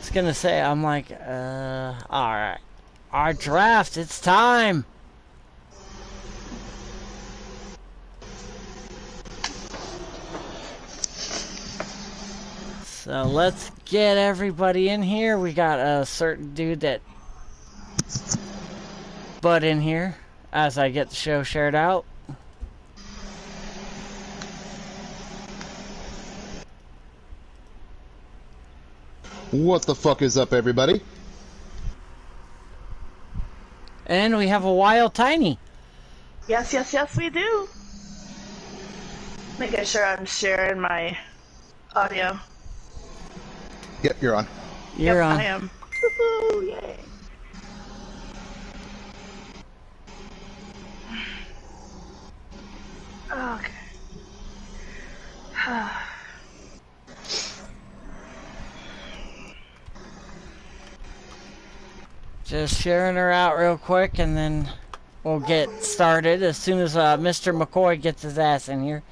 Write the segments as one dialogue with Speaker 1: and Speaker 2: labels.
Speaker 1: was gonna say, I'm like, alright. Our draft, it's time! So let's get everybody in here. We got a certain dude that butt in here as I get the show shared out.
Speaker 2: What the fuck is up, everybody?
Speaker 1: And we have a wild tiny.
Speaker 3: Yes, yes, yes, we do. Making sure I'm sharing my audio.
Speaker 2: Yep, you're on.
Speaker 1: You're on.
Speaker 3: I am. Woohoo, yay. Okay.
Speaker 1: Just sharing her out real quick, and then we'll get started as soon as Mr. McCoy gets his ass in here.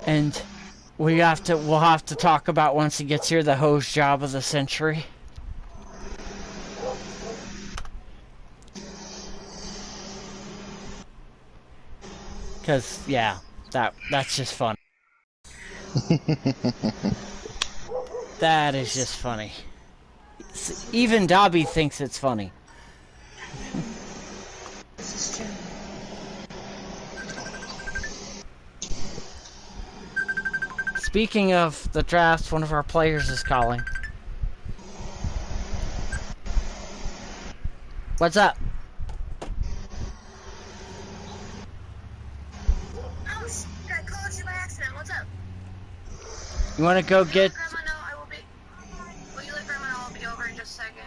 Speaker 1: And we'll have to talk about, once he gets here, the host job of the century. Cause yeah, that's just fun. That is just funny. Even Dobby thinks it's funny. Speaking of the draft, one of our players is calling. What's up?
Speaker 4: I called you by accident. What's up?
Speaker 1: You want to go get...
Speaker 4: Will you let Grandma know I'll be over in just a second?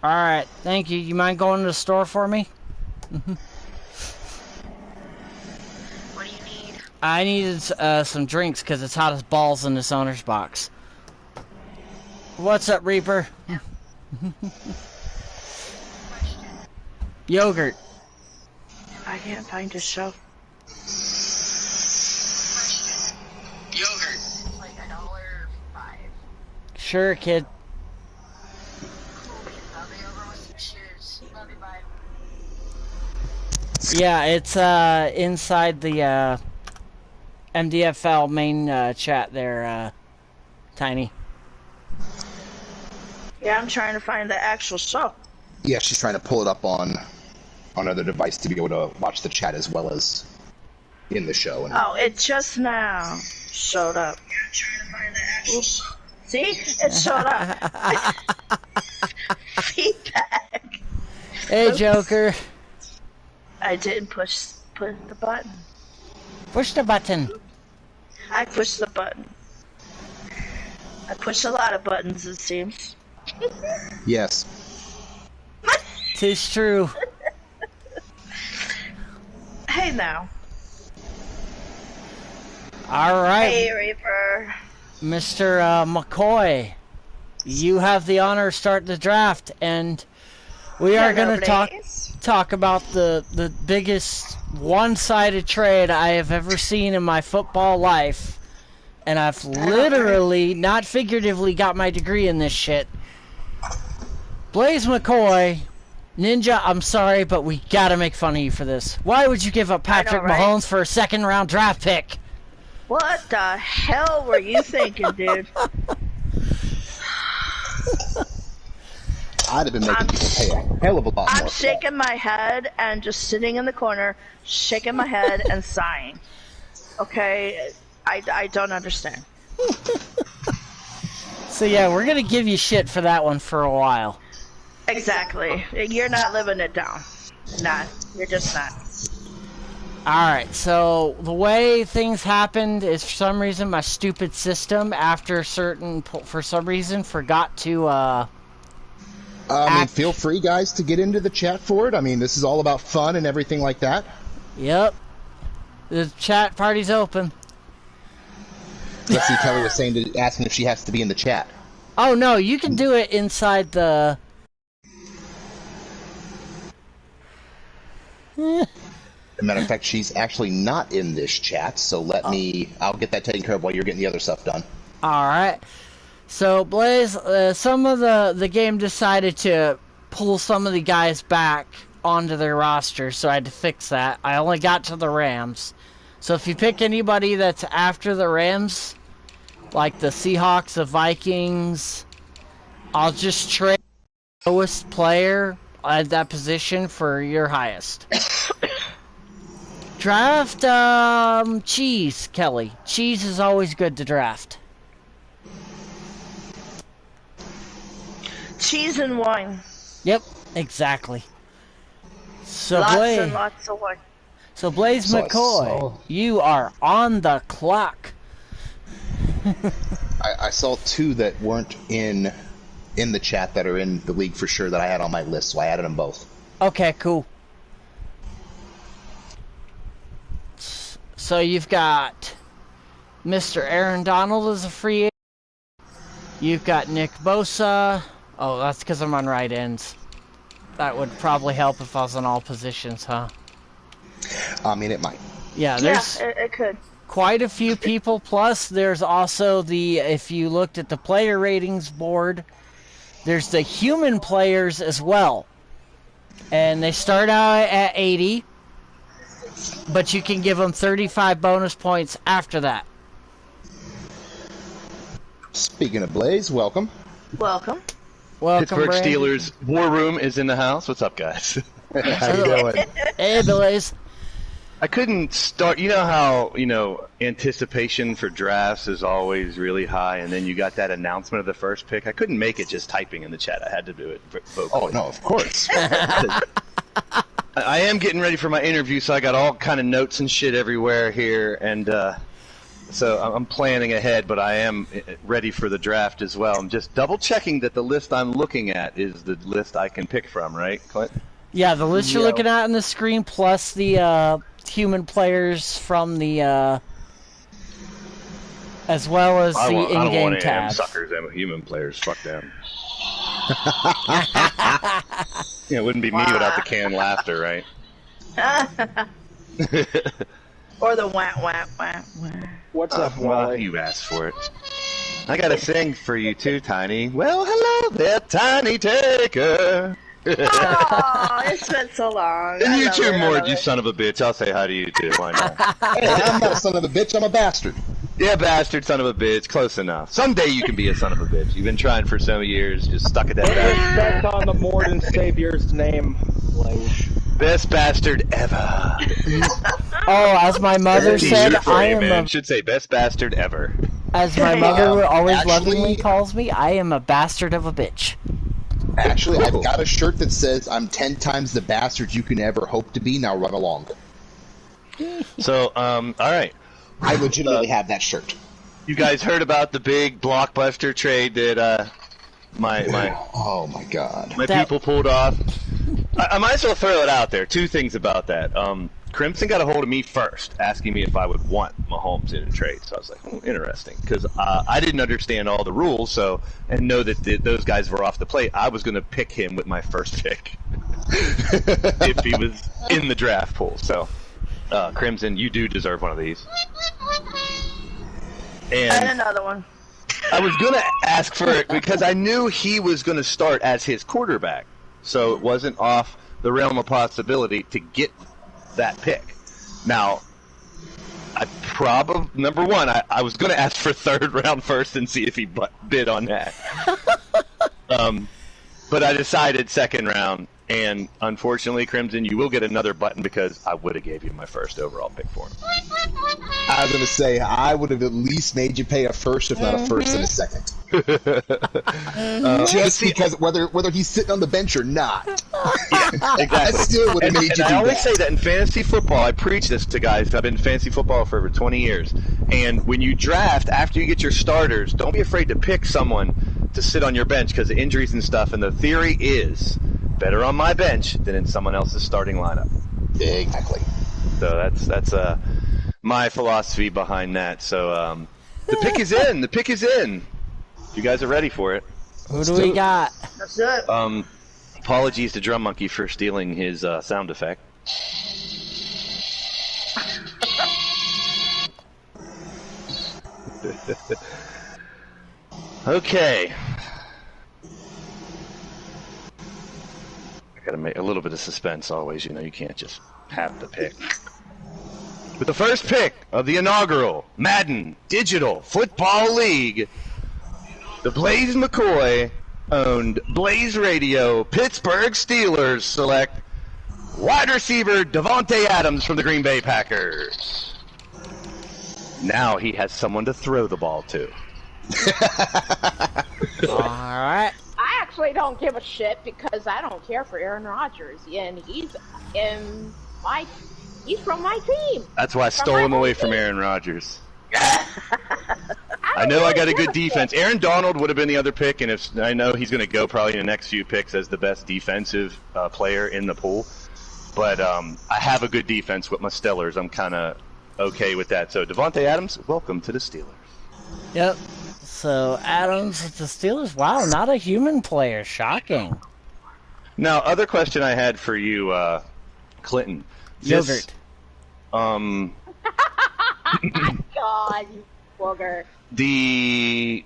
Speaker 1: Alright, thank you. You mind going to the store for me?
Speaker 4: What do you need?
Speaker 1: I needed some drinks because it's hot as balls in this owner's box. What's up, Reaper?
Speaker 4: Yeah.
Speaker 1: Yogurt.
Speaker 3: I can't find a show.
Speaker 4: Yogurt. It's like $1.05.
Speaker 1: Sure, kid.
Speaker 4: I'll be over with some shoes. Love you, bye.
Speaker 1: Yeah, it's inside the MDFL main chat there, Tiny.
Speaker 3: Yeah, I'm trying to find the actual show.
Speaker 2: Yeah, she's trying to pull it up on another device to be able to watch the chat as well as in the show. And
Speaker 3: Oh, it just now showed up.
Speaker 4: Yeah, I'm trying to find the actual show.
Speaker 3: See? It showed up. Feedback.
Speaker 1: Hey,
Speaker 3: Oops.
Speaker 1: Joker.
Speaker 3: I didn't push the button.
Speaker 1: Push the button.
Speaker 3: I pushed the button. I pushed a lot of buttons, it seems.
Speaker 2: yes.
Speaker 1: 'Tis true.
Speaker 3: Hey now.
Speaker 1: Alright,
Speaker 3: Hey, Reaper.
Speaker 1: Mr. McCoy. You have the honor of starting the draft, and we are going to talk about the biggest one-sided trade I have ever seen in my football life. And I've literally, not figuratively, got my degree in this shit. Blaze McCoy, Ninja, I'm sorry, but we gotta make fun of you for this. Why would you give up Patrick Mahomes for a second-round draft pick?
Speaker 3: What the hell were you thinking, dude?
Speaker 2: I'd have been making people pay a hell of a lot more.
Speaker 3: I'm shaking my head and just sitting in the corner, shaking my head and sighing. Okay? I don't understand.
Speaker 1: So yeah, we're gonna give you shit for that one for a while.
Speaker 3: Exactly. You're not living it down. Not. You're just not.
Speaker 1: Alright, so the way things happened is, for some reason, my stupid system, for some reason, forgot to,
Speaker 2: I mean, feel free, guys, to get into the chat for it. I mean, this is all about fun and everything like that.
Speaker 1: Yep. The chat party's open.
Speaker 2: Let's see, Kelly was saying, asking if she has to be in the chat.
Speaker 1: Oh, no, you can do it inside the...
Speaker 2: matter of fact, she's actually not in this chat, so I'll get that taken care of while you're getting the other stuff done.
Speaker 1: All right. So, Blaze, some of the game decided to pull some of the guys back onto their roster, so I had to fix that. I only got to the Rams. So if you pick anybody that's after the Rams, like the Seahawks, the Vikings, I'll just trade the lowest player at that position for your highest. Draft Cheese, Kelly. Cheese is always good to draft.
Speaker 3: Cheese and wine.
Speaker 1: Yep, exactly. So
Speaker 3: Lots
Speaker 1: Blaze,
Speaker 3: and lots of wine.
Speaker 1: So Blaze McCoy, you are on the clock.
Speaker 2: I saw two that weren't in the chat that are in the league for sure that I had on my list, so I added them both.
Speaker 1: Okay, cool. So you've got Mr. Aaron Donald as a free agent. You've got Nick Bosa. Oh, that's because I'm on right ends. That would probably help if I was on all positions, huh?
Speaker 2: I mean, it might.
Speaker 1: Yeah, there's
Speaker 3: it could.
Speaker 1: quite a few people. Plus, there's also if you looked at the player ratings board, there's the human players as well. And they start out at 80, but you can give them 35 bonus points after that.
Speaker 2: Speaking of Blaze, welcome.
Speaker 3: Welcome.
Speaker 1: Welcome,
Speaker 5: Pittsburgh
Speaker 1: Brandon.
Speaker 5: Steelers War Room is in the house. What's up, guys?
Speaker 2: How you doing?
Speaker 1: Hey, Blaze.
Speaker 5: I couldn't start. You know how anticipation for drafts is always really high, and then you got that announcement of the first pick. I couldn't make it just typing in the chat. I had to do it vocally.
Speaker 2: Oh no, of course.
Speaker 5: I am getting ready for my interview, so I got all kind of notes and shit everywhere here, and so I'm planning ahead. But I am ready for the draft as well. I'm just double checking that the list I'm looking at is the list I can pick from, right, Clint?
Speaker 1: Yeah, the list you're looking at on the screen, plus the human players from the, as well as
Speaker 5: I don't
Speaker 1: in-game
Speaker 5: want any
Speaker 1: tabs.
Speaker 5: suckers, them human players. Fuck them. It wouldn't be me without the canned laughter, right?
Speaker 3: Or the wah wah wah wah.
Speaker 6: What's up,
Speaker 5: Well,
Speaker 6: Wally?
Speaker 5: you asked for it. I gotta sing for you too, Tiny. Well, hello there, Tiny Taker.
Speaker 3: Oh, it's been so long.
Speaker 5: And you
Speaker 3: I love
Speaker 5: too,
Speaker 3: it, I
Speaker 5: Mort,
Speaker 3: love
Speaker 5: you
Speaker 3: it.
Speaker 5: son of a bitch. I'll say hi to you too. Why not?
Speaker 2: Hey, I'm not a son of a bitch. I'm a bastard.
Speaker 5: Yeah, bastard, son of a bitch. Close enough. Someday you can be a son of a bitch. You've been trying for so many years. Just stuck it
Speaker 6: Put
Speaker 5: that
Speaker 6: respect on the Lord and Savior's name, Blaze.
Speaker 5: best bastard ever.
Speaker 1: Oh, as my mother said,
Speaker 5: T-shirt for
Speaker 1: I
Speaker 5: you,
Speaker 1: am
Speaker 5: man.
Speaker 1: a,
Speaker 5: Should say best bastard ever.
Speaker 1: as my mother always
Speaker 2: Actually-
Speaker 1: lovingly calls me, I am a bastard of a bitch.
Speaker 2: Actually, I've got a shirt that says I'm 10 times the bastard you can ever hope to be. Now run along.
Speaker 5: So, all right.
Speaker 2: I legitimately have that shirt.
Speaker 5: You guys heard about the big blockbuster trade that my
Speaker 2: Oh my god.
Speaker 1: That-
Speaker 5: people pulled off? I might as well throw it out there. Two things about that. Crimson got a hold of me first, asking me if I would want Mahomes in a trade. So I was like, interesting, because I didn't understand all the rules, and know that those guys were off the plate. I was going to pick him with my first pick if he was in the draft pool. So, Crimson, you do deserve one of these.
Speaker 3: And another one.
Speaker 5: I was going to ask for it because I knew he was going to start as his quarterback. So it wasn't off the realm of possibility to get that pick. Now, number one, I was going to ask for third round first and see if he bid on that. But I decided second round, and unfortunately, Crimson, you will get another button because I would have gave you my first overall pick for him.
Speaker 2: I was going to say, I would have at least made you pay a first, if not a first and a second. Just because whether he's sitting on the bench or not.
Speaker 5: Exactly.
Speaker 2: I still would have made you do
Speaker 5: I always
Speaker 2: that.
Speaker 5: say that in fantasy football. I preach this to guys. I've been in fantasy football for over 20 years. And when you draft, after you get your starters, don't be afraid to pick someone to sit on your bench because of injuries and stuff. And the theory is better on my bench than in someone else's starting lineup.
Speaker 2: Exactly.
Speaker 5: So that's my philosophy behind that. So the pick is in. The pick is in. You guys are ready for it.
Speaker 1: Who do we got?
Speaker 3: That's it.
Speaker 5: Apologies to Drum Monkey for stealing his sound effect. Okay. I gotta make a little bit of suspense always, you know, you can't just have the pick. With the first pick of the inaugural Madden Digital Football League, the Blaze McCoy owned Blaze Radio Pittsburgh Steelers select wide receiver Devonte Adams from the Green Bay Packers. Now he has someone to throw the ball to.
Speaker 1: Alright.
Speaker 7: I actually don't give a shit because I don't care for Aaron Rodgers, and he's from my team.
Speaker 5: That's why I stole him away from Aaron Rodgers. I know I got a good defense. Aaron Donald would have been the other pick, and if I know he's going to go probably in the next few picks as the best defensive player in the pool. But I have a good defense with my Stellars. I'm kind of okay with that. So Devonte Adams, welcome to the Steelers.
Speaker 1: Yep. So Adams with the Steelers. Wow, not a human player. Shocking.
Speaker 5: Now, other question I had for you, Clinton.
Speaker 1: Yogurt.
Speaker 7: My God, you booger.
Speaker 5: The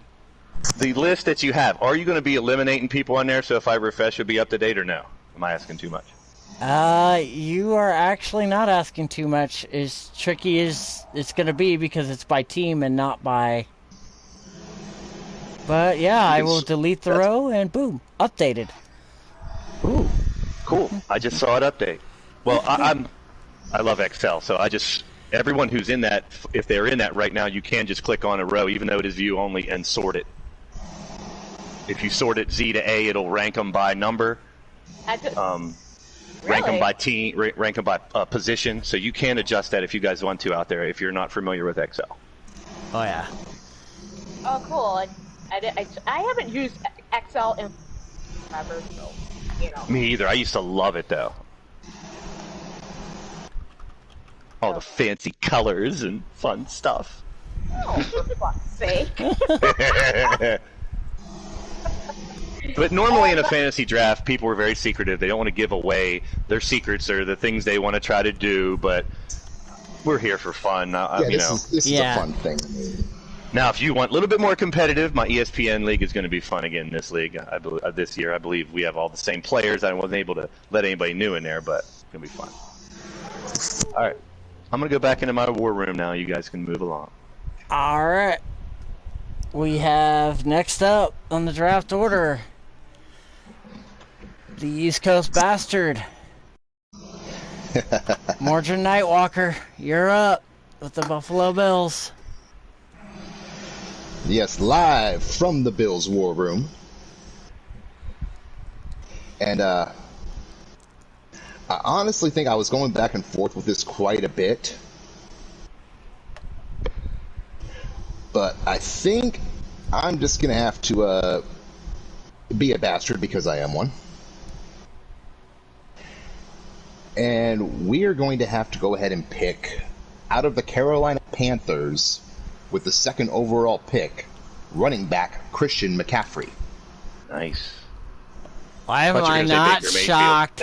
Speaker 5: list that you have, are you going to be eliminating people on there? So if I refresh, it'll be up to date, or no? Am I asking too much?
Speaker 1: You are actually not asking too much. As tricky as it's going to be because it's by team and not by. But yeah, I will delete the row and boom, updated.
Speaker 5: Ooh, cool! I just saw it update. Well, I love Excel, so everyone who's in that, if they're in that right now, you can just click on a row, even though it is view only, and sort it. If you sort it Z to A, it'll rank them by number. Rank them by team, rank them by position. So you can adjust that if you guys want to out there, if you're not familiar with Excel.
Speaker 1: Oh yeah.
Speaker 7: Oh, cool. I haven't used Excel in forever, so, you know.
Speaker 5: Me either. I used to love it, though. All the fancy colors and fun stuff.
Speaker 7: Oh, for fuck's sake.
Speaker 5: But normally in a fantasy draft, people are very secretive. They don't want to give away their secrets or the things they want to try to do, but we're here for fun.
Speaker 2: This is a fun thing.
Speaker 5: Now, if you want a little bit more competitive, my ESPN league is going to be fun again this league. This year, I believe we have all the same players. I wasn't able to let anybody new in there, but it's going to be fun. All right. I'm going to go back into my war room now. You guys can move along.
Speaker 1: All right. We have next up on the draft order the East Coast Bastard. Mordred Nightwalker, you're up with the Buffalo Bills.
Speaker 2: Yes, live from the Bills War Room. And I honestly think I was going back and forth with this quite a bit. But I think I'm just going to have to be a bastard because I am one. And we are going to have to go ahead and pick out of the Carolina Panthers with the second overall pick, running back Christian McCaffrey.
Speaker 5: Nice.
Speaker 1: Why am I not shocked?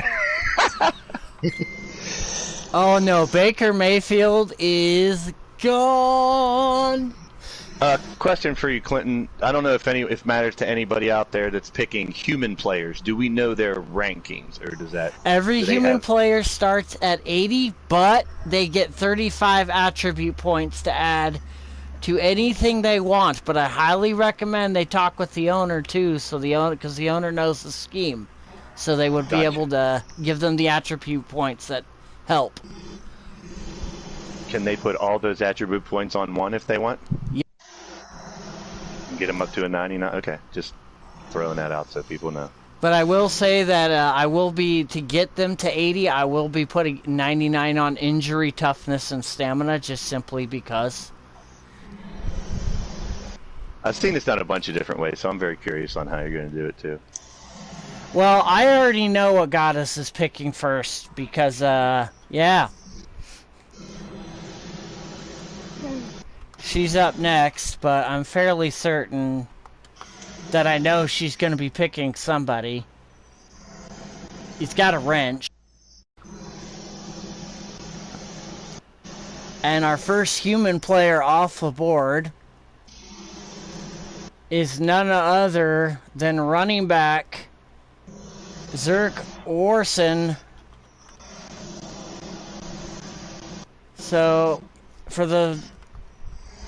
Speaker 1: Oh no, Baker Mayfield is gone.
Speaker 5: Question for you, Clinton. I don't know if it matters to anybody out there that's picking human players. Do we know their rankings, or does that?
Speaker 1: Every human player starts at 80, but they get 35 attribute points to add to anything they want. But I highly recommend they talk with the owner too, so because the owner knows the scheme, so they would be able to give them the attribute points that help.
Speaker 5: Can they put all those attribute points on one if they want?
Speaker 1: Yeah.
Speaker 5: Get them up to a 99. Okay, just throwing that out so people know.
Speaker 1: But I will say that to get them to 80, I will be putting 99 on injury, toughness, and stamina, just simply because.
Speaker 5: I've seen this done a bunch of different ways, so I'm very curious on how you're going to do it too.
Speaker 1: Well, I already know what Goddess is picking first because, yeah. She's up next, but I'm fairly certain that I know she's going to be picking somebody. He's got a wrench. And our first human player off the board is none other than running back Zerk Orson. So, for the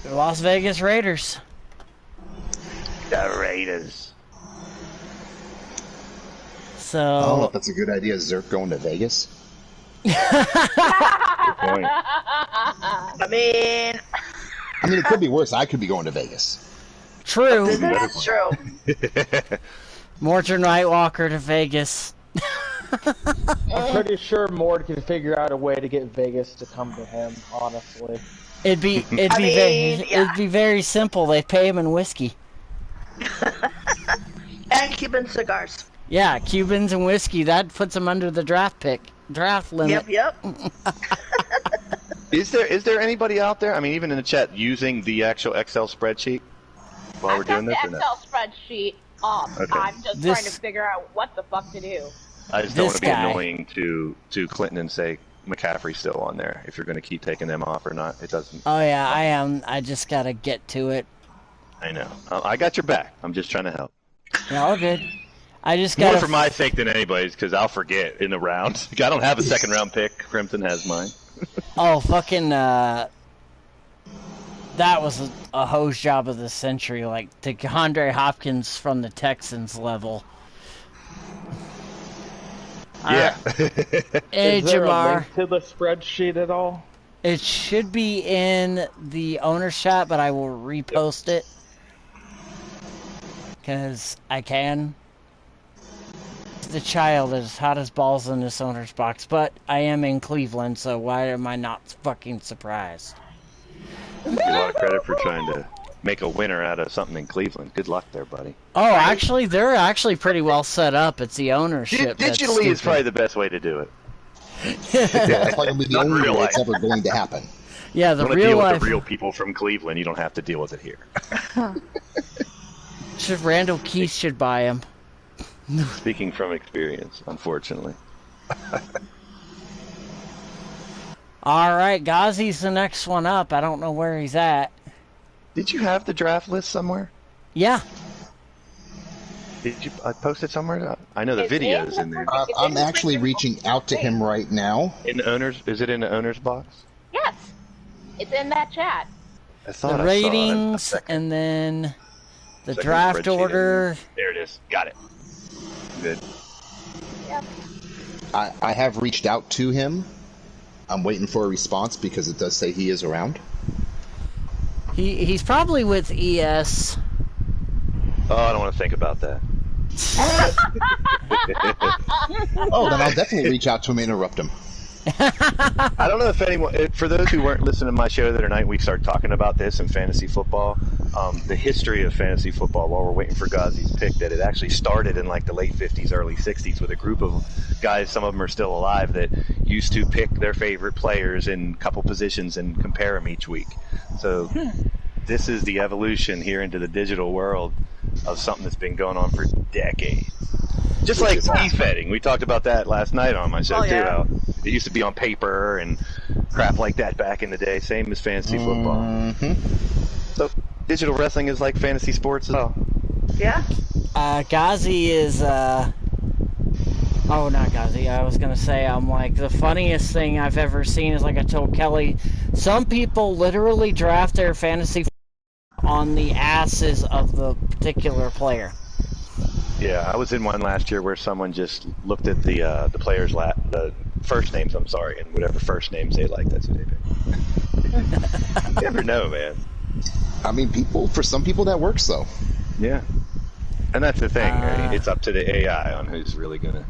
Speaker 1: Las Vegas Raiders.
Speaker 5: The Raiders.
Speaker 1: So,
Speaker 2: I don't know if that's a good idea, Zerk going to Vegas.
Speaker 5: Good point.
Speaker 3: I mean,
Speaker 2: it could be worse. I could be going to Vegas.
Speaker 1: true.
Speaker 3: that's true.
Speaker 1: Mordred Nightwalker to Vegas.
Speaker 6: I'm pretty sure Mord can figure out a way to get Vegas to come to him, honestly.
Speaker 1: It'd be very simple. They pay him in whiskey.
Speaker 3: And Cuban cigars.
Speaker 1: Yeah, Cubans and whiskey. That puts him under the draft limit.
Speaker 3: Yep.
Speaker 5: Is there anybody out there? I mean, even in the chat, using the actual Excel spreadsheet while we're doing this?
Speaker 7: I've got the Excel spreadsheet off.
Speaker 5: Okay.
Speaker 7: I'm just trying to figure out what the fuck to do.
Speaker 5: I just don't want to be
Speaker 1: This guy.
Speaker 5: annoying to Clinton and say McCaffrey's still on there. If you're going to keep taking them off or not, it doesn't.
Speaker 1: Oh yeah, I am. I just gotta get to it.
Speaker 5: I know. I got your back. I'm just trying to help.
Speaker 1: Yeah, all good. I just
Speaker 5: More
Speaker 1: gotta.
Speaker 5: for my sake than anybody's, because I'll forget in the round. I don't have a second round pick. Crimson has mine.
Speaker 1: Oh fucking! That was a hose job of the century, like Deandre Hopkins from the Texans level.
Speaker 5: Yeah.
Speaker 1: Hey,
Speaker 6: Is there a
Speaker 1: Jamar.
Speaker 6: link to the spreadsheet at all?
Speaker 1: It should be in the owner's chat, but I will repost it. Because I can. The child is hot as balls in this owner's box, but I am in Cleveland, so why am I not fucking surprised?
Speaker 5: A lot of credit for trying to make a winner out of something in Cleveland. Good luck there, buddy.
Speaker 1: Oh, actually, they're actually pretty well set up. It's the ownership. that's
Speaker 5: Digitally is
Speaker 1: stupid.
Speaker 5: probably the best way to do it.
Speaker 2: That's probably the
Speaker 5: Not
Speaker 2: only
Speaker 5: real
Speaker 2: way
Speaker 5: life.
Speaker 2: it's ever going to happen.
Speaker 1: Yeah, the
Speaker 5: You want to
Speaker 1: real
Speaker 5: deal
Speaker 1: life.
Speaker 5: with the real people from Cleveland. You don't have to deal with it here.
Speaker 1: Randall Keith should buy him.
Speaker 5: Speaking from experience, unfortunately.
Speaker 1: All right, Ghazi's the next one up. I don't know where he's at.
Speaker 5: Did you have the draft list somewhere?
Speaker 1: Yeah.
Speaker 5: Did you post it somewhere? I know the video's in there.
Speaker 2: I'm actually reaching out to him right now.
Speaker 5: In the owners, is it in the owner's box?
Speaker 7: Yes, it's in that chat.
Speaker 5: I thought
Speaker 1: The
Speaker 5: I
Speaker 1: ratings,
Speaker 5: saw it.
Speaker 1: and then the
Speaker 5: Second
Speaker 1: draft
Speaker 5: spreadsheet in
Speaker 1: order.
Speaker 5: There it is. Got it. Good.
Speaker 7: Yep.
Speaker 2: I have reached out to him. I'm waiting for a response because it does say he is around.
Speaker 1: He's probably with ES.
Speaker 5: Oh, I don't want to think about that.
Speaker 2: Oh, then I'll definitely reach out to him and interrupt him.
Speaker 5: I don't know if anyone, for those who weren't listening to my show the other night, we started talking about this in fantasy football, the history of fantasy football while we're waiting for Ghazi's pick, that it actually started in like the late 50s, early 60s with a group of guys, some of them are still alive, that used to pick their favorite players in a couple positions and compare them each week. So this is the evolution here into the digital world of something that's been going on for decades. Just like e-fetting. We talked about that last night on my show, too.
Speaker 3: Yeah.
Speaker 5: How it used to be on paper and crap like that back in the day. Same as fantasy football.
Speaker 2: Mm-hmm.
Speaker 5: So digital wrestling is like fantasy sports as well.
Speaker 3: Yeah.
Speaker 1: Ghazi is, oh, not Ghazi. I was going to say, I'm like, the funniest thing I've ever seen is, like I told Kelly, some people literally draft their fantasy on the asses of the particular player.
Speaker 5: Yeah, I was in one last year where someone just looked at the players' the first names, and whatever first names they like, that's who they pick. You never know, man.
Speaker 2: I mean, for some people that works, though.
Speaker 5: Yeah. And that's the thing, right? It's up to the AI on who's really going to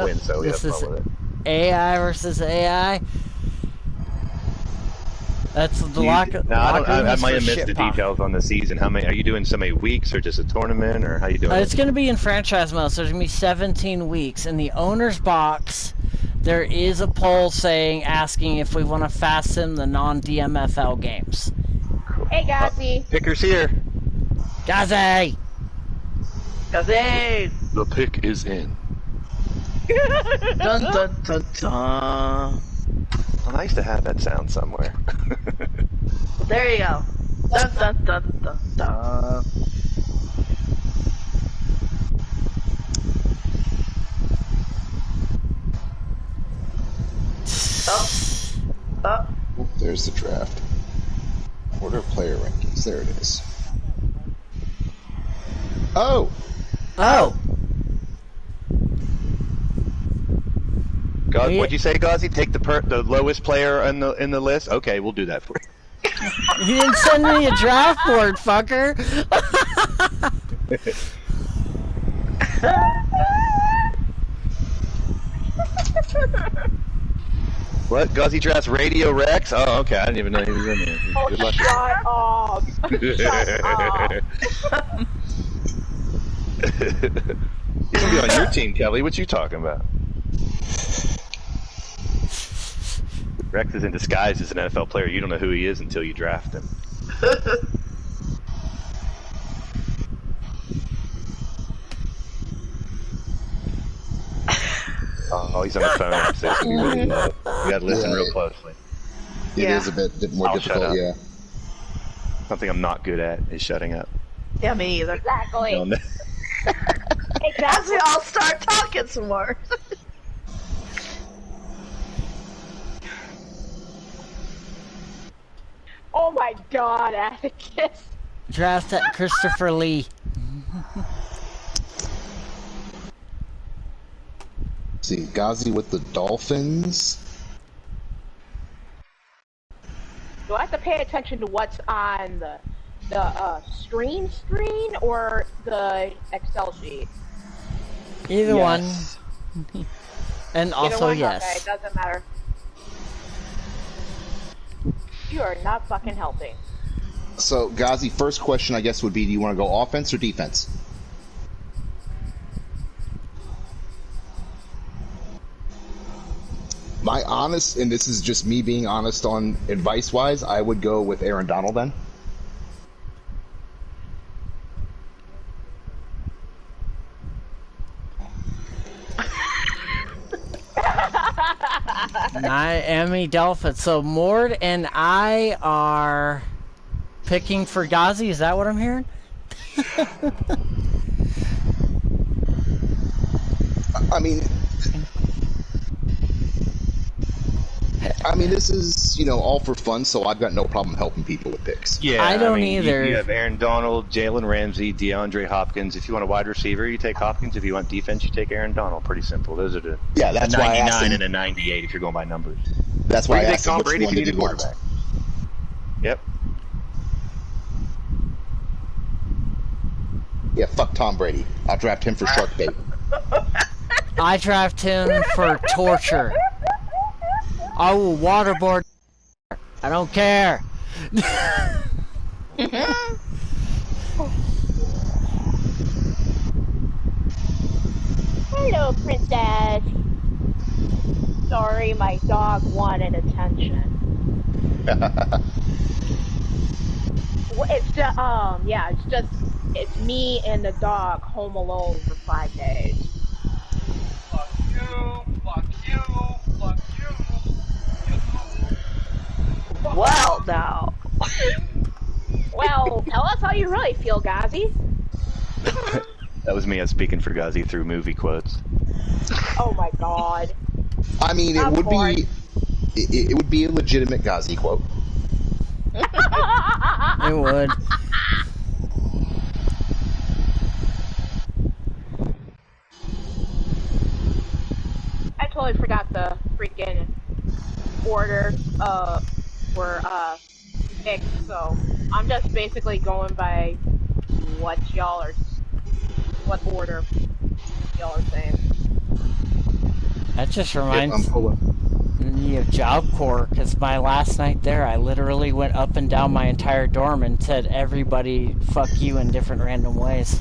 Speaker 5: win, so we have
Speaker 1: this
Speaker 5: fun
Speaker 1: is
Speaker 5: with it.
Speaker 1: AI versus AI. That's the locker.
Speaker 5: I might have missed the details on the season. How many are you doing? So many weeks, or just a tournament, or how you doing?
Speaker 1: It's going to be in franchise mode, so there's going to be 17 weeks. In the owner's box, there is a poll asking if we want to fasten the non-DMFL games.
Speaker 5: Cool.
Speaker 7: Hey, Ghazi.
Speaker 5: Picker's here.
Speaker 1: Ghazi!
Speaker 3: Ghazi!
Speaker 5: The pick is in.
Speaker 3: Dun dun dun dun.
Speaker 5: I used to have that sound somewhere.
Speaker 3: There you go. Dun dun dun dun dun.
Speaker 2: There's the draft. Order player rankings. There it is. Oh!
Speaker 1: Oh!
Speaker 5: God, what'd you say, Gauzy? Take the lowest player in the list? Okay, we'll do that for you.
Speaker 1: You didn't send me a draft board, fucker!
Speaker 5: What? Gauzy drafts Radio Rex? Oh, okay. I didn't even know he was in there.
Speaker 7: Oh,
Speaker 5: Good luck.
Speaker 7: shut up. Shut up.
Speaker 5: He's gonna be on your team, Kelly. What you talking about? Rex is in disguise as an NFL player. You don't know who he is until you draft him. Oh, he's on the phone, so it's gonna be really low. You gotta listen real closely.
Speaker 2: It is a bit more difficult, yeah.
Speaker 5: Something I'm not good at is shutting up.
Speaker 3: Yeah, me either.
Speaker 7: Exactly.
Speaker 5: No, no.
Speaker 3: As we all start talking some more.
Speaker 7: Oh my god, Atticus.
Speaker 1: Draft that Christopher Lee.
Speaker 2: See, Ghazi with the Dolphins.
Speaker 7: Do I have to pay attention to what's on the screen or the Excel sheet?
Speaker 1: Either one. And
Speaker 7: Either
Speaker 1: also,
Speaker 7: one?
Speaker 1: yes.
Speaker 7: Okay, it doesn't matter. You are not fucking helping.
Speaker 2: So, Ghazi, first question I guess would be, do you want to go offense or defense? My honest, and this is just me being honest on advice-wise, I would go with Aaron Donald then.
Speaker 1: Miami Dolphins. So Mord and I are picking for Ghazi. Is that what I'm hearing?
Speaker 2: I mean, this is, all for fun, so I've got no problem helping people with picks.
Speaker 5: Yeah,
Speaker 1: I don't either.
Speaker 5: You have Aaron Donald, Jalen Ramsey, DeAndre Hopkins. If you want a wide receiver, you take Hopkins. If you want defense, you take Aaron Donald. Pretty simple. Those are the
Speaker 2: That's
Speaker 5: a
Speaker 2: why I asked
Speaker 5: 99
Speaker 2: him.
Speaker 5: and a 98 if you're going by numbers.
Speaker 2: That's why I
Speaker 5: you take
Speaker 2: asked him
Speaker 5: Tom
Speaker 2: which
Speaker 5: Brady if
Speaker 2: one
Speaker 5: you
Speaker 2: did
Speaker 5: need a
Speaker 2: he want.
Speaker 5: quarterback. Yep.
Speaker 2: Yeah, fuck Tom Brady. I'll draft him for shark bait.
Speaker 1: I draft him for torture. I will waterboard. I don't care.
Speaker 7: Hello, princess. Sorry, my dog wanted attention. It's me and the dog home alone for 5 days.
Speaker 8: Fuck you, fuck you, fuck you.
Speaker 3: Well, now.
Speaker 7: Well, tell us how you really feel, Ghazi.
Speaker 5: That was me speaking for Ghazi through movie quotes.
Speaker 7: Oh my god.
Speaker 2: I mean, it would be a legitimate Ghazi quote.
Speaker 1: It would.
Speaker 7: I totally forgot the freaking order for picks, so I'm just basically going by what order y'all are saying.
Speaker 1: That just reminds me of Job Corps, because my last night there, I literally went up and down my entire dorm and said everybody fuck you in different random ways.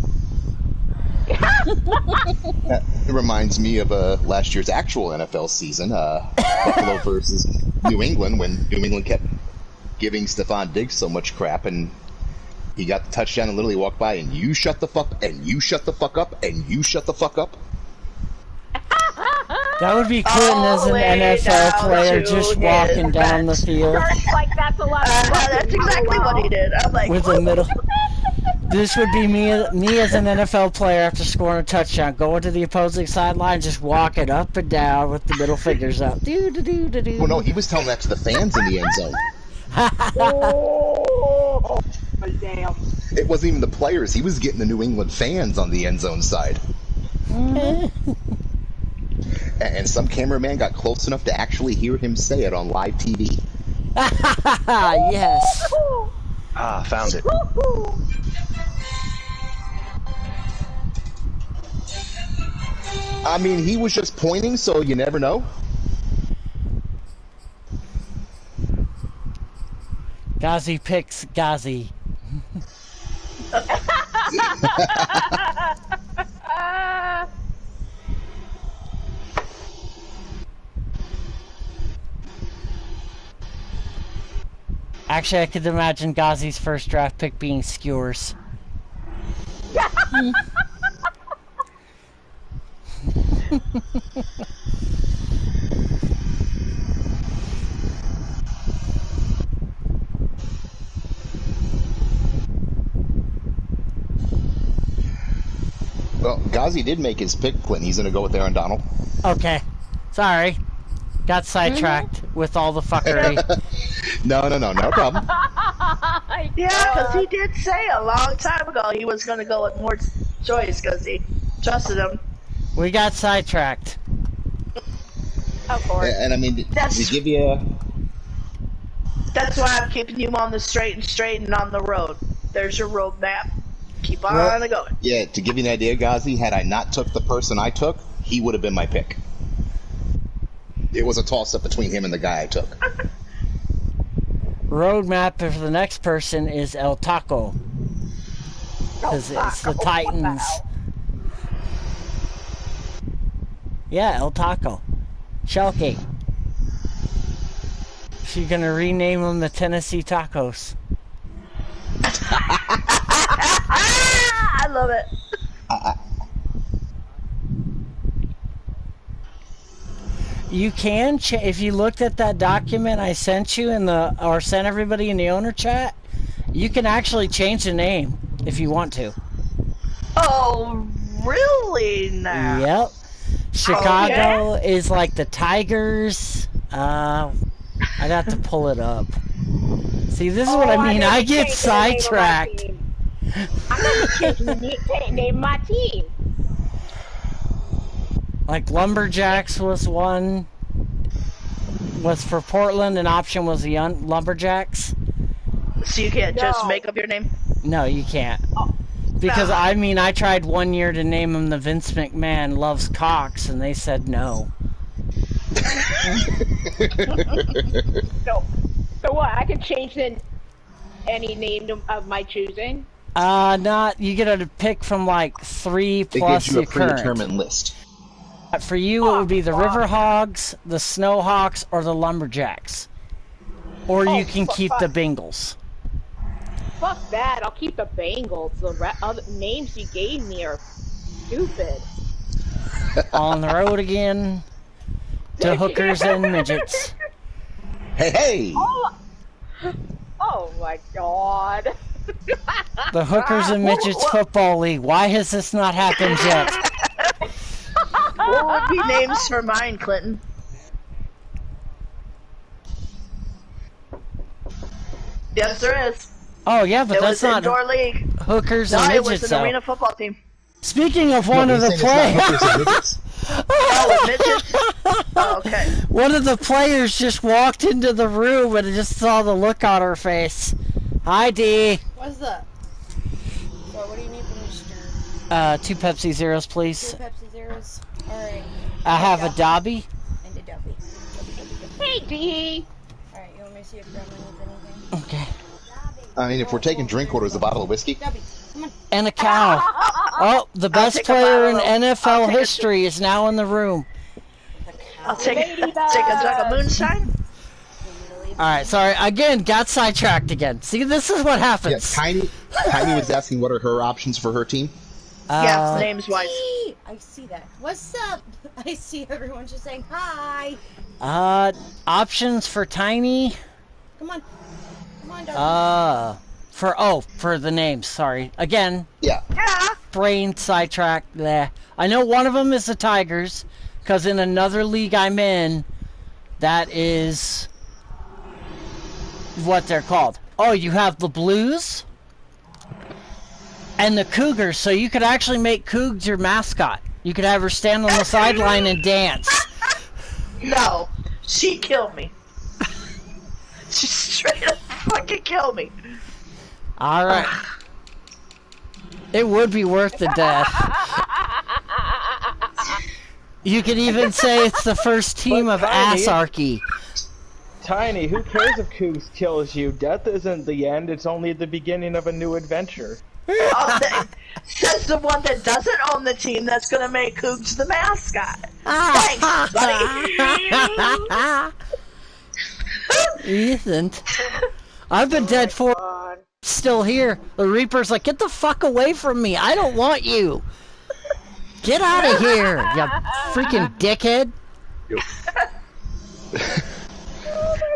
Speaker 2: It reminds me of last year's actual NFL season, Buffalo versus New England, when New England kept giving Stephon Diggs so much crap, and he got the touchdown and literally walked by, and you shut the fuck, and you shut the fuck up, and you shut the fuck up.
Speaker 1: That would be Clinton as an NFL player just walking down the field.
Speaker 7: Like, that's a lot of
Speaker 3: That's exactly what he did. I'm like,
Speaker 1: With the middle. This would be me as an NFL player after scoring a touchdown, going to the opposing sideline, just walking up and down with the middle fingers up.
Speaker 2: Well, no, he was telling that to the fans in the end zone.
Speaker 7: Oh, damn.
Speaker 2: It wasn't even the players. He was getting the New England fans on the end zone side. And some cameraman got close enough to actually hear him say it on live TV.
Speaker 1: Yes.
Speaker 5: Ah, found it.
Speaker 2: I mean, he was just pointing, so you never know.
Speaker 1: Ghazi picks Ghazi. Actually, I could imagine Ghazi's first draft pick being Skewers.
Speaker 2: Well, Ghazi did make his pick, Clinton. He's going to go with Aaron Donald.
Speaker 1: Okay. Sorry. Got sidetracked with all the fuckery.
Speaker 2: No problem.
Speaker 3: Yeah, because he did say a long time ago he was going to go with Mort's choice because he trusted him.
Speaker 1: We got sidetracked.
Speaker 7: Of course.
Speaker 2: And I mean, to give you a...
Speaker 3: That's why I'm keeping you on the straight and on the road. There's your road map. Keep on going.
Speaker 2: Yeah, to give you an idea, Ghazi, had I not took the person I took, he would have been my pick. It was a toss-up between him and the guy I took.
Speaker 1: Roadmap for the next person is El Taco. Because it's the Titans. Yeah, El Taco. Shelky. She's gonna rename them the Tennessee Tacos.
Speaker 3: I love it.
Speaker 1: You can if you looked at that document I sent you or sent everybody in the owner chat, you can actually change the name if you want to.
Speaker 3: Oh, really now?
Speaker 1: Yep. Chicago is like the Tigers. I'd have to pull it up. See, this is what I mean. I get sidetracked.
Speaker 7: I'm going to change the name of my team.
Speaker 1: Like Lumberjacks was one. Was for Portland. An option was the Lumberjacks.
Speaker 3: So you can't just make up your name?
Speaker 1: No, you can't. Because, I mean, I tried one year to name him the Vince McMahon Loves Cox, and they said no.
Speaker 7: So what? I can change any name of my choosing?
Speaker 1: You get a pick from like 3 plus
Speaker 2: It gives you a
Speaker 1: current.
Speaker 2: predetermined list.
Speaker 1: For you, it would be the Riverhogs, the Snowhawks, or the Lumberjacks. Or you can keep the Bengals.
Speaker 7: Fuck that. I'll keep the Bengals. The other names you gave me are stupid.
Speaker 1: On the road again to hookers and midgets.
Speaker 2: Hey!
Speaker 7: Oh my god.
Speaker 1: The Hookers and Midgets Football League. Why has this not happened yet?
Speaker 3: What would be names for mine, Clinton? Yes, there is.
Speaker 1: Oh yeah, but that's not
Speaker 3: indoor league.
Speaker 1: Hookers and
Speaker 3: No,
Speaker 1: Midgets.
Speaker 3: it was an arena football team.
Speaker 1: Speaking of one of the players,
Speaker 3: Oh, midgets. Oh, okay.
Speaker 1: one of the players just walked into the room and just saw the look on her face. Hi, D.
Speaker 9: What's up? So, what do you need from Mr.
Speaker 1: 2 Pepsi Zeros, please.
Speaker 9: 2 Pepsi Zeros. Alright.
Speaker 1: I have a Dobby.
Speaker 9: And a Dobby.
Speaker 7: Hey, D.
Speaker 9: Alright, you want me to see if Grandma needs anything?
Speaker 1: Okay.
Speaker 2: I mean, if we're taking drink orders, a bottle of whiskey.
Speaker 9: Dobby, come on.
Speaker 1: And a cow. Oh, the best player in NFL history is now in the room.
Speaker 3: I'll take a jug of moonshine.
Speaker 1: Alright, sorry. Again, got sidetracked again. See, this is what happens.
Speaker 2: Yeah, Tiny was asking what are her options for her team.
Speaker 3: Yeah, names wise.
Speaker 9: I see that. What's up? I see everyone just saying hi.
Speaker 1: Options for Tiny.
Speaker 9: Come on. Come on, Dobby.
Speaker 1: For the names, sorry. Again,
Speaker 2: Yeah.
Speaker 1: brain sidetracked there. I know one of them is the Tigers, because in another league I'm in, that is what they're called. Oh, you have the Blues and the Cougars, so you could actually make Cougs your mascot. You could have her stand on the sideline and dance.
Speaker 3: No, she killed me. She straight up fucking killed me.
Speaker 1: All right. It would be worth the death. You could even say it's the first team of Assarchy.
Speaker 6: Tiny, who cares if Cougs kills you? Death isn't the end, it's only the beginning of a new adventure.
Speaker 3: Says the one that doesn't own the team that's going to make Cougs the mascot. Thanks, buddy.
Speaker 1: Ethan. I've been dead for... Still here. The Reaper's like, get the fuck away from me. I don't want you. Get out of here, you freaking dickhead.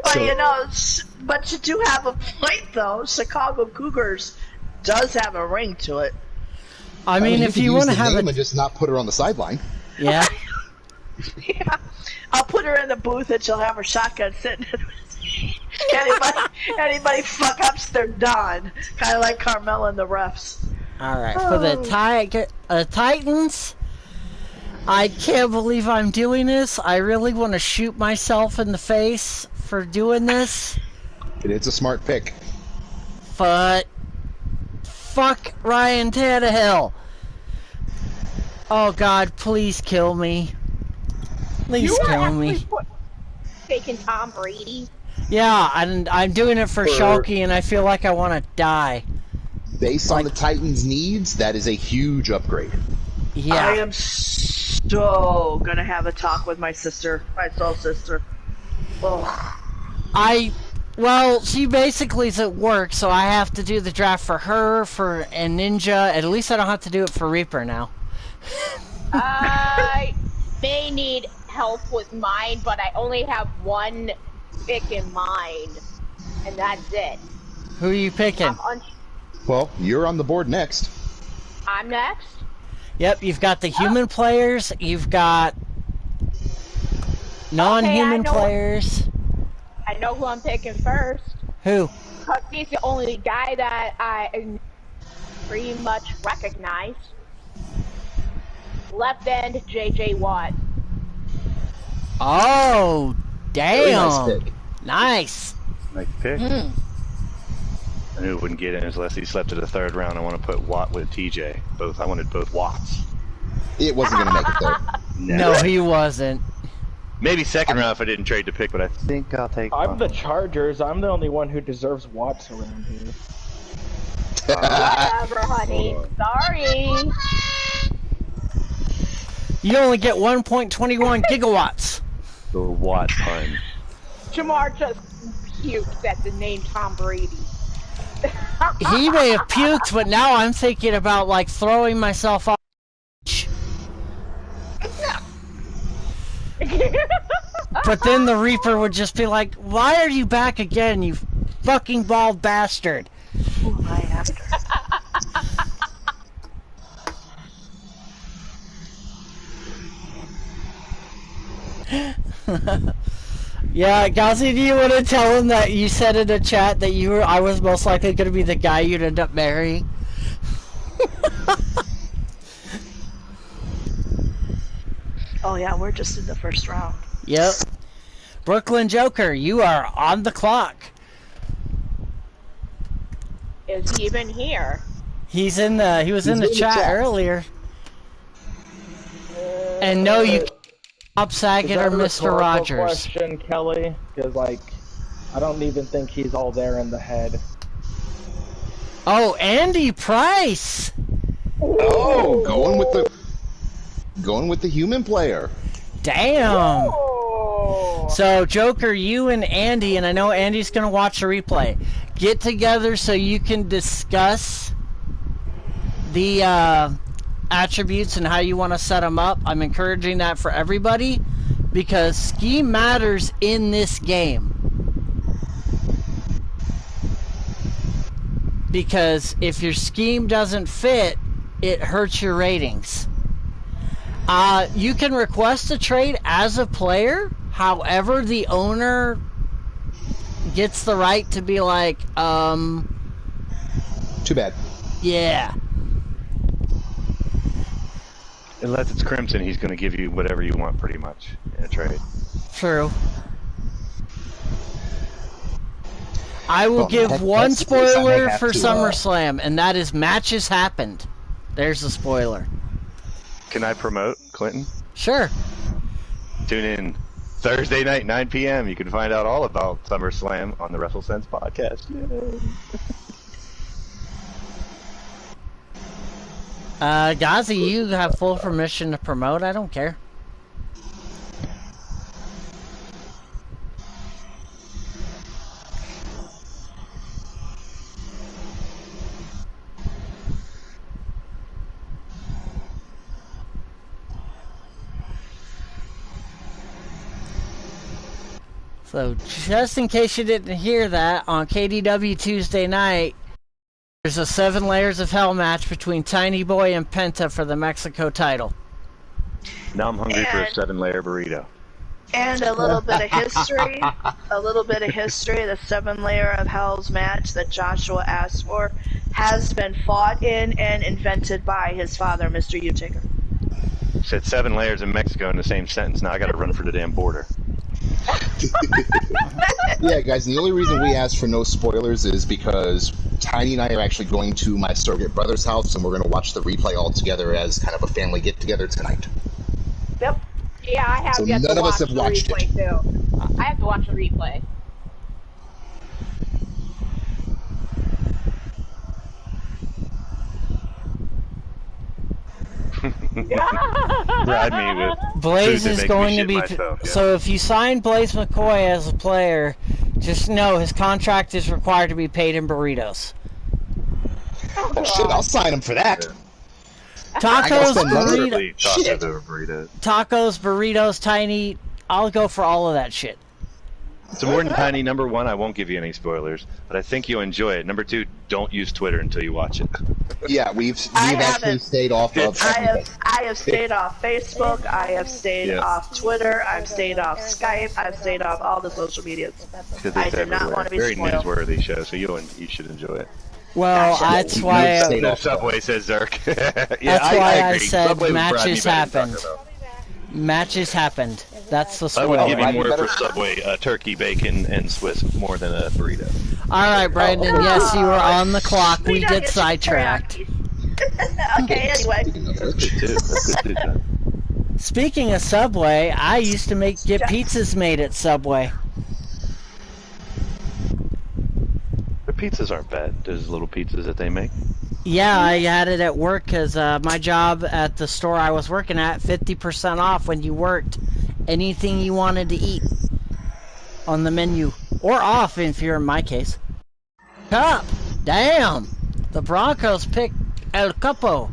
Speaker 3: But you know, but you do have a point though. Chicago Cougars does have a ring to it.
Speaker 1: I mean, if you want to have
Speaker 2: and just not put her on the sideline.
Speaker 1: Yeah.
Speaker 3: Yeah. I'll put her in the booth and she'll have her shotgun sitting. Anybody fuck ups, they're done. Kind of like Carmella and the refs.
Speaker 1: All right, for the Titans, I can't believe I'm doing this. I really want to shoot myself in the face for doing this.
Speaker 2: It's a smart pick.
Speaker 1: But fuck Ryan Tannehill. Oh God, please kill me. Please kill me.
Speaker 7: Taking Tom Brady.
Speaker 1: Yeah, I'm doing it for Shulky, and I feel like I want to die.
Speaker 2: Based on the Titans' needs, that is a huge upgrade.
Speaker 1: Yeah.
Speaker 3: I am so gonna have a talk with my sister, my soul sister. Oh.
Speaker 1: Well, she basically is at work, so I have to do the draft for her, for a Ninja. At least I don't have to do it for Reaper now.
Speaker 7: I may need help with mine, but I only have one pick in mind, and that's it.
Speaker 1: Who are you picking?
Speaker 2: Well, you're on the board next.
Speaker 7: I'm next?
Speaker 1: Yep, you've got the human players, you've got non-human players.
Speaker 7: I know who I'm picking first.
Speaker 1: Who?
Speaker 7: Because he's the only guy that I pretty much recognize. Left end, J.J. Watt.
Speaker 1: Oh, damn.
Speaker 2: Very nice pick.
Speaker 1: Nice.
Speaker 5: Nice pick. I knew it wouldn't get in unless he slept to the third round. I want to put Watt with TJ. I wanted both Watts.
Speaker 2: It wasn't going to make it there.
Speaker 1: No, he wasn't.
Speaker 5: Maybe second round if I didn't trade the pick, but I think I'll take
Speaker 6: I'm the Chargers. I'm the only one who deserves Watts around here.
Speaker 7: Whatever, honey. Sorry.
Speaker 1: You only get 1.21 gigawatts.
Speaker 5: The Watt pun.
Speaker 7: Jamar just puked at the name Tom Brady.
Speaker 1: He may have puked, but now I'm thinking about, like, throwing myself off. But then the Reaper would just be like, why are you back again, you fucking bald bastard?
Speaker 3: Who am I after?
Speaker 1: Yeah, Gazi, do you want to tell him that you said in the chat that I was most likely going to be the guy you'd end up marrying?
Speaker 3: Oh yeah, we're just in the first round.
Speaker 1: Yep. Brooklyn Joker, you are on the clock.
Speaker 7: Is he even here?
Speaker 1: He was in the chat earlier. And no, you Bob Saget or Mr. Rodgers.
Speaker 6: Question, Kelly, because like I don't even think he's all there in the head.
Speaker 1: Oh, Andy Price.
Speaker 2: Oh, going with the human player.
Speaker 1: Damn.
Speaker 7: Oh.
Speaker 1: So Joker, you and Andy, and I know Andy's gonna watch the replay, get together so you can discuss the attributes and how you want to set them up. I'm encouraging that for everybody because scheme matters in this game. Because if your scheme doesn't fit, it hurts your ratings. You can request a trade as a player. However, the owner gets the right to be like,
Speaker 2: Too bad.
Speaker 1: yeah.
Speaker 5: Unless it's Crimson, he's going to give you whatever you want, pretty much, in a trade.
Speaker 1: True. I will
Speaker 2: Well,
Speaker 1: give
Speaker 2: heck,
Speaker 1: one
Speaker 2: that's the case. I
Speaker 1: spoiler
Speaker 2: might have
Speaker 1: for
Speaker 2: to,
Speaker 1: SummerSlam, and that is matches happened. There's the spoiler.
Speaker 5: Can I promote, Clinton?
Speaker 1: Sure.
Speaker 5: Tune in Thursday night, 9 p.m. You can find out all about SummerSlam on the WrestleSense podcast. Yay.
Speaker 1: Gazi, you have full permission to promote. I don't care. So, just in case you didn't hear that, on KDW Tuesday night, there's a 7 Layers of Hell match between Tiny Boy and Penta for the Mexico title.
Speaker 5: Now I'm hungry for a 7-layer burrito.
Speaker 3: And a little bit of history. The 7 Layer of Hell's match that Joshua asked for has been fought in and invented by his father, Mr. Utaker.
Speaker 5: Said 7 layers in Mexico in the same sentence. Now I got to run for the damn border.
Speaker 2: Yeah, guys, and the only reason we asked for no spoilers is because Tiny and I are actually going to my surrogate brother's house, and we're going to watch the replay all together as kind of a family get-together tonight.
Speaker 7: Yep. Yeah, I have
Speaker 2: So
Speaker 7: yet
Speaker 2: none
Speaker 7: to
Speaker 2: of us
Speaker 7: watch
Speaker 2: have
Speaker 7: the
Speaker 2: watched
Speaker 7: replay, too. I have to watch the replay.
Speaker 5: Ride me with
Speaker 1: Blaze
Speaker 5: food that
Speaker 1: is
Speaker 5: makes
Speaker 1: going
Speaker 5: me
Speaker 1: to be...
Speaker 5: shit myself, yeah.
Speaker 1: So if you sign Blaze McCoy as a player, just know his contract is required to be paid in burritos.
Speaker 2: Oh, shit, I'll sign him for that.
Speaker 1: Tacos,
Speaker 5: Literally
Speaker 2: Shit.
Speaker 5: tacos over burritos.
Speaker 1: Tacos, burritos, Tiny. I'll go for all of that shit.
Speaker 5: So more than Tiny, number 1, I won't give you any spoilers, but I think you'll enjoy it. Number 2, don't use Twitter until you watch it.
Speaker 2: Yeah, we've actually
Speaker 3: haven't.
Speaker 2: stayed off of...
Speaker 3: I have stayed off Facebook. I have stayed off Twitter. I've stayed off Skype. I've stayed off all the social medias.
Speaker 5: Because
Speaker 3: I
Speaker 5: it's
Speaker 3: did not
Speaker 5: everywhere.
Speaker 3: want to be
Speaker 5: Very
Speaker 3: spoiled.
Speaker 5: newsworthy show, so you should enjoy it.
Speaker 1: Well, that's why...
Speaker 5: No Subway, says Zerk.
Speaker 1: That's why I
Speaker 5: agree.
Speaker 1: said
Speaker 5: Subway would bribe me
Speaker 1: matches
Speaker 5: better than
Speaker 1: happened.
Speaker 5: Taco Bell.
Speaker 1: Matches happened. That's the
Speaker 5: I would
Speaker 1: spoiler.
Speaker 5: give you more for Subway turkey, bacon, and Swiss more than a burrito.
Speaker 1: Alright, Brandon, yes, you were on the clock. We get sidetracked.
Speaker 3: Okay, anyway.
Speaker 5: That's good too. That's good too, John.
Speaker 1: Speaking of Subway, I used to get pizzas made at Subway.
Speaker 5: Their pizzas aren't bad. Those little pizzas that they make.
Speaker 1: Yeah, I had it at work because my job at the store I was working at, 50% off when you worked. Anything you wanted to eat on the menu. Or off if you're in my case. Cup! Damn! The Broncos picked El Capo.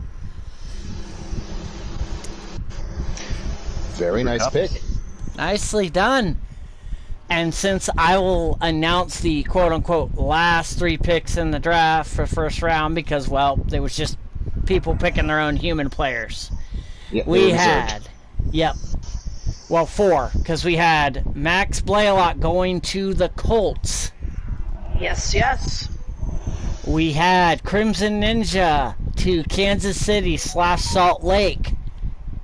Speaker 2: Very nice pick.
Speaker 1: Nicely done. And since I will announce the quote-unquote last 3 picks in the draft for first round because, well, there was just people picking their own human players.
Speaker 2: Yeah,
Speaker 1: We had... Yep. Well, 4, because we had Max Blaylock going to the Colts.
Speaker 3: Yes, yes.
Speaker 1: We had Crimson Ninja to Kansas City / Salt Lake.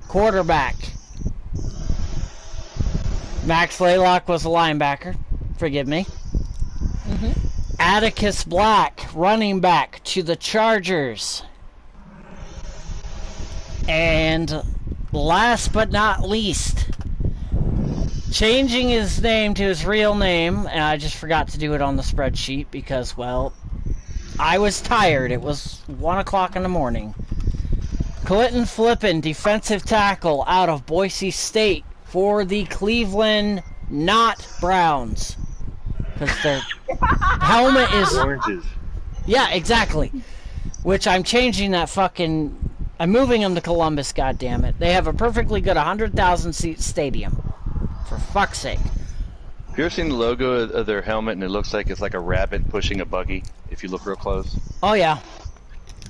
Speaker 1: Quarterback. Max Blaylock was a linebacker. Forgive me. Atticus Black, running back to the Chargers. And last but not least, changing his name to his real name, and I just forgot to do it on the spreadsheet because, well, I was tired. It was 1 o'clock in the morning. Clinton Flippen, defensive tackle out of Boise State for the Cleveland not Browns. Because their helmet is...
Speaker 5: Oranges.
Speaker 1: Yeah, exactly. Which I'm changing that fucking... I'm moving them to Columbus, goddammit. They have a perfectly good 100,000 seat stadium. For fuck's sake.
Speaker 5: Have you ever seen the logo of their helmet and it looks like it's like a rabbit pushing a buggy if you look real close?
Speaker 1: Oh yeah.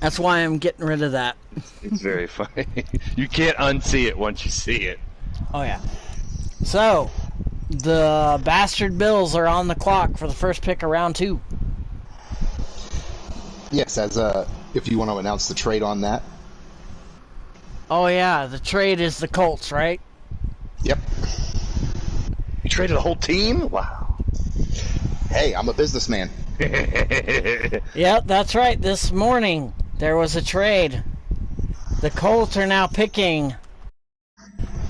Speaker 1: That's why I'm getting rid of that.
Speaker 5: It's very funny. You can't unsee it once you see it.
Speaker 1: Oh yeah. So, The bastard Bills are on the clock for the first pick of round 2.
Speaker 2: Yes, if you want to announce the trade on that.
Speaker 1: Oh yeah, the trade is the Colts, right?
Speaker 2: Yep.
Speaker 5: You traded a whole team? Wow.
Speaker 2: Hey, I'm a businessman.
Speaker 1: Yep, that's right. This morning there was a trade. The Colts are now picking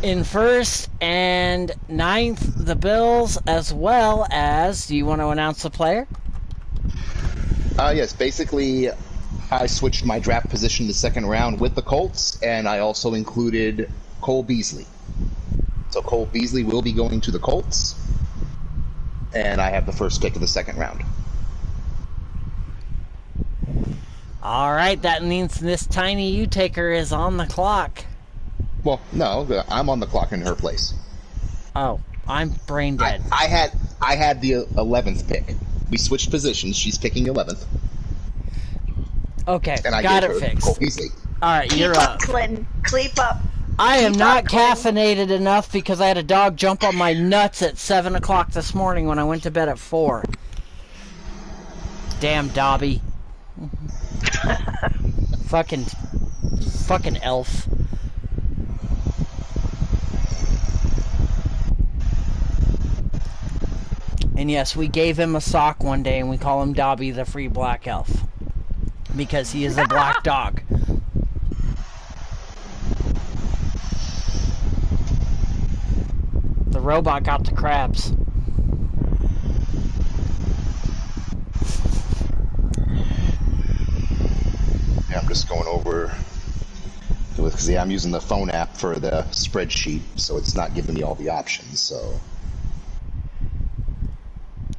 Speaker 1: in 1st and 9th, the Bills, as well as, do you want to announce the player?
Speaker 2: Yes, basically, I switched my draft position to 2nd round with the Colts, and I also included Cole Beasley. So Cole Beasley will be going to the Colts, and I have the first pick of the 2nd round.
Speaker 1: All right, that means this tiny U-taker is on the clock.
Speaker 2: Well, no, I'm on the clock in her place.
Speaker 1: Oh, I'm brain dead.
Speaker 2: I had the 11th pick. We switched positions. She's picking 11th.
Speaker 1: Okay,
Speaker 2: and I
Speaker 1: got
Speaker 2: gave
Speaker 1: it
Speaker 2: her
Speaker 1: fixed.
Speaker 2: Cole Beasley.
Speaker 1: All right,
Speaker 3: Keep
Speaker 1: you're
Speaker 3: up,
Speaker 1: up.
Speaker 3: Clinton. Keep up.
Speaker 1: I am
Speaker 3: Keep
Speaker 1: not
Speaker 3: up, Clinton.
Speaker 1: caffeinated enough because I had a dog jump on my nuts at 7 o'clock this morning when I went to bed at 4. Damn Dobby. fucking elf. And yes, we gave him a sock one day and we call him Dobby the free black elf. Because he is a black dog. The robot got the crabs.
Speaker 2: Yeah, I'm just going over because I'm using the phone app for the spreadsheet, so it's not giving me all the options. So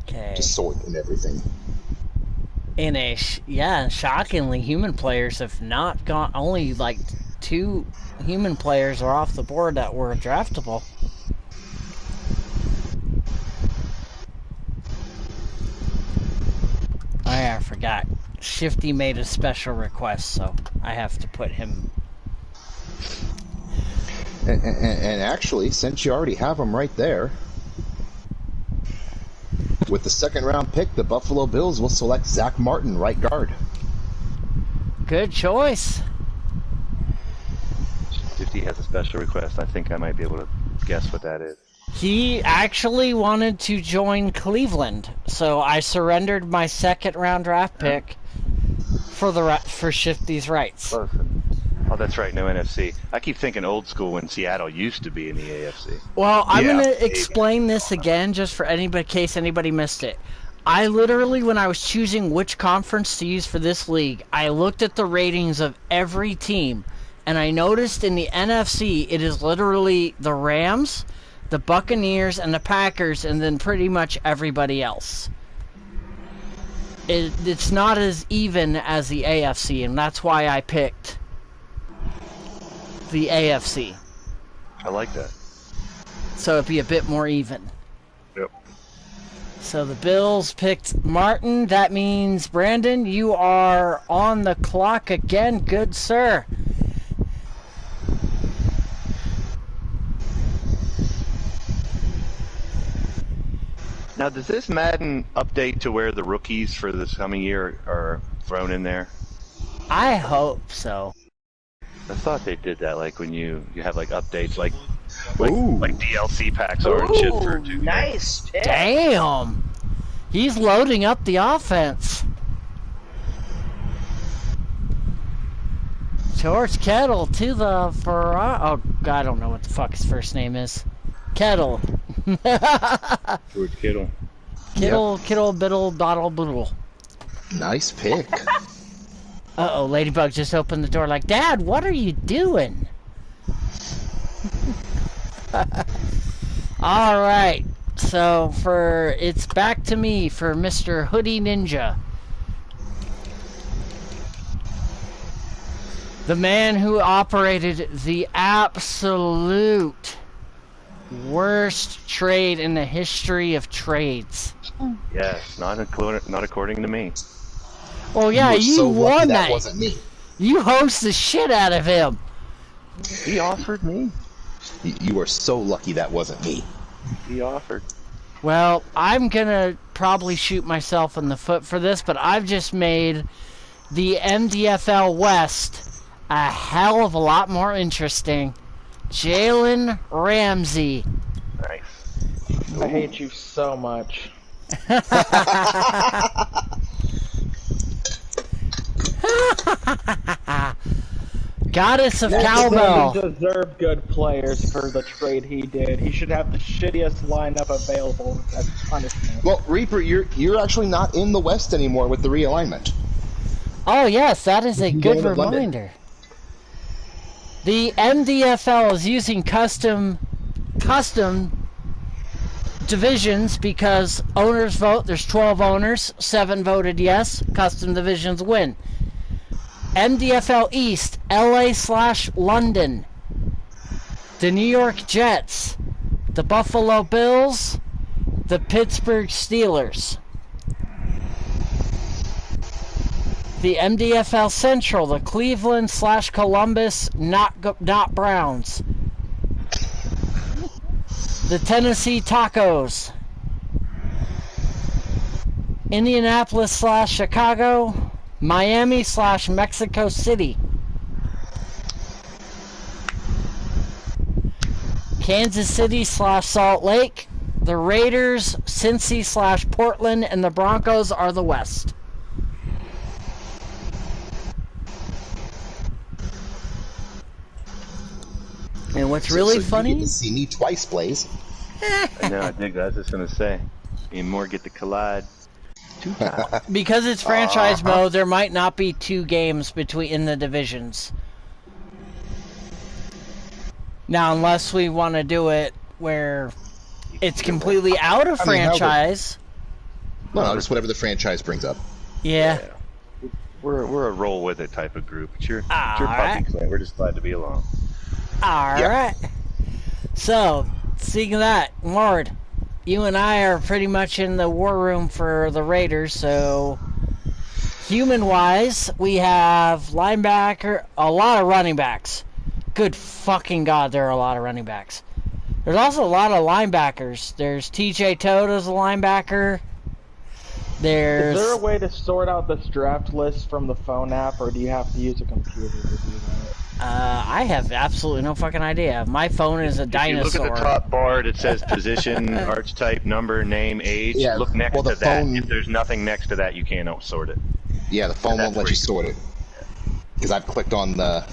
Speaker 1: Okay.
Speaker 2: just sorting everything.
Speaker 1: Shockingly, human players have not gone. Only like 2 human players are off the board that were draftable. I forgot. Shifty made a special request, so I have to put him.
Speaker 2: And actually, since you already have them right there, with the 2nd round pick, the Buffalo Bills will select Zach Martin, right guard.
Speaker 1: Good choice.
Speaker 5: If he has a special request, I think I might be able to guess what that is.
Speaker 1: He actually wanted to join Cleveland, so I surrendered my 2nd round draft pick for Shifty's rights.
Speaker 5: Listen. Oh, that's right, no NFC. I keep thinking old school when Seattle used to be in the AFC.
Speaker 1: Well, I'm going to explain this again just for anybody, in case anybody missed it. I literally, when I was choosing which conference to use for this league, I looked at the ratings of every team, and I noticed in the NFC, it is literally the Rams, the Buccaneers, and the Packers, and then pretty much everybody else. It's not as even as the AFC, and that's why I picked the AFC.
Speaker 5: I like that.
Speaker 1: So it'd be a bit more even.
Speaker 5: Yep.
Speaker 1: So the Bills picked Martin. That means, Brandon, you are on the clock again. Good, sir.
Speaker 5: Now, does this Madden update to where the rookies for this coming year are thrown in there?
Speaker 1: I hope so.
Speaker 5: I thought they did that, like when you have like updates, like DLC packs are and shit for 2
Speaker 3: nice pick.
Speaker 1: Damn, he's loading up the offense. George Kittle to the Oh, God, I don't know what the fuck his first name is. Kettle.
Speaker 5: George Kittle.
Speaker 1: Kittle, biddle, dottle, boodle.
Speaker 2: Nice pick.
Speaker 1: Uh-oh, Ladybug just opened the door like, Dad, what are you doing? Alright, so it's back to me for Mr. Hoodie Ninja. The man who operated the absolute worst trade in the history of trades.
Speaker 5: Yes, not according to me.
Speaker 1: Well, yeah, you won that.
Speaker 2: That wasn't me.
Speaker 1: You host the shit out of him.
Speaker 5: He offered me.
Speaker 2: You were so lucky that wasn't me.
Speaker 5: He offered.
Speaker 1: Well, I'm gonna probably shoot myself in the foot for this, but I've just made the MDFL West a hell of a lot more interesting. Jalen Ramsey.
Speaker 5: Nice.
Speaker 6: I hate you so much.
Speaker 1: Goddess of Cowbell.
Speaker 6: He deserved good players for the trade he did. He should have the shittiest lineup available as punishment.
Speaker 2: Well, Reaper, you're actually not in the West anymore with the realignment.
Speaker 1: Oh yes, that is a good reminder. The MDFL is using custom divisions because owners vote. There's 12 owners, 7 voted yes. Custom divisions win. MDFL East, LA/London. The New York Jets, the Buffalo Bills, the Pittsburgh Steelers. The MDFL Central, the Cleveland/Columbus, not Browns. The Tennessee Tacos. Indianapolis/Chicago, Miami/Mexico City. Kansas City/Salt Lake. The Raiders, Cincy/Portland, and the Broncos are the West. And what's really funny?
Speaker 2: You get to see me twice, Blaze.
Speaker 5: I know, I dig that. I was just gonna say, me and Moore get to collide 2 times.
Speaker 1: Because it's franchise mode, there might not be 2 games in the divisions. Now, unless we want to do it where it's completely out of franchise.
Speaker 2: No, just whatever the franchise brings up.
Speaker 1: Yeah.
Speaker 5: We're a roll with it type of group. It's your puppy clan. We're just glad to be along.
Speaker 1: Alright. So, speaking of that, Ward, you and I are pretty much in the war room for the Raiders, so human-wise, we have linebacker, a lot of running backs. Good fucking God, there are a lot of running backs. There's also a lot of linebackers. There's TJ Todd as a linebacker.
Speaker 6: Is there a way to sort out this draft list from the phone app, or do you have to use a computer to do that?
Speaker 1: I have absolutely no fucking idea. My phone is a dinosaur.
Speaker 5: If you look at the top bar, it says position, archetype, number, name, age.
Speaker 2: Yeah,
Speaker 5: look next to that.
Speaker 2: Phone...
Speaker 5: If there's nothing next to that, you can't sort it.
Speaker 2: Yeah, the phone won't let you sort it. Because I've clicked on the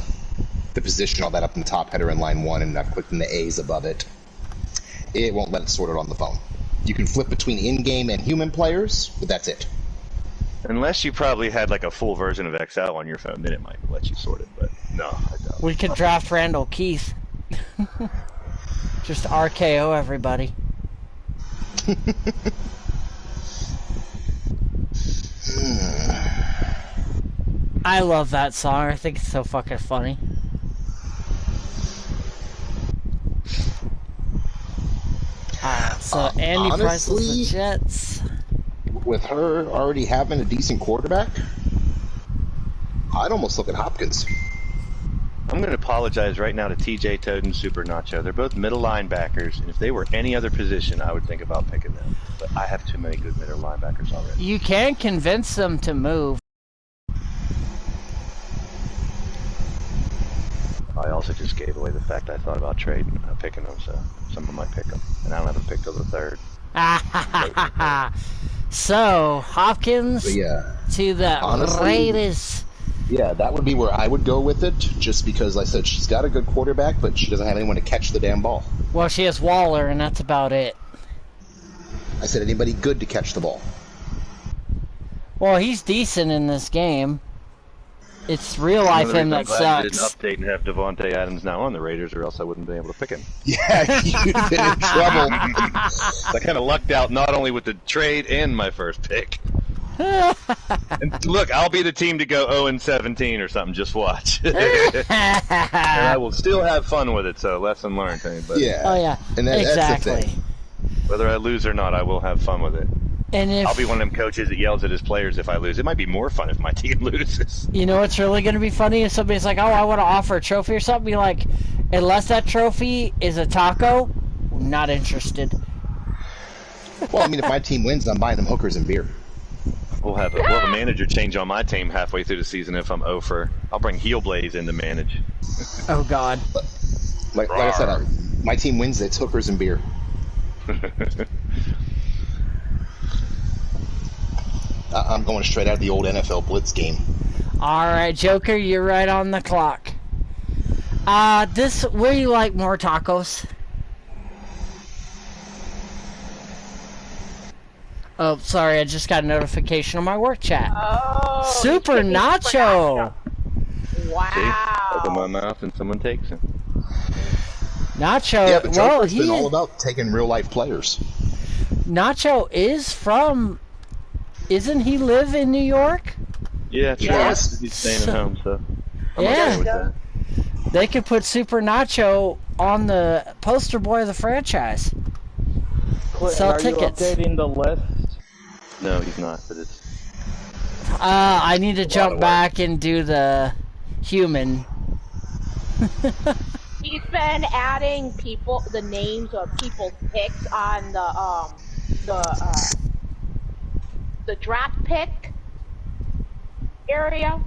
Speaker 2: position, all that up in the top header in line 1, and I've clicked on the A's above it. It won't let it sort it on the phone. You can flip between in-game and human players, but that's it.
Speaker 5: Unless you probably had like a full version of XL on your phone, then it might let you sort it, but no, I doubt.
Speaker 1: We could draft Randall Keith. Just RKO everybody. I love that song. I think it's so fucking funny. So Andy Price was the Jets.
Speaker 2: With her already having a decent quarterback, I'd almost look at Hopkins.
Speaker 5: I'm going to apologize right now to TJ Todd and Super Nacho. They're both middle linebackers, and if they were any other position, I would think about picking them. But I have too many good middle linebackers already.
Speaker 1: You can convince them to move.
Speaker 5: I also just gave away the fact I thought about trading, picking them, so someone might pick them. And I don't have a pick till the 3rd.
Speaker 1: So, Hopkins to the Raiders.
Speaker 2: Yeah, that would be where I would go with it, just because I said she's got a good quarterback, but she doesn't have anyone to catch the damn ball.
Speaker 1: Well, she has Waller, and that's about it.
Speaker 2: I said anybody good to catch the ball.
Speaker 1: Well, he's decent in this game. It's real life him that sucks.
Speaker 5: I didn't update and have Devonte Adams now on the Raiders, or else I wouldn't be able to pick him.
Speaker 2: Yeah, you'd been in trouble.
Speaker 5: I kind of lucked out not only with the trade and my first pick. And look, I'll be the team to go 0-17 or something. Just watch. And I will still have fun with it. So lesson learned, anybody.
Speaker 2: Yeah.
Speaker 1: Oh yeah.
Speaker 2: And
Speaker 1: exactly.
Speaker 2: That's the thing.
Speaker 5: Whether I lose or not, I will have fun with it.
Speaker 1: And if,
Speaker 5: I'll be one of them coaches that yells at his players if I lose. It might be more fun if my team loses.
Speaker 1: You know what's really going to be funny? If somebody's like, oh, I want to offer a trophy or something, be like, unless that trophy is a taco, not interested.
Speaker 2: Well, I mean, if my team wins, I'm buying them hookers and beer.
Speaker 5: We'll have a manager change on my team halfway through the season if I'm 0 for. I'll bring Heel Blaze in to manage.
Speaker 1: Oh God.
Speaker 2: Like I said, my team wins, it's hookers and beer. I'm going straight out of the old NFL Blitz game.
Speaker 1: Alright, Joker, you're right on the clock. Where you like more tacos? Oh, sorry, I just got a notification on my work chat.
Speaker 7: Oh,
Speaker 1: Super Nacho!
Speaker 7: Wow.
Speaker 5: See? Open my mouth and someone takes him.
Speaker 1: Nacho,
Speaker 2: Yeah, but
Speaker 1: well,
Speaker 2: Joker's been all about taking real-life players.
Speaker 1: Nacho is from... Isn't he live in New York?
Speaker 5: Yeah, true.
Speaker 2: Yes.
Speaker 5: He's staying at home, so I'm
Speaker 1: Yeah.
Speaker 5: okay with that.
Speaker 1: They could put Super Nacho on the poster boy of the franchise.
Speaker 6: Clinton,
Speaker 1: Sell
Speaker 6: are
Speaker 1: tickets.
Speaker 6: you updating the list?
Speaker 5: No, he's not, but it's...
Speaker 1: I need to jump back and do the human.
Speaker 7: He's been adding the names of people's picks on the draft pick area.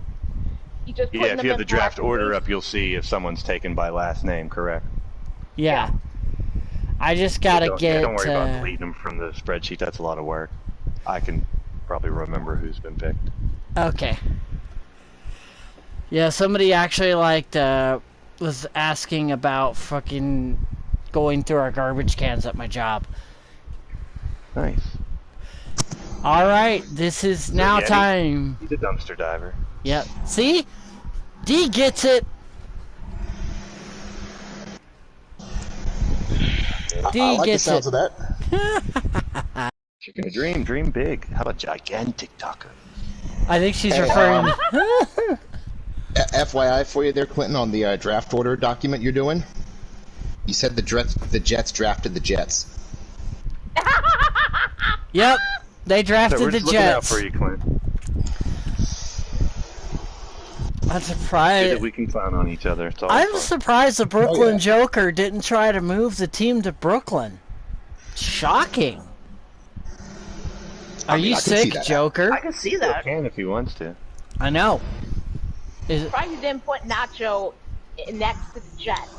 Speaker 7: He just
Speaker 5: Yeah, if you have the draft order up, you'll see if someone's taken by last name, correct?
Speaker 1: Yeah. I just gotta
Speaker 5: Don't worry about deleting them from the spreadsheet. That's a lot of work. I can probably remember who's been picked.
Speaker 1: Okay. Yeah, somebody actually was asking about fucking going through our garbage cans at my job.
Speaker 5: Nice.
Speaker 1: Alright, this is now time.
Speaker 5: He's a dumpster diver.
Speaker 1: Yep. See? D gets it. D
Speaker 2: I like
Speaker 1: gets
Speaker 2: the sounds
Speaker 1: it.
Speaker 2: of that.
Speaker 5: Chicken a dream, dream big. How about gigantic taco?
Speaker 1: I think she's referring.
Speaker 2: FYI for you there, Clinton, on the draft order document you're doing. You said the Jets drafted the Jets.
Speaker 1: Yep, they drafted
Speaker 5: we're
Speaker 1: the
Speaker 5: just looking out
Speaker 1: Jets.
Speaker 5: for you, Clint.
Speaker 1: I'm surprised.
Speaker 5: Good that we can clown on each other. It's all
Speaker 1: I'm
Speaker 5: fun.
Speaker 1: surprised the Brooklyn Joker didn't try to move the team to Brooklyn. Shocking. Are you sick, Joker?
Speaker 3: I can see
Speaker 5: He
Speaker 3: that.
Speaker 5: can if he wants to.
Speaker 1: I know.
Speaker 7: Surprised you didn't put Nacho next to the Jets.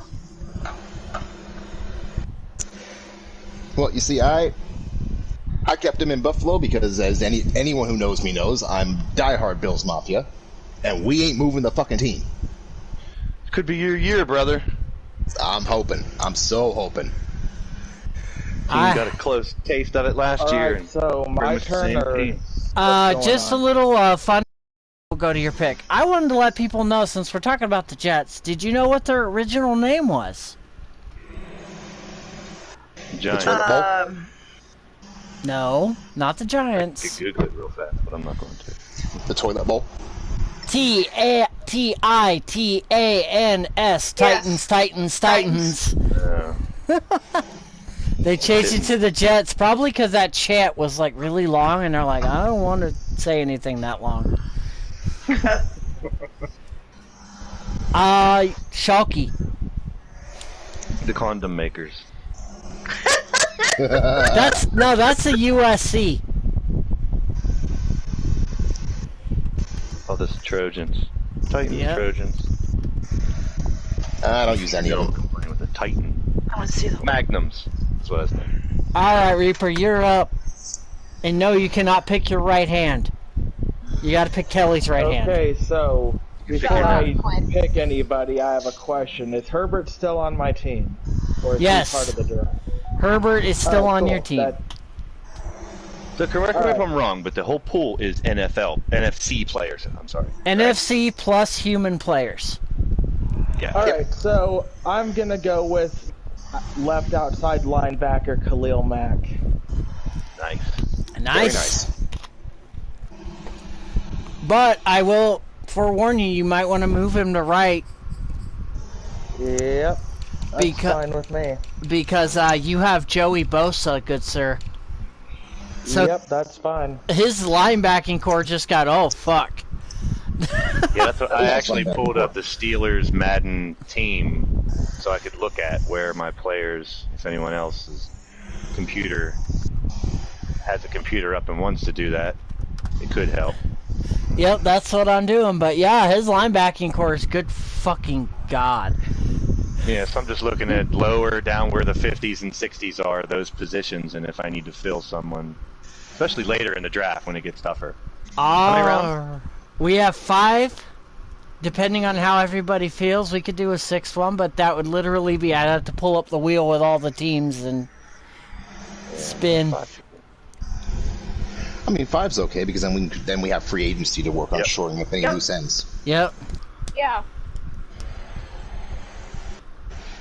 Speaker 2: Well, you see, I kept him in Buffalo because, as anyone who knows me knows, I'm diehard Bills Mafia, and we ain't moving the fucking team.
Speaker 5: Could be your year, brother.
Speaker 2: I'm hoping. I'm so hoping.
Speaker 5: You got a close taste of it last year.
Speaker 6: Alright, so my turn or...
Speaker 1: Just a little fun. We'll go to your pick. I wanted to let people know, since we're talking about the Jets, did you know what their original name was?
Speaker 5: Giants.
Speaker 1: No, not the Giants.
Speaker 5: You Google it real fast, but I'm not going to.
Speaker 2: The toilet bowl.
Speaker 1: Titans. Titans. They changed it to the Jets, probably because that chat was like really long, and they're like, I don't want to say anything that long. Schalke.
Speaker 5: The condom makers.
Speaker 1: That's a USC.
Speaker 5: Oh, this is Trojans. Titans, Trojans.
Speaker 2: I don't use any of them.
Speaker 5: Complain with the Titan.
Speaker 3: I want to see them.
Speaker 5: Magnums. That's what I was thinking.
Speaker 1: Alright, Reaper, you're up. And no, you cannot pick your right hand. You gotta pick Kelly's right hand.
Speaker 6: Okay, so before I pick anybody, I have a question. Is Herbert still on my team? Or is
Speaker 1: Yes.
Speaker 6: he part of the draft?
Speaker 1: Herbert is still on your team.
Speaker 5: So correct me if I'm wrong, but the whole pool is NFC players. I'm sorry.
Speaker 1: NFC plus human players.
Speaker 5: Yeah.
Speaker 6: Alright, so I'm gonna go with left outside linebacker Khalil Mack.
Speaker 5: Nice.
Speaker 1: Nice. But I will forewarn you, you might want to move him to right.
Speaker 6: Yep. That's fine with me.
Speaker 1: Because you have Joey Bosa, good sir. So
Speaker 6: yep, that's fine.
Speaker 1: His linebacking core just got, oh, fuck.
Speaker 5: Yeah, that's what I actually pulled up the Steelers Madden team so I could look at where my players, if anyone else's computer has a computer up and wants to do that, it could help.
Speaker 1: Yep, that's what I'm doing. But yeah, his linebacking core is good fucking God.
Speaker 5: Yeah, so I'm just looking at lower down where the 50s and 60s are, those positions, and if I need to fill someone, especially later in the draft when it gets tougher. How many rounds?
Speaker 1: We have 5. Depending on how everybody feels, we could do a 6th one, but that would literally be, I'd have to pull up the wheel with all the teams and spin.
Speaker 2: I mean, 5's okay because then we have free agency to work on shoring up any loose ends.
Speaker 1: Yep.
Speaker 7: Yeah.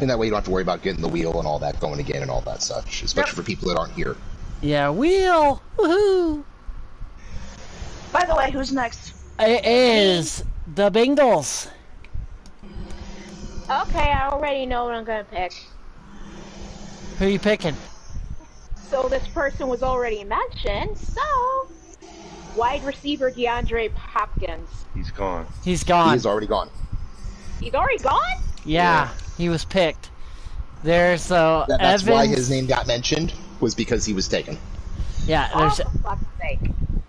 Speaker 2: And that way you don't have to worry about getting the wheel and all that going again and all that such, especially for people that aren't here.
Speaker 1: Yeah, wheel! Woohoo!
Speaker 3: By the way, who's next?
Speaker 1: It is the Bengals.
Speaker 7: Okay, I already know what I'm gonna pick.
Speaker 1: Who are you picking?
Speaker 7: So this person was already mentioned, so... Wide receiver Deandre Hopkins.
Speaker 5: He's gone.
Speaker 1: He's gone.
Speaker 2: He's already gone.
Speaker 7: He's already gone?
Speaker 1: Yeah, he was picked. There's
Speaker 2: That's
Speaker 1: Evans.
Speaker 2: why his name got mentioned, was because he was taken.
Speaker 1: Yeah, there's...
Speaker 7: Oh, for fuck's sake.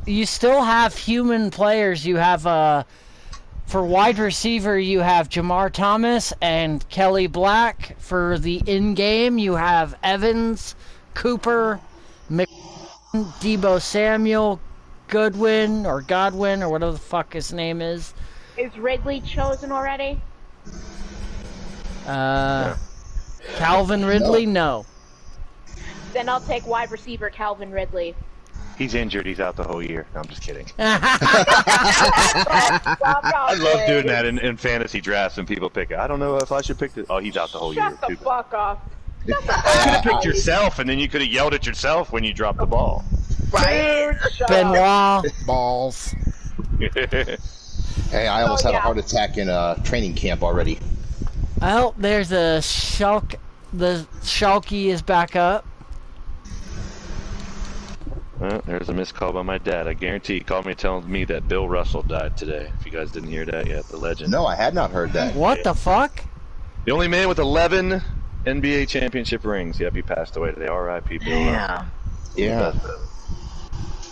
Speaker 1: You still have human players. You have, for wide receiver, you have Jamar Thomas and Kelly Black. For the in-game, you have Evans, Cooper, Deebo Samuel, Godwin, or whatever the fuck his name is.
Speaker 7: Is Ridley chosen already?
Speaker 1: Calvin Ridley? No.
Speaker 7: Then I'll take wide receiver Calvin Ridley.
Speaker 5: He's injured. He's out the whole year. No, I'm just kidding.
Speaker 7: I
Speaker 5: love doing that in fantasy drafts when people pick it. I don't know if I should pick this. Oh, he's out the whole year.
Speaker 7: Shut the fuck off.
Speaker 5: You could have picked yourself, and then you could have yelled at yourself when you dropped the ball.
Speaker 3: Right?
Speaker 1: Benoit balls.
Speaker 2: Hey, I almost had a heart attack in training camp already.
Speaker 1: Oh, there's a Shulk. The Shulky is back up.
Speaker 5: Well, there's a missed call by my dad. I guarantee he called me telling me that Bill Russell died today. If you guys didn't hear that yet, the legend.
Speaker 2: No, I had not heard that.
Speaker 1: What the fuck?
Speaker 5: The only man with 11 NBA championship rings. Yep, he passed away today. R.I.P. Bill Russell.
Speaker 2: Yeah.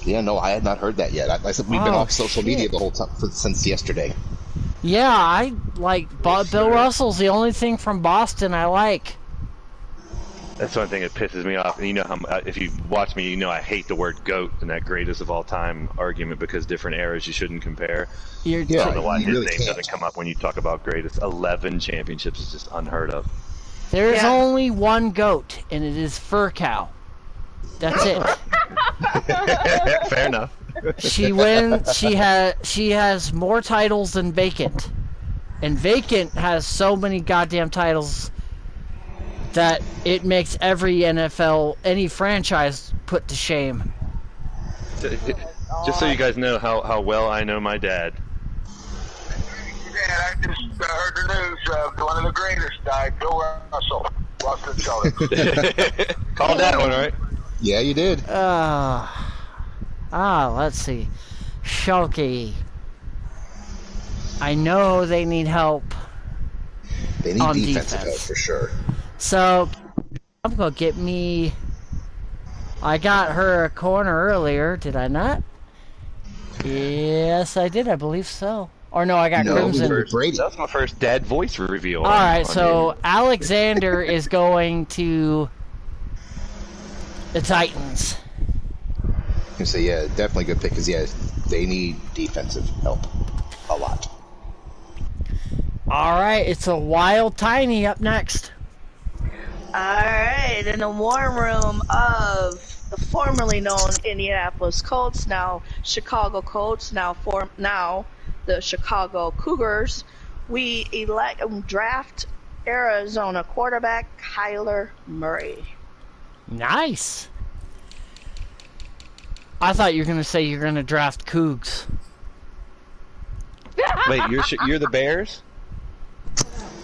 Speaker 2: Yeah, no, I had not heard that yet. I said we've been off social media the whole time since yesterday.
Speaker 1: Yeah, I like Bill Russell's the only thing from Boston I like.
Speaker 5: That's one thing that pisses me off. And you know how, if you watch me, you know I hate the word GOAT in that greatest of all time argument because different eras you shouldn't compare. I don't know why his name doesn't come up when you talk about greatest. 11 championships is just unheard of.
Speaker 1: There is only one GOAT, and it is Fur Cow. That's it.
Speaker 5: Fair enough.
Speaker 1: She has more titles than Vacant, and Vacant has so many goddamn titles that it makes every any franchise put to shame.
Speaker 5: Just so you guys know how well I know my dad.
Speaker 8: Yeah, I just heard the news. One of the greatest died, Bill Russell. Boston Celtics.
Speaker 5: Called that one, right?
Speaker 2: Yeah, you did.
Speaker 1: Let's see. Shulky. I know they need help.
Speaker 2: They need defensive help for sure.
Speaker 1: So, I'm going to get me... I got her a corner earlier, did I not? Yes, I did, I believe so. Or no, I got Crimson.
Speaker 5: That's my first dad voice reveal.
Speaker 1: Alright, so Alexander is going to the Titans.
Speaker 2: So yeah, definitely good pick, because they need defensive help a lot.
Speaker 1: Alright, it's a Wild Tiny up next.
Speaker 3: Alright, in the warm room of the formerly known Indianapolis Colts, now Chicago Colts, now the Chicago Cougars, we draft Arizona quarterback Kyler Murray.
Speaker 1: Nice. I thought you were going to say you're going to draft Cougs.
Speaker 5: Wait, you're the Bears?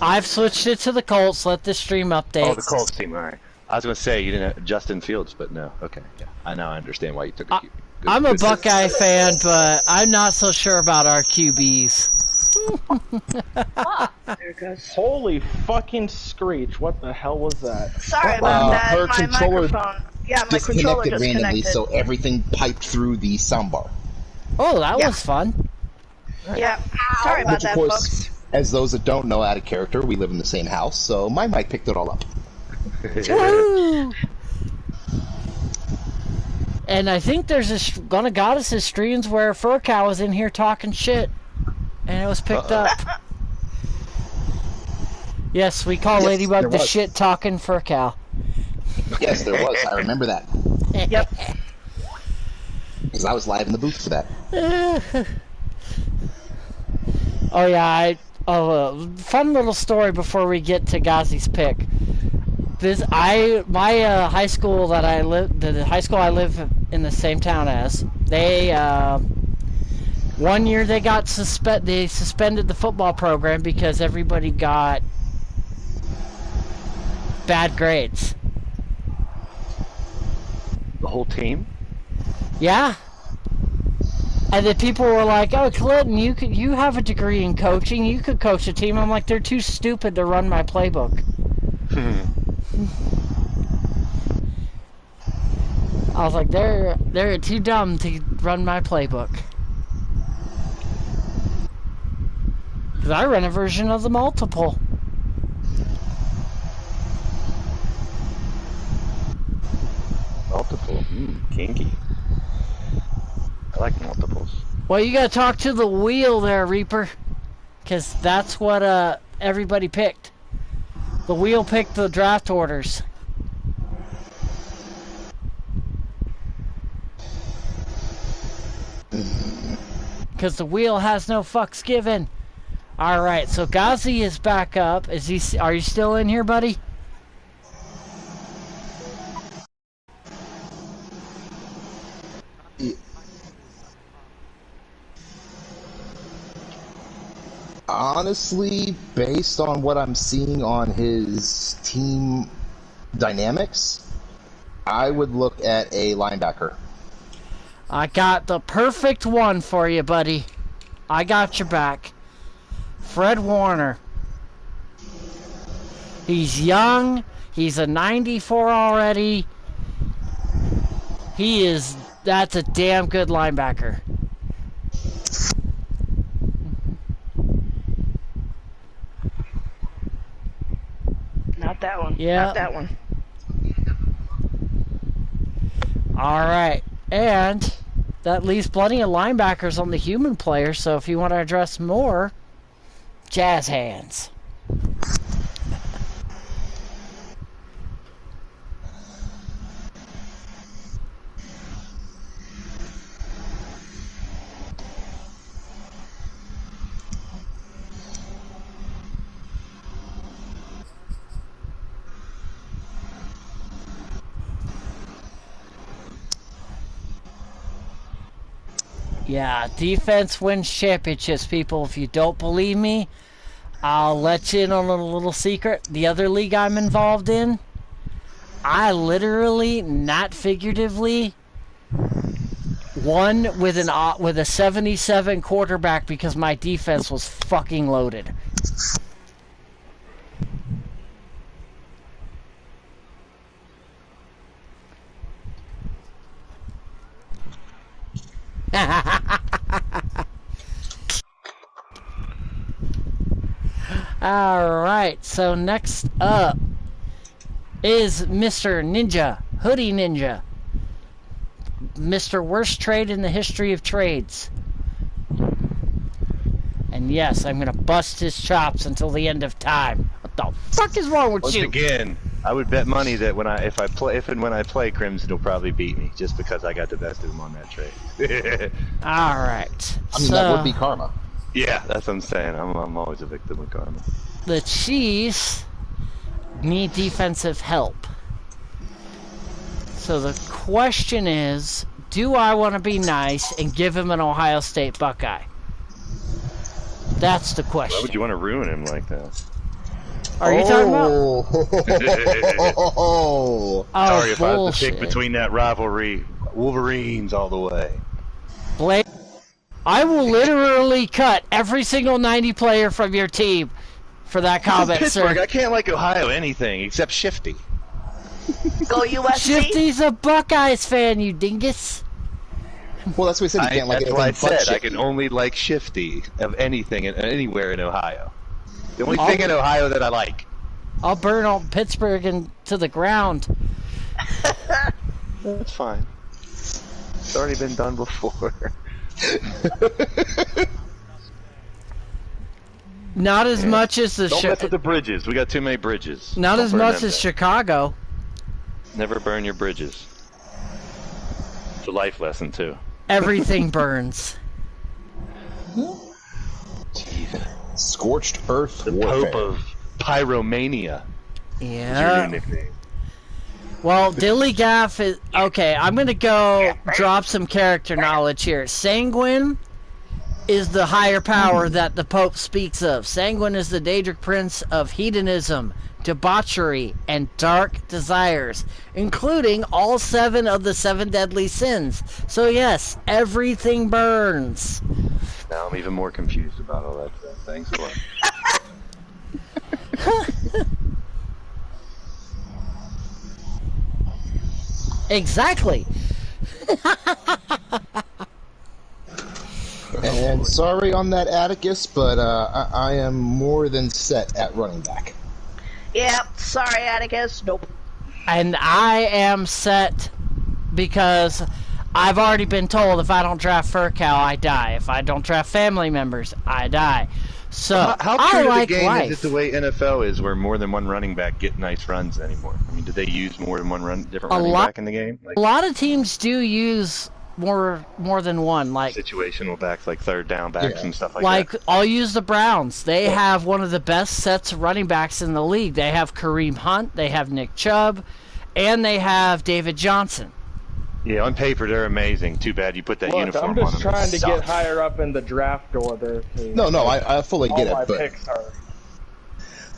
Speaker 1: I've switched it to the Colts. Let the stream update.
Speaker 5: Oh, the Colts team. All right. I was going to say you didn't have Justin Fields, but no. Okay. Yeah. I understand why you took a
Speaker 1: I'm a Buckeye fan, but I'm not so sure about our QBs.
Speaker 3: There it goes.
Speaker 6: Holy fucking screech! What the hell was that?
Speaker 3: Sorry about that.
Speaker 2: Her
Speaker 3: My
Speaker 2: controller
Speaker 3: microphone. Yeah, my controller
Speaker 2: disconnected
Speaker 3: just
Speaker 2: randomly,
Speaker 3: connected.
Speaker 2: so everything piped through the soundbar.
Speaker 1: Oh, that was fun.
Speaker 3: Yeah. Sorry about
Speaker 2: Which, of
Speaker 3: that,
Speaker 2: course,
Speaker 3: folks.
Speaker 2: as those that don't know, out of character, we live in the same house, so my mic picked it all up.
Speaker 1: Woo! And I think there's a Gonna Goddess's streams where Fur Cow was in here talking shit, and it was picked up. Yes, we call
Speaker 2: Yes,
Speaker 1: Ladybug
Speaker 2: there
Speaker 1: the
Speaker 2: was.
Speaker 1: shit talking Fur Cow.
Speaker 2: Yes, there was. I remember that.
Speaker 3: Yep.
Speaker 2: Because I was live in the booth for that.
Speaker 1: Oh yeah, fun little story before we get to Ghazi's pick. My high school that I live, the high school I live in the same town as, they one year they got they suspended the football program because everybody got bad grades.
Speaker 5: The whole team?
Speaker 1: Yeah. And then people were like, "Oh, Clinton, you have a degree in coaching. You could coach a team." I'm like, "They're too stupid to run my playbook." I was like, "They're too dumb to run my playbook." Because I run a version of the multiple.
Speaker 5: Multiple? Kinky. I like multiples.
Speaker 1: Well, you gotta talk to the wheel there, Reaper. Because that's what everybody picked. The wheel picked the draft orders. Because the wheel has no fucks given. Alright, so Ghazi is back up. Are you still in here, buddy?
Speaker 2: Honestly, based on what I'm seeing on his team dynamics, I would look at a linebacker.
Speaker 1: I got the perfect one for you, buddy. I got your back. Fred Warner. He's young. He's a 94 already. That's a damn good linebacker.
Speaker 3: Not that one.
Speaker 1: Yeah.
Speaker 3: Not that one.
Speaker 1: Alright. And that leaves plenty of linebackers on the human player, so if you want to address more, jazz hands. Yeah, defense wins championships, people. If you don't believe me, I'll let you in on a little secret. The other league I'm involved in, I literally, not figuratively, won with a 77 quarterback because my defense was fucking loaded. Alright, so next up is Mr. Ninja, Hoodie Ninja. Mr. Worst Trade in the history of trades. And yes, I'm gonna bust his chops until the end of time. What the fuck is wrong with
Speaker 5: Once
Speaker 1: you?
Speaker 5: again, I would bet money that when I play Crimson, he'll probably beat me just because I got the best of him on that trade.
Speaker 1: Alright.
Speaker 2: I mean, that would be karma.
Speaker 5: Yeah, that's what I'm saying. I'm always a victim of karma.
Speaker 1: The Chiefs need defensive help. So the question is, do I want to be nice and give him an Ohio State Buckeye? That's the question.
Speaker 5: Why would you want to ruin him like that?
Speaker 1: Are you talking about?
Speaker 2: Oh,
Speaker 5: sorry if I was
Speaker 1: bullshit.
Speaker 5: to pick between that rivalry. Wolverines all the way.
Speaker 1: Blake, I will literally cut every single 90 player from your team for that comment,
Speaker 5: Pittsburgh,
Speaker 1: sir.
Speaker 5: I can't like Ohio anything except Shifty.
Speaker 3: Go USC.
Speaker 1: Shifty's a Buckeyes fan, you dingus.
Speaker 2: Well, that's what we said. You can't like
Speaker 5: that's
Speaker 2: anything
Speaker 5: why I
Speaker 2: but
Speaker 5: said I
Speaker 2: Shifty.
Speaker 5: can only like Shifty of anything anywhere in Ohio. The only thing in Ohio that I like.
Speaker 1: I'll burn all Pittsburgh to the ground.
Speaker 5: That's fine. It's already been done before.
Speaker 1: Not as much as the
Speaker 5: Don't mess with the bridges. We got too many bridges.
Speaker 1: Not
Speaker 5: Don't
Speaker 1: as
Speaker 5: burn
Speaker 1: much
Speaker 5: them
Speaker 1: as
Speaker 5: down.
Speaker 1: Chicago.
Speaker 5: Never burn your bridges. It's a life lesson too.
Speaker 1: Everything burns.
Speaker 5: Jeez.
Speaker 2: Scorched earth
Speaker 5: The
Speaker 2: warfare.
Speaker 5: Pope of Pyromania is your
Speaker 1: Yeah.
Speaker 5: new nickname.
Speaker 1: Well, Dilly Gaff is... Okay, I'm going to go drop some character knowledge here. Sanguine is the higher power that the Pope speaks of. Sanguine is the Daedric prince of hedonism, debauchery, and dark desires, including all 7 of the 7 deadly sins. So yes, everything burns.
Speaker 5: Now I'm even more confused about all that stuff. Thanks a lot.
Speaker 1: Exactly.
Speaker 2: And sorry on that, Atticus, but I am more than set at running back.
Speaker 3: Yep. Sorry, Atticus. Nope.
Speaker 1: And I am set because I've already been told if I don't draft Furcal, I die. If I don't draft family members, I die. So
Speaker 5: How
Speaker 1: I
Speaker 5: true to
Speaker 1: like
Speaker 5: the game
Speaker 1: life.
Speaker 5: is it the way NFL is, where more than one running back get nice runs anymore? I mean, do they use more than one different running back in the game? Like
Speaker 1: A lot of teams do use more than one. Like
Speaker 5: situational backs, like third down backs and stuff
Speaker 1: like
Speaker 5: that.
Speaker 1: I'll use the Browns. They have one of the best sets of running backs in the league. They have Kareem Hunt, they have Nick Chubb, and they have David Johnson.
Speaker 5: Yeah, on paper they're amazing. Too bad you put that
Speaker 6: Look,
Speaker 5: uniform
Speaker 6: I'm
Speaker 5: on
Speaker 6: just
Speaker 5: them.
Speaker 6: trying
Speaker 5: It
Speaker 6: to
Speaker 5: sucks.
Speaker 6: get higher up in the draft order.
Speaker 2: No, I fully get
Speaker 6: all my
Speaker 2: it, but
Speaker 6: picks are.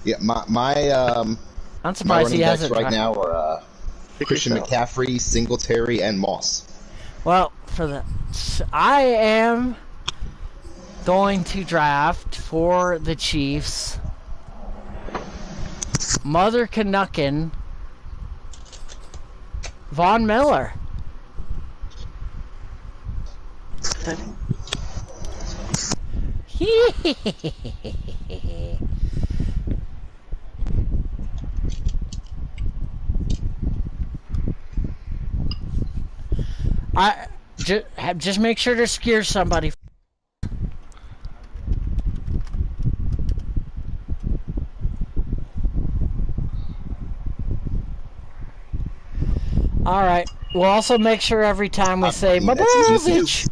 Speaker 2: yeah, my
Speaker 1: I'm
Speaker 2: my
Speaker 1: surprised he
Speaker 2: running backs
Speaker 1: hasn't.
Speaker 2: right now are
Speaker 5: Pick
Speaker 2: Christian
Speaker 5: yourself.
Speaker 2: McCaffrey, Singletary, and Moss.
Speaker 1: Well, I am going to draft for the Chiefs Mother Canuckin Von Miller. I just make sure to scare somebody. All right. We'll also make sure every time we say
Speaker 2: that's easy
Speaker 1: Mabovic.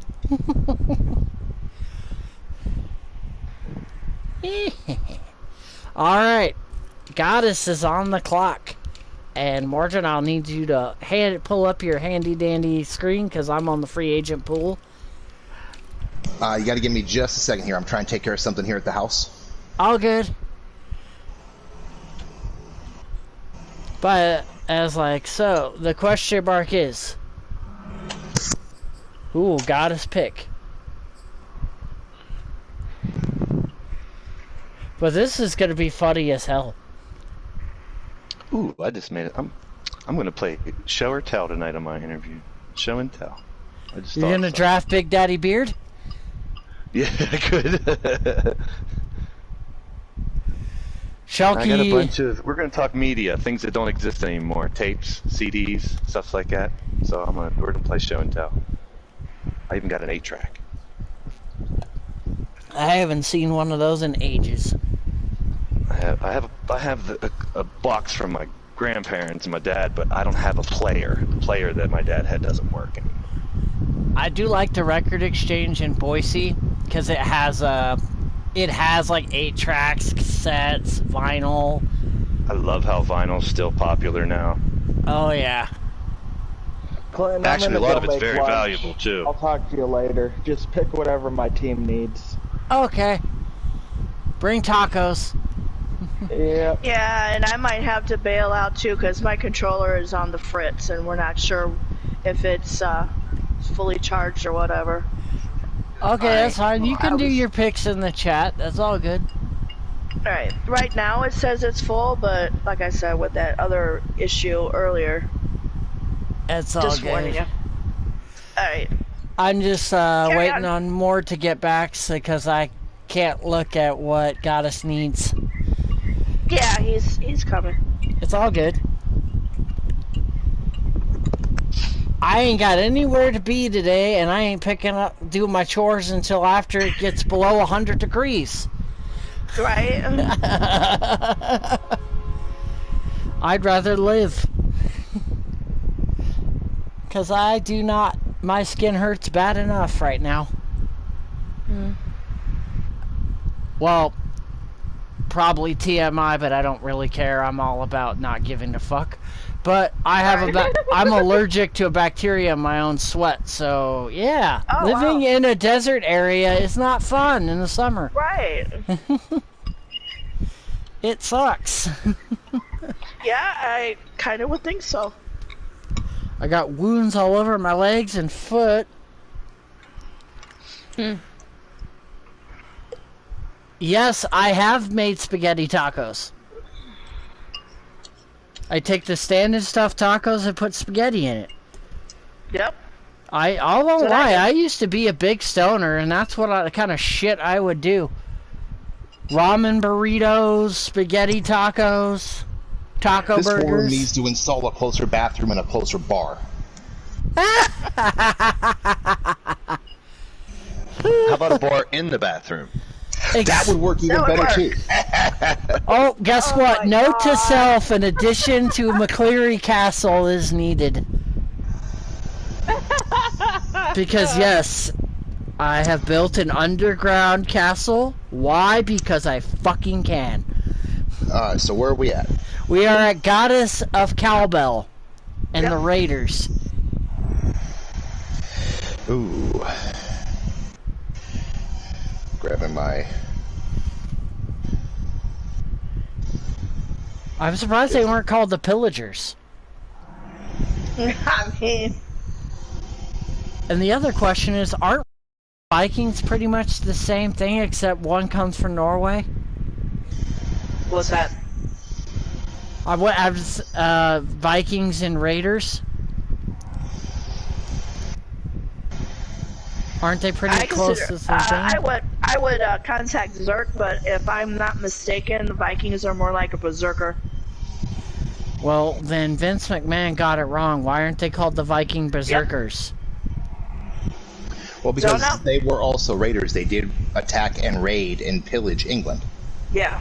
Speaker 1: All right. Goddess is on the clock. And Martin, I'll need you to pull up your handy dandy screen because I'm on the free agent pool.
Speaker 2: You got to give me just a second here. I'm trying to take care of something here at the house.
Speaker 1: All good. But as like so, the question mark is, who will Goddess pick? But this is gonna be funny as hell.
Speaker 5: Ooh, I just made it. I'm gonna play show or tell tonight on my interview. Show and tell.
Speaker 1: You're gonna draft Big Daddy Beard?
Speaker 5: Yeah, I could.
Speaker 1: Shalky.
Speaker 5: I got a bunch of. We're gonna talk media, things that don't exist anymore, tapes, CDs, stuff like that. So we're gonna play show and tell. I even got an 8-track.
Speaker 1: I haven't seen one of those in ages.
Speaker 5: I have a box from my grandparents and my dad, but I don't have a player. The player that my dad had doesn't work anymore.
Speaker 1: I do like the Record Exchange in Boise because it has like 8 tracks, cassettes, vinyl.
Speaker 5: I love how vinyl's still popular now.
Speaker 1: Oh yeah.
Speaker 6: Clinton,
Speaker 5: Actually, a
Speaker 6: I'm
Speaker 5: lot
Speaker 6: gonna
Speaker 5: of
Speaker 6: go
Speaker 5: it's
Speaker 6: make
Speaker 5: very
Speaker 6: lunch.
Speaker 5: valuable too.
Speaker 6: I'll talk to you later. Just pick whatever my team needs.
Speaker 1: Okay. Bring tacos.
Speaker 6: Yeah.
Speaker 3: Yeah, and I might have to bail out too because my controller is on the fritz and we're not sure if it's fully charged or whatever.
Speaker 1: Okay, that's fine. You can do your picks in the chat. That's all good.
Speaker 3: Alright, right now it says it's full, but like I said, with that other issue earlier,
Speaker 1: It's all
Speaker 3: just
Speaker 1: good.
Speaker 3: warning you. Alright.
Speaker 1: I'm just waiting on more to get back because I can't look at what Goddess needs.
Speaker 3: Yeah, he's coming.
Speaker 1: It's all good. I ain't got anywhere to be today, and I ain't doing my chores until after it gets below 100 degrees.
Speaker 3: Right?
Speaker 1: I'd rather live. Because I do not... My skin hurts bad enough right now. Well, probably TMI, but I don't really care. I'm all about not giving a fuck. But I have I'm allergic to a bacteria in my own sweat, so yeah. Living in a desert area is not fun in the summer.
Speaker 3: Right.
Speaker 1: It sucks.
Speaker 3: Yeah, I kind of would think so.
Speaker 1: I got wounds all over my legs and foot. Yes, I have made spaghetti tacos. I take the standard stuffed tacos and put spaghetti in it.
Speaker 3: Yep.
Speaker 1: I won't lie, I used to be a big stoner, and that's what the kind of shit I would do. Ramen burritos, spaghetti tacos, taco
Speaker 2: this
Speaker 1: burgers.
Speaker 2: This horror needs to install a closer bathroom and a closer bar.
Speaker 5: How about a bar in the bathroom?
Speaker 2: That would work even better too.
Speaker 1: Oh, guess what? Note to self, an addition to McCleary Castle is needed. Because yes, I have built an underground castle. Why? Because I fucking can.
Speaker 2: Alright, so where are we at?
Speaker 1: We are at Goddess of Cowbell and the Raiders.
Speaker 2: Ooh. Grabbing my...
Speaker 1: I'm surprised they weren't called the Pillagers.
Speaker 3: I mean...
Speaker 1: And the other question is, aren't Vikings pretty much the same thing except one comes from Norway?
Speaker 3: What's that?
Speaker 1: Vikings and Raiders? Aren't they pretty close to the same thing?
Speaker 3: I would contact Zerk, but if I'm not mistaken, the Vikings are more like a berserker.
Speaker 1: Well, then Vince McMahon got it wrong. Why aren't they called the Viking Berserkers?
Speaker 2: Yep. Well, because they were also raiders. They did attack and raid and pillage England.
Speaker 3: Yeah.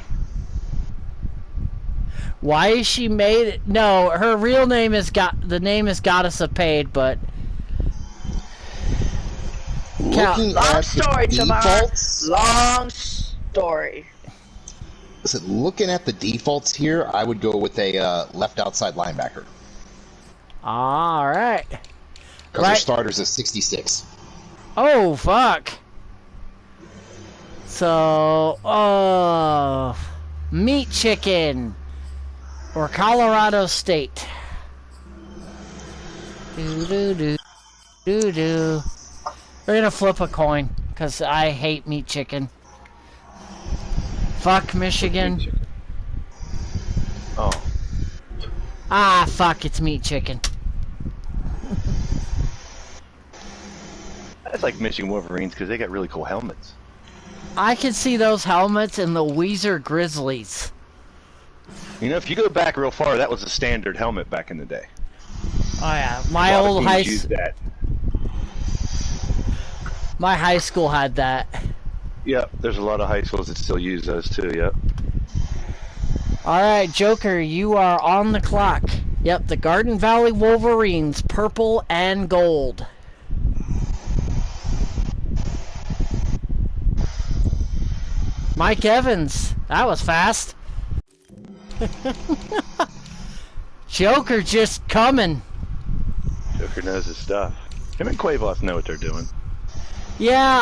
Speaker 1: Why is she made it? No, her real name is the name is Goddess of Paid, but
Speaker 3: long story, Tamar. Long story.
Speaker 2: Listen, looking at the defaults here, I would go with a left outside linebacker.
Speaker 1: All right.
Speaker 2: Because their starters is 66.
Speaker 1: Oh, fuck. So, Meat Chicken or Colorado State. We're gonna flip a coin because I hate Meat Chicken. Fuck Michigan.
Speaker 5: Oh.
Speaker 1: Ah, fuck, it's Meat Chicken.
Speaker 5: That's like Michigan Wolverines because they got really cool helmets.
Speaker 1: I can see those helmets in the Weezer Grizzlies.
Speaker 5: You know, if you go back real far, that was a standard helmet back in the day.
Speaker 1: Oh yeah, my old high school had that.
Speaker 5: Yep, there's a lot of high schools that still use those too, yep.
Speaker 1: Alright, Joker, you are on the clock. Yep, the Garden Valley Wolverines, purple and gold. Mike Evans, that was fast. Joker just coming.
Speaker 5: Joker knows his stuff. Him and Quavos know what they're doing.
Speaker 1: Yeah,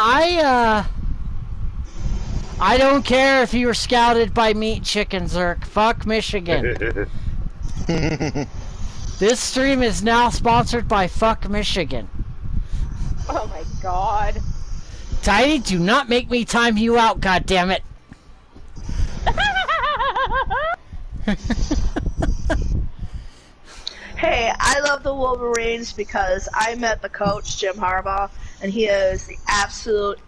Speaker 1: I don't care if you were scouted by Meat Chicken, Zerk. Fuck Michigan. This stream is now sponsored by Fuck Michigan.
Speaker 7: Oh my god.
Speaker 1: Tiny, do not make me time you out, goddammit.
Speaker 3: Hey, I love the Wolverines because I met the coach, Jim Harbaugh, and he is the absolute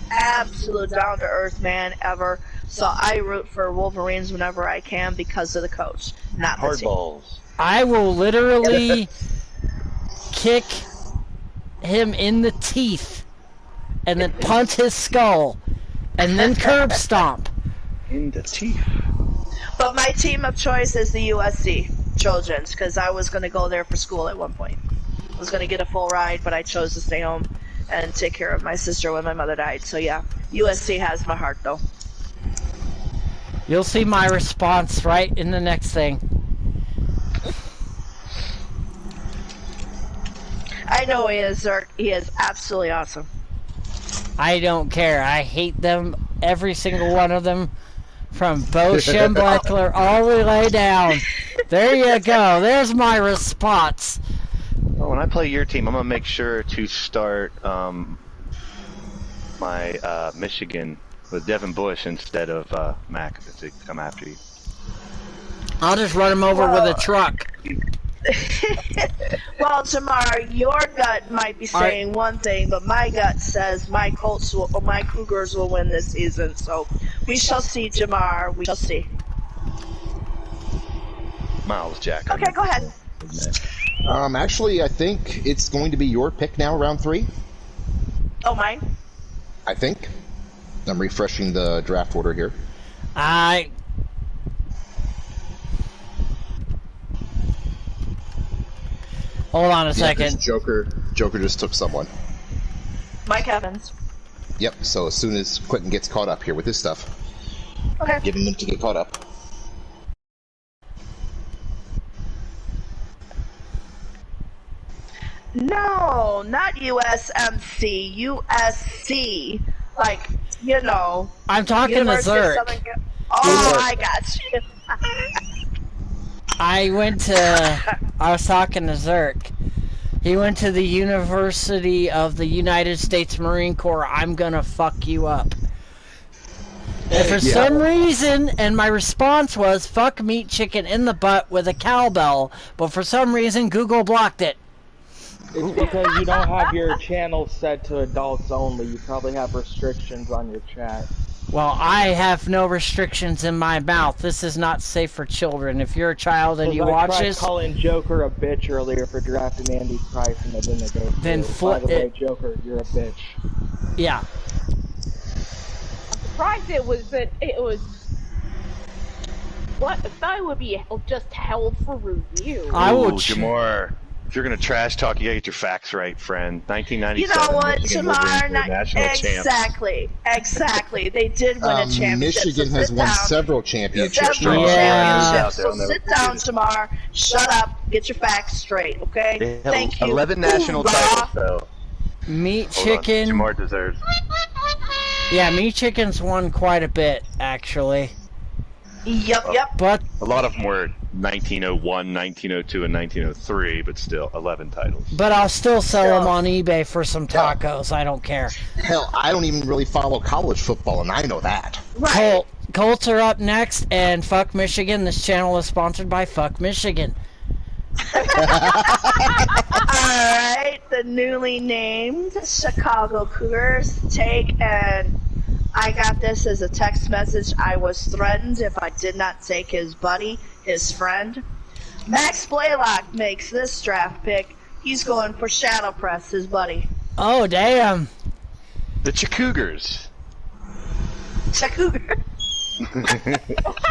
Speaker 3: down-to-earth man ever. So I root for Wolverines whenever I can because of the coach, not the team.
Speaker 5: Hardballs.
Speaker 1: I will literally kick him in the teeth and then punt his skull and then curb stomp.
Speaker 5: In the teeth.
Speaker 3: But my team of choice is the USC Trojans because I was going to go there for school at one point. I was going to get a full ride, but I chose to stay home and take care of my sister when my mother died. So yeah, USC has my heart though.
Speaker 1: You'll see my response right in the next thing.
Speaker 3: I know he is, Zerk. He is absolutely awesome.
Speaker 1: I don't care. I hate them, every single one of them, from Bo Schembechler all the way down. There you go. There's my response.
Speaker 5: Well, when I play your team, I'm going to make sure to start my Michigan with Devin Bush instead of Mac to come after you.
Speaker 1: I'll just run him over with a truck.
Speaker 3: Well, Jamar, your gut might be saying one thing, but my gut says my Cougars will win this season. So we shall see, Jamar. We shall see.
Speaker 5: Miles Jack.
Speaker 3: Okay, go ahead.
Speaker 2: Actually, I think it's going to be your pick now, round 3.
Speaker 3: Oh, mine?
Speaker 2: I think. I'm refreshing the draft order here.
Speaker 1: Hold on a second.
Speaker 2: Joker just took someone.
Speaker 3: Mike Evans.
Speaker 2: Yep, so as soon as Quentin gets caught up here with his stuff,
Speaker 3: Okay.
Speaker 2: give him to get caught up.
Speaker 3: No, not USMC. USC. Like, you know.
Speaker 1: I'm talking to
Speaker 3: University of
Speaker 1: Zerk.
Speaker 3: Southern Oh, I got you.
Speaker 1: I was talking to Zerk. He went to the University of the United States Marine Corps. I'm gonna fuck you up. And for some reason, and my response was, fuck meat chicken in the butt with a cowbell, but for some reason, Google blocked it.
Speaker 6: It's because you don't have your channel set to adults only. You probably have restrictions on your chat.
Speaker 1: Well, I have no restrictions in my mouth. This is not safe for children. If you're a child and you watch this...
Speaker 6: I tried calling Joker a bitch earlier for drafting Andy Price and it didn't go through.
Speaker 1: Then
Speaker 6: By the way, Joker, you're a bitch.
Speaker 1: Yeah.
Speaker 7: I'm surprised it was... What? I thought it would be just held for review.
Speaker 1: I will...
Speaker 5: Jamar, if you're going to trash talk, you got to get your facts right, friend. 1997.
Speaker 3: You know what, Jamar?
Speaker 5: National
Speaker 3: Exactly. They did win a championship.
Speaker 2: Michigan has won several championships.
Speaker 3: So sit down, Jamar. Shut up. Get your facts straight, okay?
Speaker 5: They have
Speaker 3: Thank you.
Speaker 5: 11 national titles, though.
Speaker 1: Meat chicken.
Speaker 5: Jamar deserves.
Speaker 1: Yeah, meat chicken's won quite a bit, actually.
Speaker 3: Yep.
Speaker 1: But
Speaker 5: a lot of them were 1901, 1902, and 1903, but still 11 titles.
Speaker 1: But I'll still sell them on eBay for some tacos. I don't care.
Speaker 2: Hell, I don't even really follow college football, and I know that.
Speaker 3: Right.
Speaker 1: Colts are up next, and fuck Michigan. This channel is sponsored by Fuck Michigan.
Speaker 3: Alright, the newly named Chicago Cougars take, and I got this as a text message. I was threatened if I did not take his buddy, his friend. Max Blaylock makes this draft pick. He's going for Shadow Press, his buddy.
Speaker 1: Oh, damn.
Speaker 5: The Chicougars.
Speaker 3: Cougar.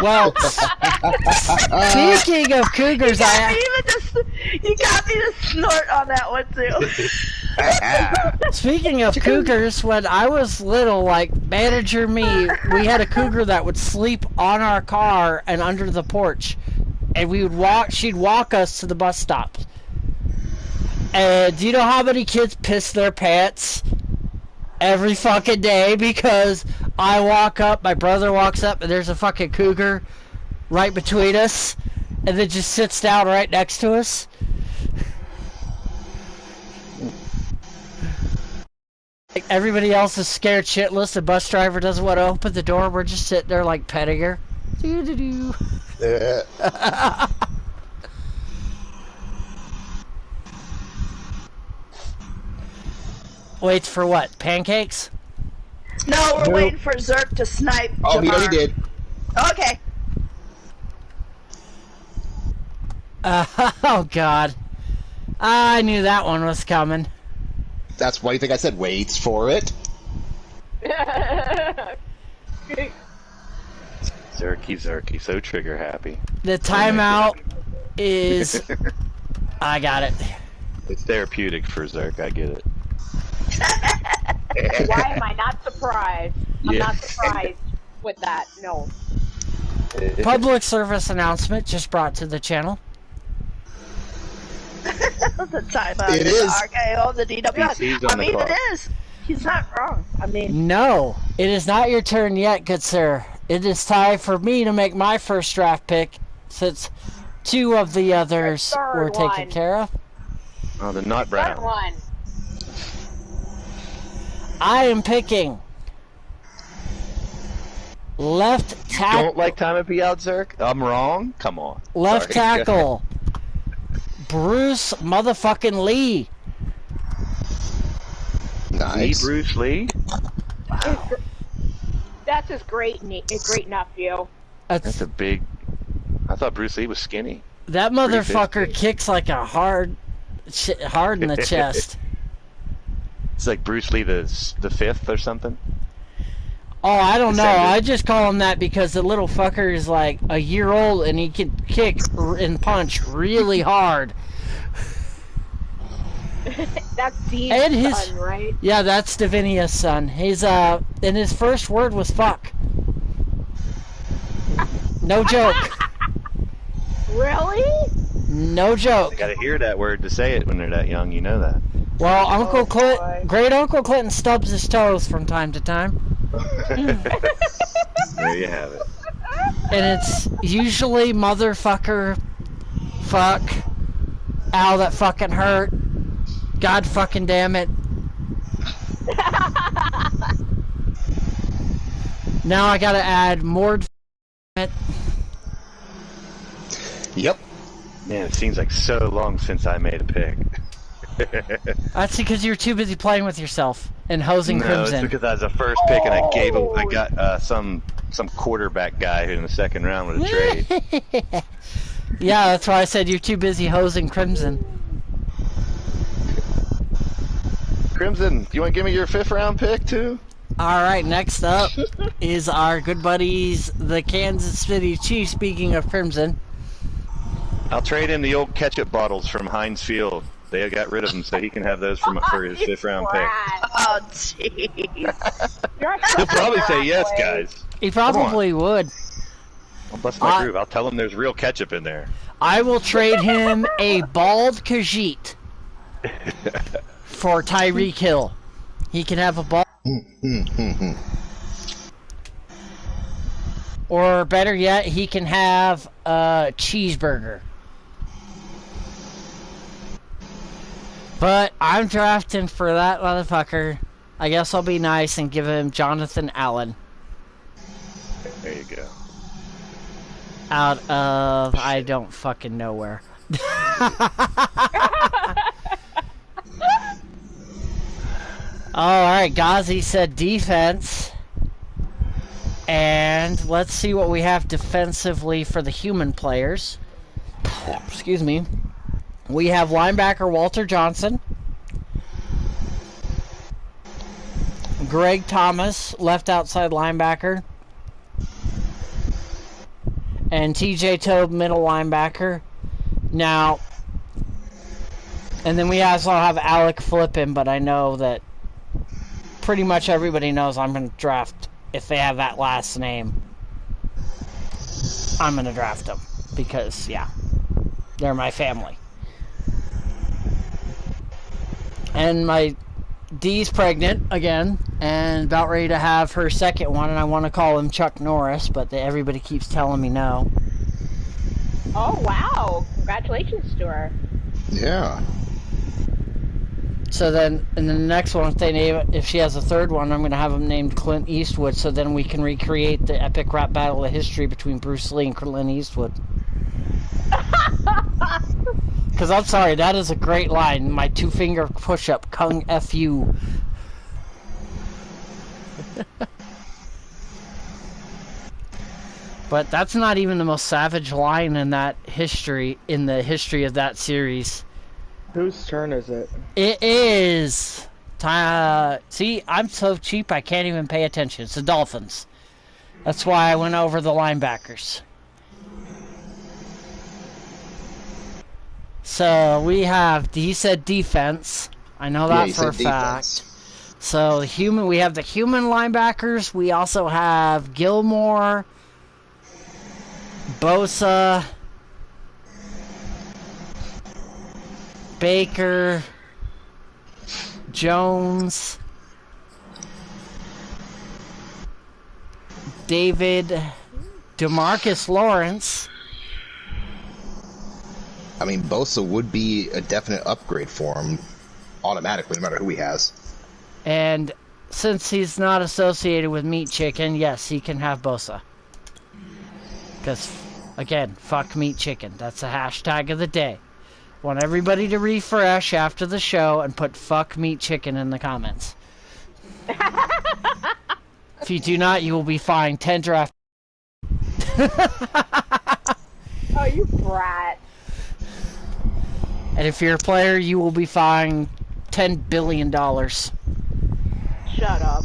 Speaker 1: Well, speaking of Cougars,
Speaker 3: you got me to snort on that one too.
Speaker 1: Speaking of Cougars, when I was little, like manager me, we had a Cougar that would sleep on our car and under the porch, and we would walk. She'd walk us to the bus stop. And do you know how many kids piss their pants every fucking day because I walk up, my brother walks up, and there's a fucking Cougar right between us, and then just sits down right next to us? Everybody else is scared shitless. The bus driver doesn't want to open the door. We're just sitting there like petting her. Doo-doo-doo. Waits for what? Pancakes?
Speaker 3: No, we're waiting for Zerk to snipe.
Speaker 2: Oh,
Speaker 3: Jamar.
Speaker 2: he already did.
Speaker 3: Okay.
Speaker 1: Oh, God. I knew that one was coming.
Speaker 2: That's why you think I said waits for it.
Speaker 5: Zerky, so trigger happy.
Speaker 1: The timeout is... I got it.
Speaker 5: It's therapeutic for Zerk, I get it.
Speaker 7: Why am I not surprised? I'm not surprised with that, no.
Speaker 1: Public service announcement just brought to the channel.
Speaker 3: The timeout
Speaker 2: It
Speaker 3: is
Speaker 2: is.
Speaker 3: RKO, the DWS. I mean, it is. He's not wrong. I mean...
Speaker 1: No, it is not your turn yet, good sir. It is time for me to make my first draft pick, since two of the others were taken care of.
Speaker 5: Oh, the not
Speaker 7: Third
Speaker 5: brown.
Speaker 7: one.
Speaker 1: I am picking left tackle.
Speaker 5: Don't like time to be out, Zerk? I'm wrong? Come on.
Speaker 1: Left
Speaker 5: Sorry.
Speaker 1: tackle. Bruce motherfucking Lee.
Speaker 2: Nice.
Speaker 5: Bruce Lee?
Speaker 7: That's his great nephew.
Speaker 5: That's a big... I thought Bruce Lee was skinny.
Speaker 1: That motherfucker kicks like a hard in the chest.
Speaker 5: It's like Bruce Lee the fifth or something.
Speaker 1: Oh, I don't know.
Speaker 5: Descendant.
Speaker 1: I just call him that because the little fucker is like a year old and he can kick and punch really hard.
Speaker 7: That's Dean's
Speaker 1: And his
Speaker 7: son, right?
Speaker 1: Yeah, that's Davinia's son. He's and his first word was fuck. No joke.
Speaker 7: Really?
Speaker 1: No joke.
Speaker 5: They gotta hear that word to say it when they're that young, you know that.
Speaker 1: Well, great Uncle Clinton stubs his toes from time to time.
Speaker 5: There you have it.
Speaker 1: And it's usually motherfucker, fuck, ow, that fucking hurt, God fucking damn it. Now I gotta add more it.
Speaker 2: Yep.
Speaker 5: Man, it seems like so long since I made a pick.
Speaker 1: That's because you're too busy playing with yourself and hosing
Speaker 5: No,
Speaker 1: Crimson.
Speaker 5: it's because I was the first pick and I got some quarterback guy who in the second round with a trade.
Speaker 1: Yeah, that's why I said you're too busy hosing Crimson.
Speaker 5: Crimson, do you want to give me your 5th round pick too?
Speaker 1: Alright, next up is our good buddies, the Kansas City Chiefs, speaking of Crimson.
Speaker 5: I'll trade him the old ketchup bottles from Heinz Field. They got rid of them so he can have those for his 5th round pick.
Speaker 3: Oh, jeez.
Speaker 5: He'll probably say yes, guys.
Speaker 1: He probably would.
Speaker 5: I'll bust my groove. I'll tell him there's real ketchup in there.
Speaker 1: I will trade him a bald Khajiit for Tyreek Hill. He can have a bald. Or better yet, he can have a cheeseburger. But I'm drafting for that motherfucker. I guess I'll be nice and give him Jonathan Allen.
Speaker 5: There you go.
Speaker 1: Out of I don't fucking know where. Alright, Ghazi said defense. And let's see what we have defensively for the human players. Excuse me. We have linebacker Walter Johnson. Greg Thomas, left outside linebacker. And TJ Tobe, middle linebacker. Now, and then we also have Alec Flippen, but I know that pretty much everybody knows I'm going to draft, if they have that last name, I'm going to draft them. Because, yeah, they're my family. And my Dee's pregnant again, and about ready to have her second one, and I want to call him Chuck Norris, but everybody keeps telling me no.
Speaker 7: Oh, wow. Congratulations to her.
Speaker 2: Yeah.
Speaker 1: So then, in the next one, if she has a third one, I'm going to have him named Clint Eastwood, so then we can recreate the epic rap battle of history between Bruce Lee and Clint Eastwood. Because I'm sorry, that is a great line. My 2-finger push-up, Kung F you. But that's not even the most savage line in the history of that series.
Speaker 6: Whose turn is it?
Speaker 1: It is. See, I'm so cheap I can't even pay attention. It's the Dolphins. That's why I went over the linebackers. So we said defense. I know that for a fact. So we have the human linebackers. We also have Gilmore, Bosa, Baker, Jones, David, DeMarcus Lawrence.
Speaker 2: I mean, Bosa would be a definite upgrade for him automatically, no matter who he has.
Speaker 1: And since he's not associated with Meat Chicken, yes, he can have Bosa. Because, again, fuck Meat Chicken. That's the hashtag of the day. Want everybody to refresh after the show and put fuck Meat Chicken in the comments. If you do not, you will be fined 10 draft.
Speaker 7: Oh, you brat.
Speaker 1: And if you're a player, you will be fined $10 billion.
Speaker 7: Shut up.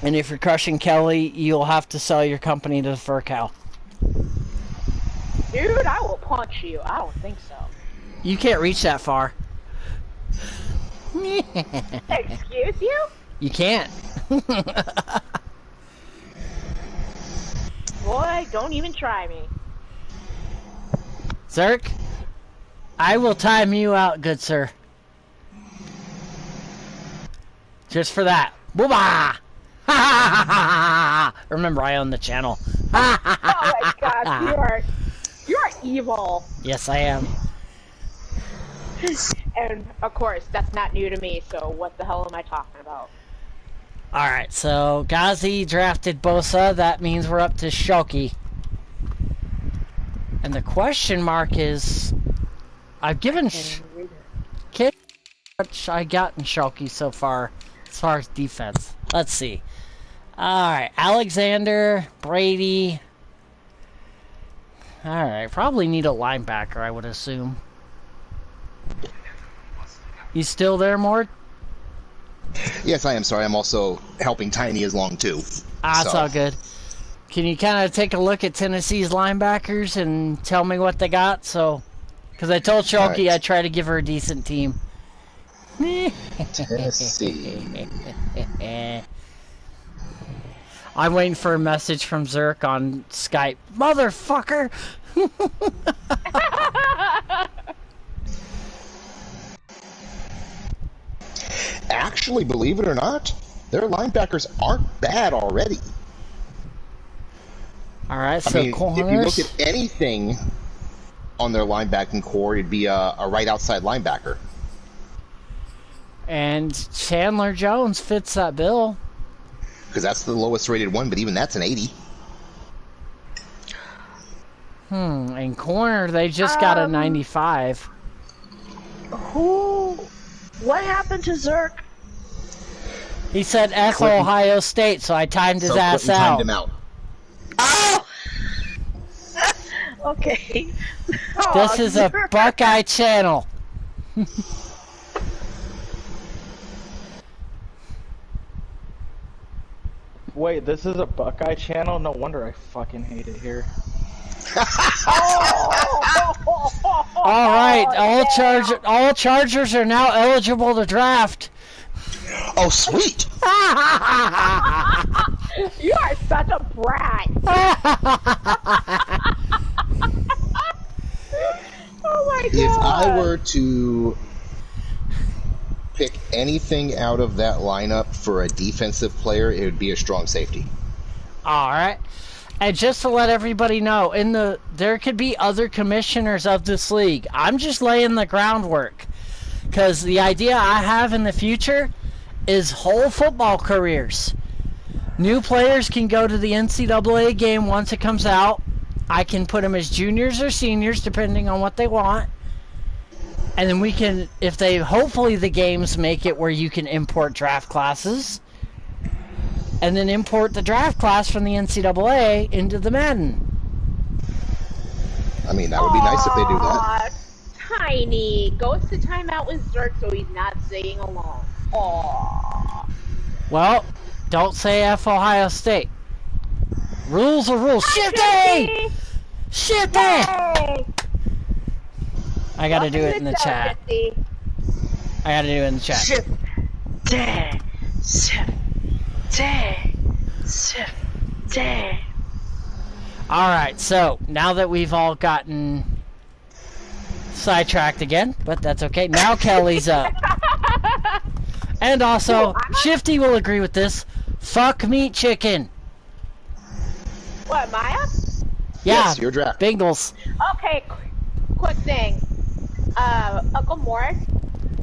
Speaker 1: And if you're crushing Kelly, you'll have to sell your company to the Fur Cow.
Speaker 7: Dude, I will punch you. I don't think so.
Speaker 1: You can't reach that far.
Speaker 7: Excuse you?
Speaker 1: You can't.
Speaker 7: Boy, don't even try me.
Speaker 1: Zerk, I will time you out, good sir. Just for that. Booba! Remember, I own the channel.
Speaker 7: Oh my god, you are evil.
Speaker 1: Yes, I am.
Speaker 7: And of course, that's not new to me, so what the hell am I talking about?
Speaker 1: Alright, so Ghazi drafted Bosa. That means we're up to Shoki. And the question mark is, I've given Kid much I got in Shoki so far as defense. Let's see. Alright, Alexander, Brady. Alright, probably need a linebacker, I would assume. You still there, Mort?
Speaker 2: Yes, I am. Sorry, I'm also helping Tiny along, too.
Speaker 1: That's all good. Can you kind of take a look at Tennessee's linebackers and tell me what they got? So, because I told Shoki I'd try to give her a decent team.
Speaker 2: Tennessee.
Speaker 1: I'm waiting for a message from Zerk on Skype. Motherfucker!
Speaker 2: Actually, believe it or not, their linebackers aren't bad already.
Speaker 1: Alright, so
Speaker 2: I mean,
Speaker 1: corners.
Speaker 2: if you look at anything on their linebacking core, it'd be a right outside linebacker.
Speaker 1: And Chandler Jones fits that bill.
Speaker 2: Because that's the lowest rated one, but even that's an 80.
Speaker 1: And corner, they just got a 95.
Speaker 3: What happened to Zerk?
Speaker 1: He said F Ohio State, so I timed his ass
Speaker 2: Clinton
Speaker 1: out.
Speaker 2: timed him out.
Speaker 3: Oh! Okay.
Speaker 1: This is a Buckeye channel.
Speaker 6: Wait, this is a Buckeye channel? No wonder I fucking hate it here.
Speaker 1: All right, all Chargers are now eligible to draft.
Speaker 2: Oh, sweet!
Speaker 7: You are such a brat. Oh my god!
Speaker 2: If I were to pick anything out of that lineup for a defensive player, it would be a strong safety.
Speaker 1: All right. And just to let everybody know, there could be other commissioners of this league. I'm just laying the groundwork. Because the idea I have in the future is whole football careers. New players can go to the NCAA game once it comes out. I can put them as juniors or seniors, depending on what they want. And then we can, if they, hopefully the games make it where you can import draft classes. And then import the draft class from the NCAA into the Madden.
Speaker 2: I mean, that would be nice if they do that.
Speaker 7: Tiny goes to timeout with Zerk, so he's not saying along. Aww.
Speaker 1: Well, don't say F Ohio State. Rules are rules. Shifty! Shifty! I gotta do it in the chat. I gotta do it in the chat.
Speaker 3: Shifty! Shifty!
Speaker 1: Alright, so now that we've all gotten sidetracked again, but that's okay. Now Kelly's up. And also, Shifty will agree with this. Fuck meat chicken.
Speaker 7: What, am I up?
Speaker 1: Yeah,
Speaker 2: yes, your draft.
Speaker 1: Bengals.
Speaker 7: Okay, quick thing. Uncle Mort?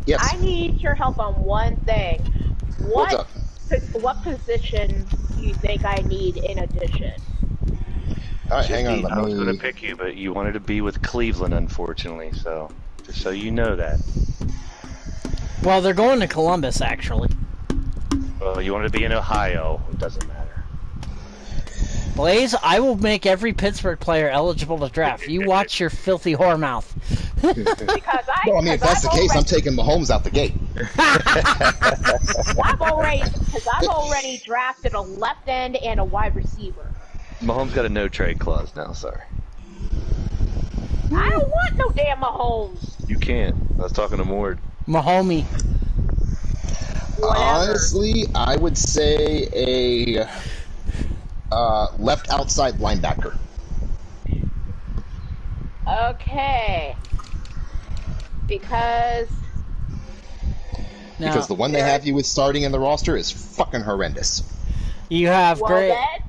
Speaker 2: Yes.
Speaker 7: I need your help on one thing.
Speaker 2: What's up?
Speaker 7: What position do you think I need in addition?
Speaker 2: Alright, hang on.
Speaker 5: I was going to pick you, but you wanted to be with Cleveland, unfortunately, so just so you know that.
Speaker 1: Well, they're going to Columbus, actually.
Speaker 5: Well, you wanted to be in Ohio. It doesn't matter.
Speaker 1: Blaze, I will make every Pittsburgh player eligible to draft. You watch your filthy whore mouth.
Speaker 7: Well,
Speaker 2: I mean, if that's the case, I'm taking Mahomes out the gate.
Speaker 7: I've already drafted a left end and a wide receiver.
Speaker 5: Mahomes got a no-trade clause now, sorry.
Speaker 7: I don't want no damn Mahomes.
Speaker 5: You can't. I was talking to Mord.
Speaker 1: Mahomie.
Speaker 2: Honestly, I would say a left outside linebacker.
Speaker 7: Okay. Because
Speaker 2: the one they have you with starting in the roster is fucking horrendous.
Speaker 1: You have great.
Speaker 7: Then,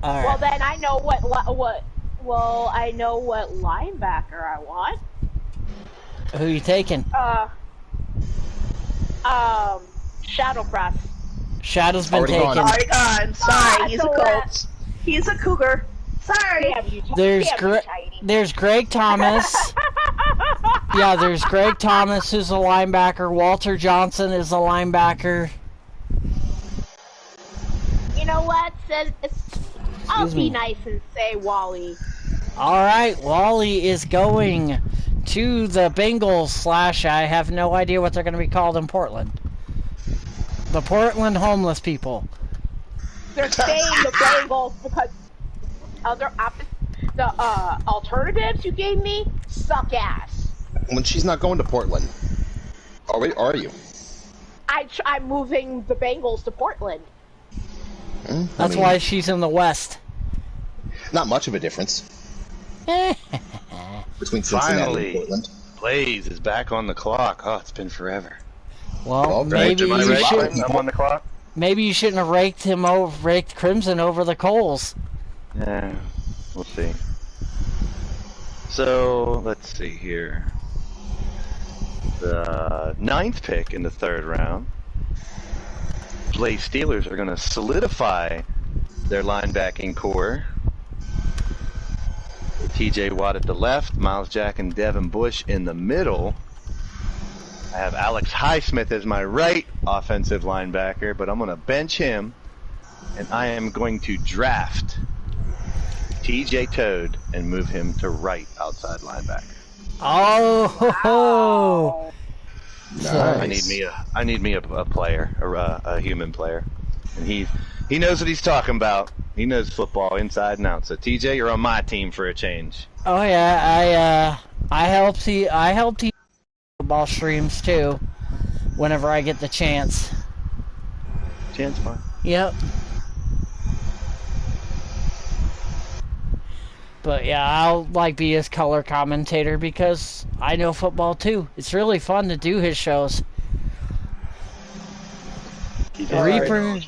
Speaker 7: well, then I know what linebacker I want.
Speaker 1: Who are you taking?
Speaker 7: Shadowcross.
Speaker 1: Shadow's been taken.
Speaker 3: Sorry, God. Sorry, he's a Colts. He's a Cougar. Sorry.
Speaker 1: There's Greg Thomas. Yeah, there's Greg Thomas who's a linebacker. Walter Johnson is a linebacker.
Speaker 7: You know what? I'll be nice and say Wally.
Speaker 1: Alright, Wally is going to the Bengals / I have no idea what they're going to be called in Portland. The Portland homeless people.
Speaker 7: They're saying the Bengals because the alternatives you gave me suck ass.
Speaker 2: When she's not going to Portland. Are you?
Speaker 7: I'm moving the Bengals to Portland.
Speaker 1: That's why she's in the West.
Speaker 2: Not much of a difference. Between Cincinnati and Portland.
Speaker 5: Blaze is back on the clock. Oh, it's been forever.
Speaker 1: Well, maybe you shouldn't.
Speaker 5: I'm on the clock.
Speaker 1: Maybe you shouldn't have raked Crimson over the coals.
Speaker 5: Yeah, we'll see. So let's see here. The 9th pick in the 3rd round. Blaze Steelers are going to solidify their linebacking core. TJ Watt at the left, Miles Jack and Devin Bush in the middle. I have Alex Highsmith as my right offensive linebacker, but I'm going to bench him, and I am going to draft TJ Toad and move him to right outside linebacker.
Speaker 1: Oh!
Speaker 2: Nice.
Speaker 5: I need me a player, a human player, and he knows what he's talking about. He knows football inside and out. So TJ, you're on my team for a change.
Speaker 1: Oh yeah, I helped football streams too, whenever I get the chance.
Speaker 5: Chance fine.
Speaker 1: Yep. But yeah, I'll be his color commentator because I know football too. It's really fun to do his shows. Reaper.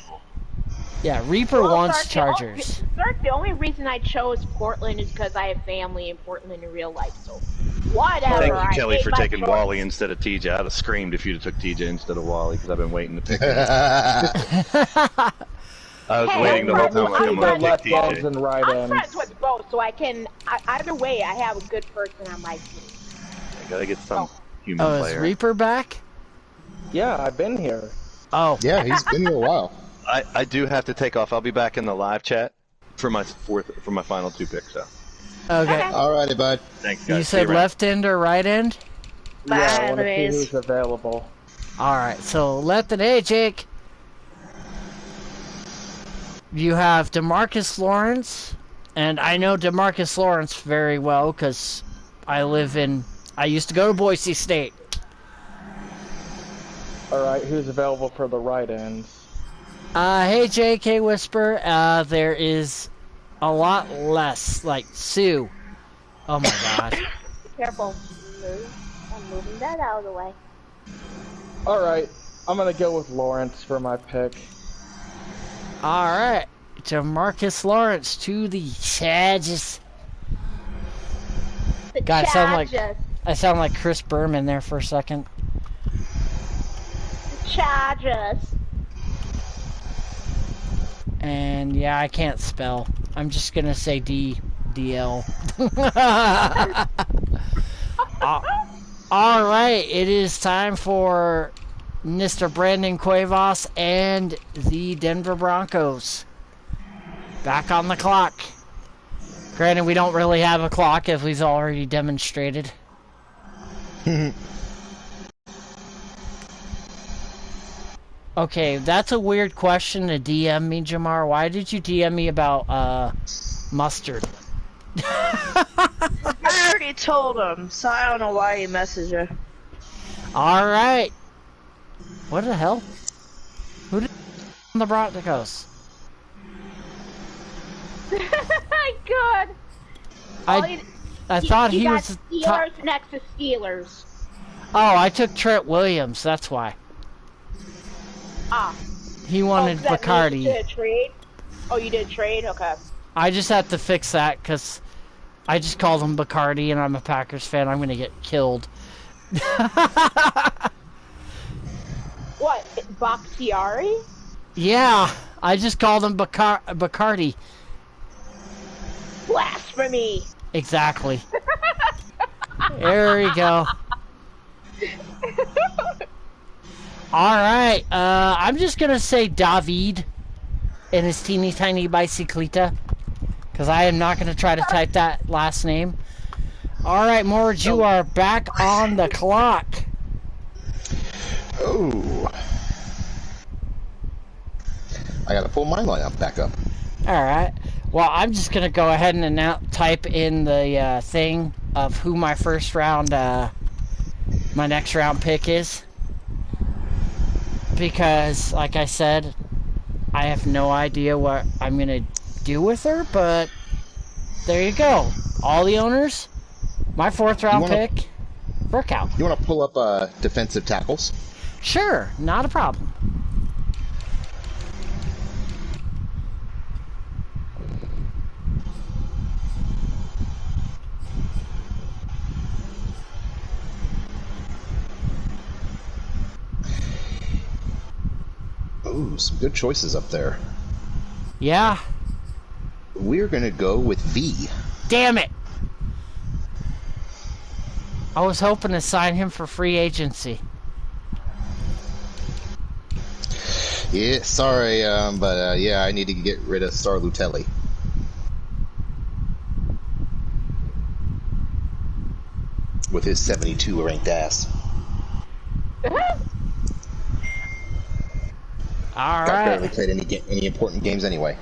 Speaker 1: Yeah, Reaper wants Chargers.
Speaker 7: The only reason I chose Portland is because I have family in Portland in real life, so Whatever.
Speaker 5: Thank you,
Speaker 7: I
Speaker 5: Kelly,
Speaker 7: made
Speaker 5: for
Speaker 7: my
Speaker 5: taking
Speaker 7: choice.
Speaker 5: Wally instead of TJ. I'd have screamed if you'd have took TJ instead of Wally because I've been waiting to pick him. I was waiting the whole time. Like, I'm gonna
Speaker 6: left
Speaker 5: pick
Speaker 6: ends
Speaker 5: TJ.
Speaker 6: and right
Speaker 7: I'm
Speaker 6: ends.
Speaker 7: friends with both, so I can. Either way, I have a good person on my team.
Speaker 5: I gotta get some human
Speaker 1: Oh, is
Speaker 5: player.
Speaker 1: Reaper back?
Speaker 6: Yeah, I've been here.
Speaker 1: Oh.
Speaker 2: Yeah, he's been here a while.
Speaker 5: I do have to take off. I'll be back in the live chat for my final 2 picks. So.
Speaker 1: Okay.
Speaker 2: Alrighty, bud.
Speaker 5: Thanks, guys.
Speaker 1: You
Speaker 5: See you
Speaker 1: said
Speaker 5: around.
Speaker 1: left end or right end?
Speaker 6: Yeah, I want to see
Speaker 3: Anyways.
Speaker 6: who's available.
Speaker 1: Alright, so left end. Hey, Jake. You have DeMarcus Lawrence, and I know DeMarcus Lawrence very well because I used to go to Boise State.
Speaker 6: Alright, who's available for the right ends?
Speaker 1: Hey, Jake, hey, Whisper. There is a lot less, like Sue. Oh my god.
Speaker 7: Careful. I'm moving that out of the way.
Speaker 6: Alright, I'm gonna go with Lawrence for my pick.
Speaker 1: Alright. DeMarcus Lawrence to the Chargers.
Speaker 7: The
Speaker 1: God,
Speaker 7: Chargers.
Speaker 1: I sound like Chris Berman there for a second.
Speaker 7: The Chargers.
Speaker 1: And yeah, I can't spell. I'm just gonna say DL. Alright, it is time for Mr. Brandon Cuevas and the Denver Broncos. Back on the clock. Granted, we don't really have a clock as we've already demonstrated. Okay, that's a weird question to DM me, Jamar. Why did you DM me about mustard?
Speaker 3: I already told him, so I don't know why he messaged you.
Speaker 1: Alright. What the hell? Who did the Broncos?
Speaker 7: Good.
Speaker 1: I thought he
Speaker 7: got
Speaker 1: was...
Speaker 7: Steelers next to Steelers.
Speaker 1: Oh, I took Trent Williams, that's why.
Speaker 7: Ah.
Speaker 1: He wanted
Speaker 7: that means
Speaker 1: Bacardi.
Speaker 7: you did a trade? Oh, you did trade? Okay.
Speaker 1: I just have to fix that because I just called him Bacardi and I'm a Packers fan. I'm going to get killed.
Speaker 7: What? Bakhtiari?
Speaker 1: Yeah, I just called him Bacardi.
Speaker 7: Blasphemy.
Speaker 1: Exactly. There we go. Alright, I'm just going to say David and his teeny tiny bicicleta. Because I am not going to try to type that last name. Alright, Morge, you are back on the clock.
Speaker 2: Oh. I gotta pull my lineup back up.
Speaker 1: Alright. Well, I'm just going to go ahead and type in the thing of who my first round, my next round pick is. Because, like I said, I have no idea what I'm going to do with her, but there you go. All the owners, my 4th round pick, workout.
Speaker 2: You want to pull up defensive tackles?
Speaker 1: Sure, not a problem.
Speaker 2: Ooh, some good choices up there.
Speaker 1: Yeah.
Speaker 2: We're gonna go with V.
Speaker 1: Damn it! I was hoping to sign him for free agency.
Speaker 2: Yeah, sorry, but yeah, I need to get rid of Star Lutelli. With his 72 ranked ass.
Speaker 1: All
Speaker 2: Got
Speaker 1: right.
Speaker 2: barely played any important games anyway.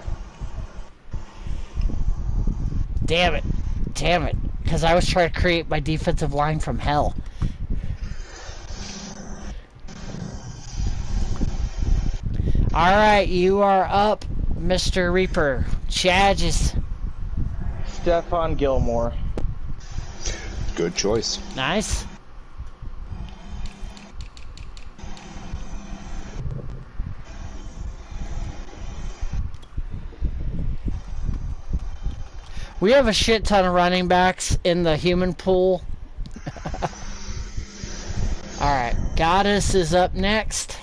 Speaker 1: Damn it. Damn it. Because I was trying to create my defensive line from hell. Alright, you are up, Mr. Reaper. Charges.
Speaker 6: Stephon Gilmore.
Speaker 2: Good choice.
Speaker 1: Nice. We have a shit ton of running backs in the human pool Alright, Goddess is up next.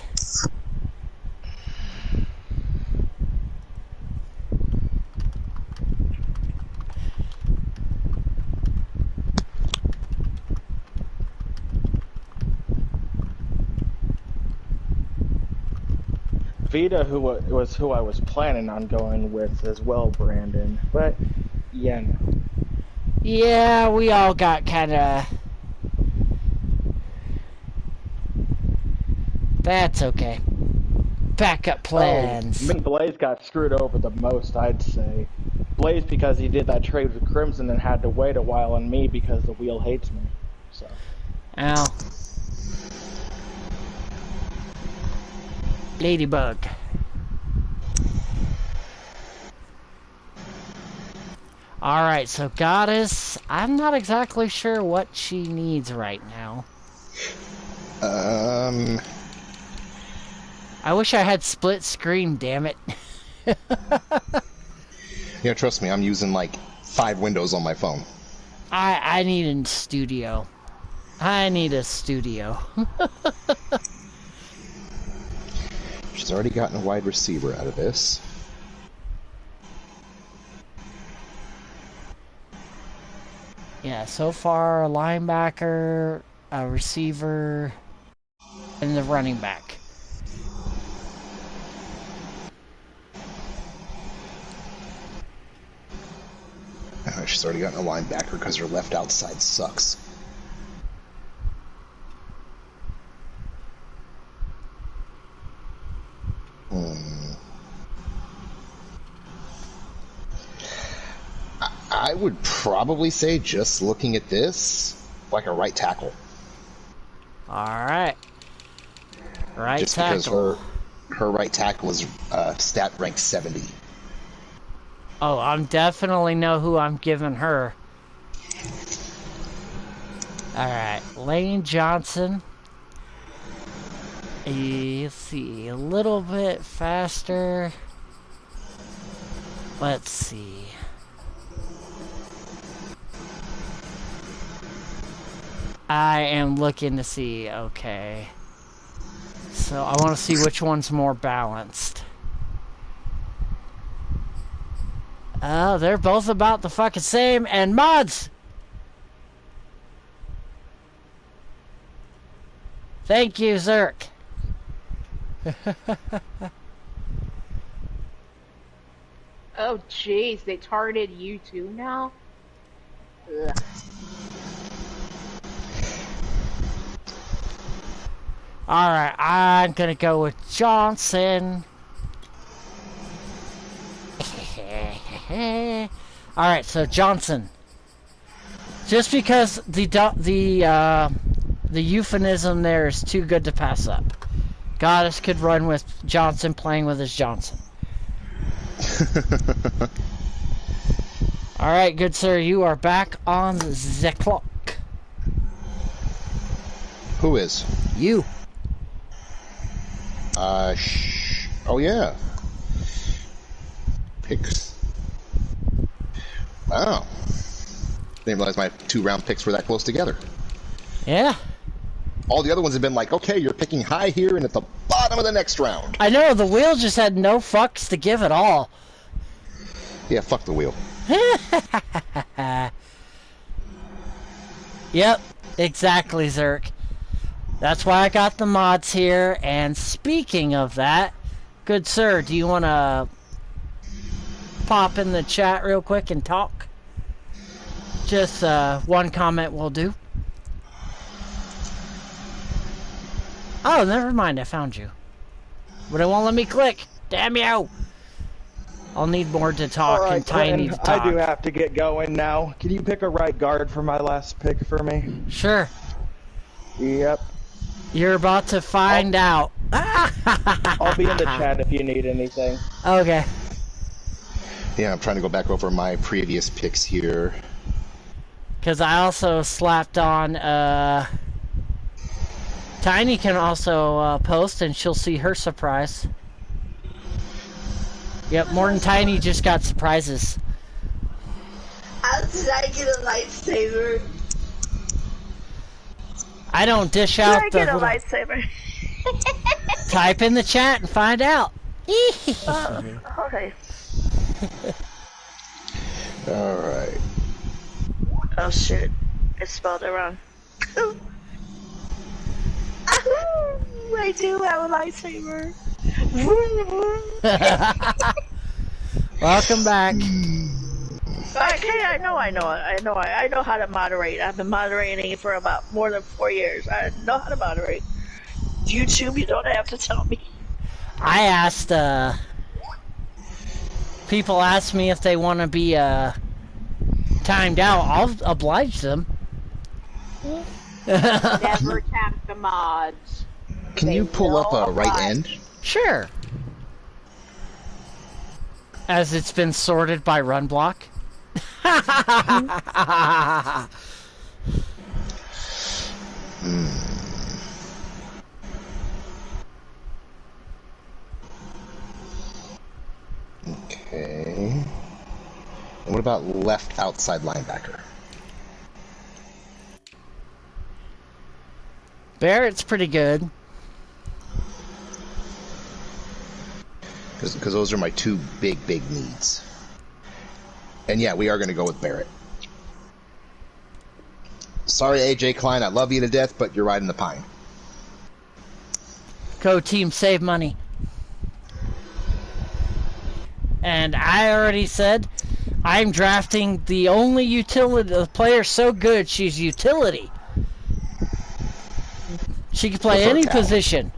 Speaker 6: Vita, who was who I was planning on going with as well, Brandon. But, yeah, no.
Speaker 1: Yeah, we all got kind of... That's okay. Backup plans.
Speaker 6: I mean, Blaze got screwed over the most, I'd say. Blaze because he did that trade with Crimson and had to wait a while, and me because the wheel hates me. So.
Speaker 1: Ow. Ladybug. Alright, so Goddess, I'm not exactly sure what she needs right now. I wish I had split screen, damn it.
Speaker 2: Yeah, trust me, I'm using like 5 windows on my phone.
Speaker 1: I need a studio. I need a studio.
Speaker 2: She's already gotten a wide receiver out of this.
Speaker 1: Yeah, so far a linebacker, a receiver, and the running back.
Speaker 2: She's already gotten a linebacker because her left outside sucks. I would probably say, just looking at this, like a right tackle.
Speaker 1: Alright. Right
Speaker 2: just
Speaker 1: tackle.
Speaker 2: Because her right tackle is stat rank 70.
Speaker 1: Oh, I definitely know who I'm giving her. Alright, Lane Johnson. Let's see, a little bit faster. Let's see. I am looking to see, okay. So I want to see which one's more balanced. Oh, they're both about the fucking same. And mods! Thank you, Zerk.
Speaker 7: Oh, jeez, they targeted you too now? Ugh.
Speaker 1: Alright, I'm gonna go with Johnson. Alright, so Johnson. Just because the euphemism there is too good to pass up. Goddess could run with Johnson playing with his Johnson. Alright, good sir, you are back on the clock.
Speaker 2: Who is?
Speaker 1: You.
Speaker 2: Oh yeah. Picks. Wow. Didn't realize my 2-round picks were that close together.
Speaker 1: Yeah.
Speaker 2: All the other ones have been like, okay, you're picking high here and at the bottom of the next round.
Speaker 1: I know, the wheel just had no fucks to give at all.
Speaker 2: Yeah, fuck the wheel.
Speaker 1: Yep, exactly, Zerk. That's why I got the mods here. And speaking of that, good sir, do you want to pop in the chat real quick and talk? Just one comment will do. Oh, never mind, I found you. But it won't let me click. Damn you! I'll need more to talk
Speaker 6: All right,
Speaker 1: and Tiny to talk.
Speaker 6: I do have to get going now. Can you pick a right guard for my last pick for me?
Speaker 1: Sure.
Speaker 6: Yep.
Speaker 1: You're about to find out.
Speaker 6: I'll be in the chat if you need anything.
Speaker 1: Okay.
Speaker 2: Yeah, I'm trying to go back over my previous picks here.
Speaker 1: Because I also slapped on, Tiny can also post and she'll see her surprise. Yep, more than Tiny just got surprises.
Speaker 3: How did I get a lightsaber?
Speaker 1: I don't dish out
Speaker 3: I get a lightsaber?
Speaker 1: Type in the chat and find out.
Speaker 3: Okay.
Speaker 2: Alright.
Speaker 3: Oh shit. I spelled it wrong. I do have a lightsaber.
Speaker 1: Welcome back.
Speaker 3: Okay, I know how to moderate. I've been moderating for about more than 4 years. I know how to moderate. YouTube, you don't have to tell me.
Speaker 1: I asked, people ask me if they want to be, timed out. I'll oblige them.
Speaker 7: Never tap the mods.
Speaker 2: Can you pull up a right end?
Speaker 1: Sure. As it's been sorted by run block.
Speaker 2: Okay. And what about left outside linebacker?
Speaker 1: Barrett's pretty good.
Speaker 2: Because those are my two big needs. And yeah, we are going to go with Barrett. Sorry, AJ Klein, I love you to death, but you're riding the pine.
Speaker 1: Go team, save money. And I already said I'm drafting the only utility. The player so good, she's utility. She can play any position.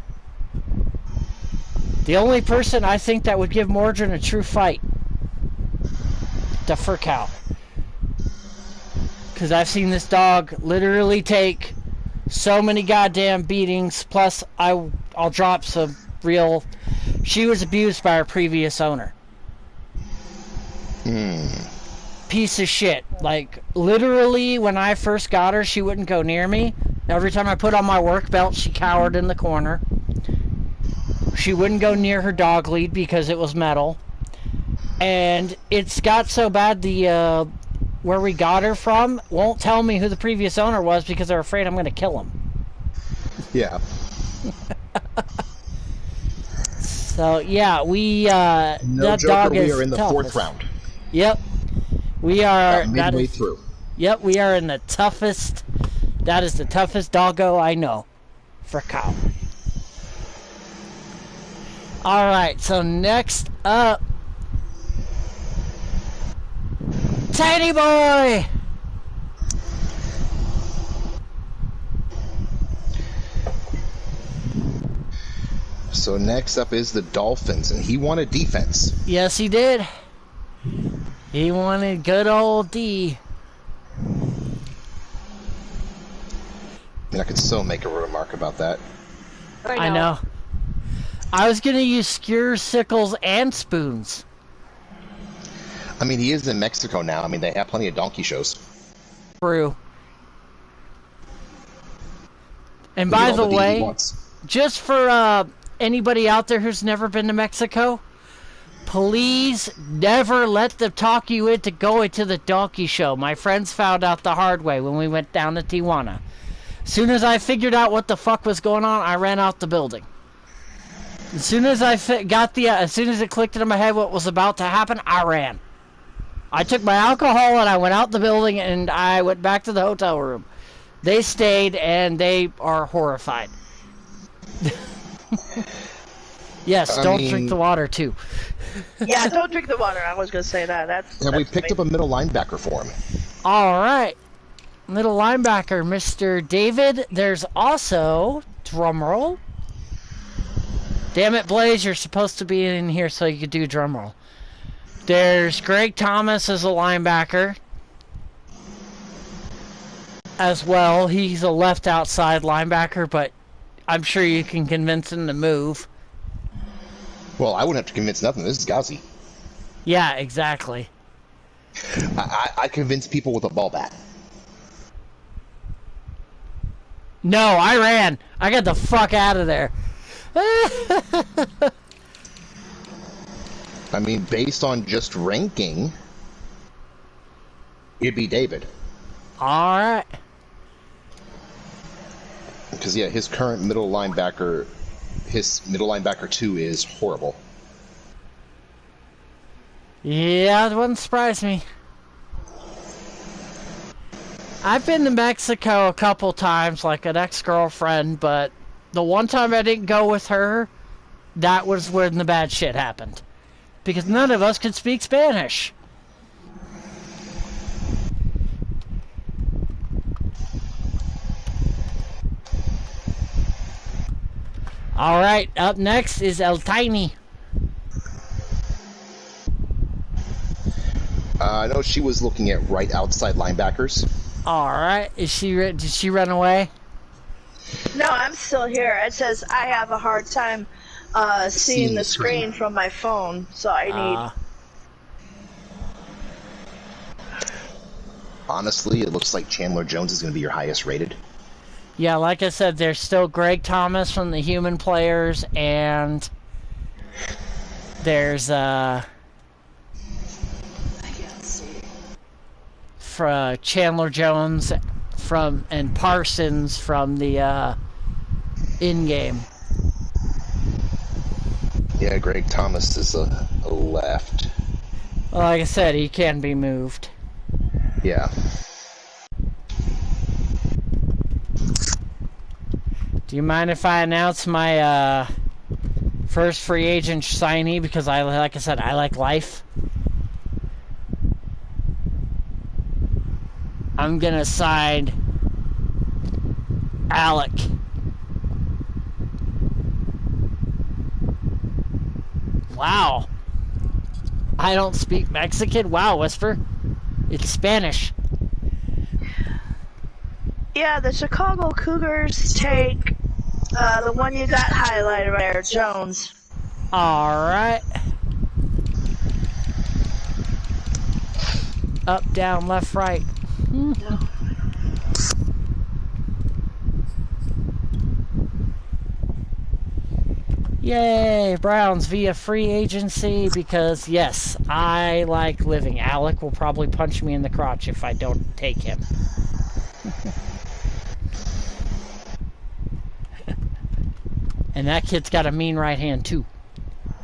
Speaker 1: The only person I think that would give Mordrin a true fight, the fur cow. Because I've seen this dog literally take so many goddamn beatings, plus I'll drop some real... She was abused by her previous owner. Piece of shit. Like, literally, when I first got her, she wouldn't go near me. Every time I put on my work belt, she cowered in the corner. She wouldn't go near her dog lead because it was metal. And it's got so bad, the where we got her from won't tell me who the previous owner was because they're afraid I'm going to kill him.
Speaker 2: Yeah.
Speaker 1: So, yeah, we...
Speaker 2: no
Speaker 1: that
Speaker 2: joker,
Speaker 1: dog
Speaker 2: we
Speaker 1: is
Speaker 2: are in the
Speaker 1: tough.
Speaker 2: 4th round.
Speaker 1: Yep. We are...
Speaker 2: midway through.
Speaker 1: Yep, we are in the toughest... That is the toughest doggo I know. For cow. Alright, so next up... Tiny boy!
Speaker 2: So next up is the Dolphins, and he wanted defense.
Speaker 1: Yes, he did. He wanted good old D.
Speaker 2: And I could still make a remark about that.
Speaker 1: I know. I was going to use skewers, sickles, and spoons.
Speaker 2: I mean, he is in Mexico now. I mean, they have plenty of donkey shows.
Speaker 1: True. And by the way, just for anybody out there who's never been to Mexico, please never let them talk you into going to the donkey show. My friends found out the hard way when we went down to Tijuana. As soon as I figured out what the fuck was going on, I ran out the building. As soon as I as soon as it clicked into my head what was about to happen, I ran. I took my alcohol and I went out the building and I went back to the hotel room. They stayed and they are horrified. Yes, don't drink the water too.
Speaker 3: Yeah, don't drink the water. I was going to say that.
Speaker 2: And we picked up a middle linebacker for him.
Speaker 1: All right. Middle linebacker, Mr. David. There's also, drumroll. Damn it, Blaze, you're supposed to be in here so you could do drumroll. There's Greg Thomas as a linebacker. As well, he's a left outside linebacker, but I'm sure you can convince him to move.
Speaker 2: Well, I wouldn't have to convince nothing. This is Ghazi.
Speaker 1: Yeah, exactly.
Speaker 2: I convince people with a ball bat.
Speaker 1: No, I ran. I got the fuck out of there.
Speaker 2: I mean, based on just ranking, it'd be David.
Speaker 1: All right.
Speaker 2: because his current middle linebacker, his middle linebacker 2 is horrible.
Speaker 1: Yeah, it wouldn't surprise me. I've been to Mexico a couple times, like an ex-girlfriend, but the one time I didn't go with her, that was when the bad shit happened. Because none of us could speak Spanish. Alright, up next is El Tiny.
Speaker 2: I know she was looking at right outside linebackers.
Speaker 1: Alright, did she run away?
Speaker 3: No, I'm still here. It says I have a hard time seeing the screen from my phone, so I need...
Speaker 2: Honestly, it looks like Chandler Jones is going to be your highest rated.
Speaker 1: Yeah, like I said, there's still Greg Thomas from the Human Players, and there's Chandler Jones and Parsons from the in-game.
Speaker 2: Yeah, Greg Thomas is a left.
Speaker 1: Well, like I said, he can be moved.
Speaker 2: Yeah.
Speaker 1: Do you mind if I announce my first free agent signee? Because like I said, I like life. I'm gonna sign Alec. Wow. I don't speak Mexican? Wow, Whisper. It's Spanish.
Speaker 3: Yeah, the Chicago Cougars take the one you got highlighted right there, Jones.
Speaker 1: Alright. Up, down, left, right. Yay, Browns via free agency because, yes, I like living. Alec will probably punch me in the crotch if I don't take him. And that kid's got a mean right hand, too.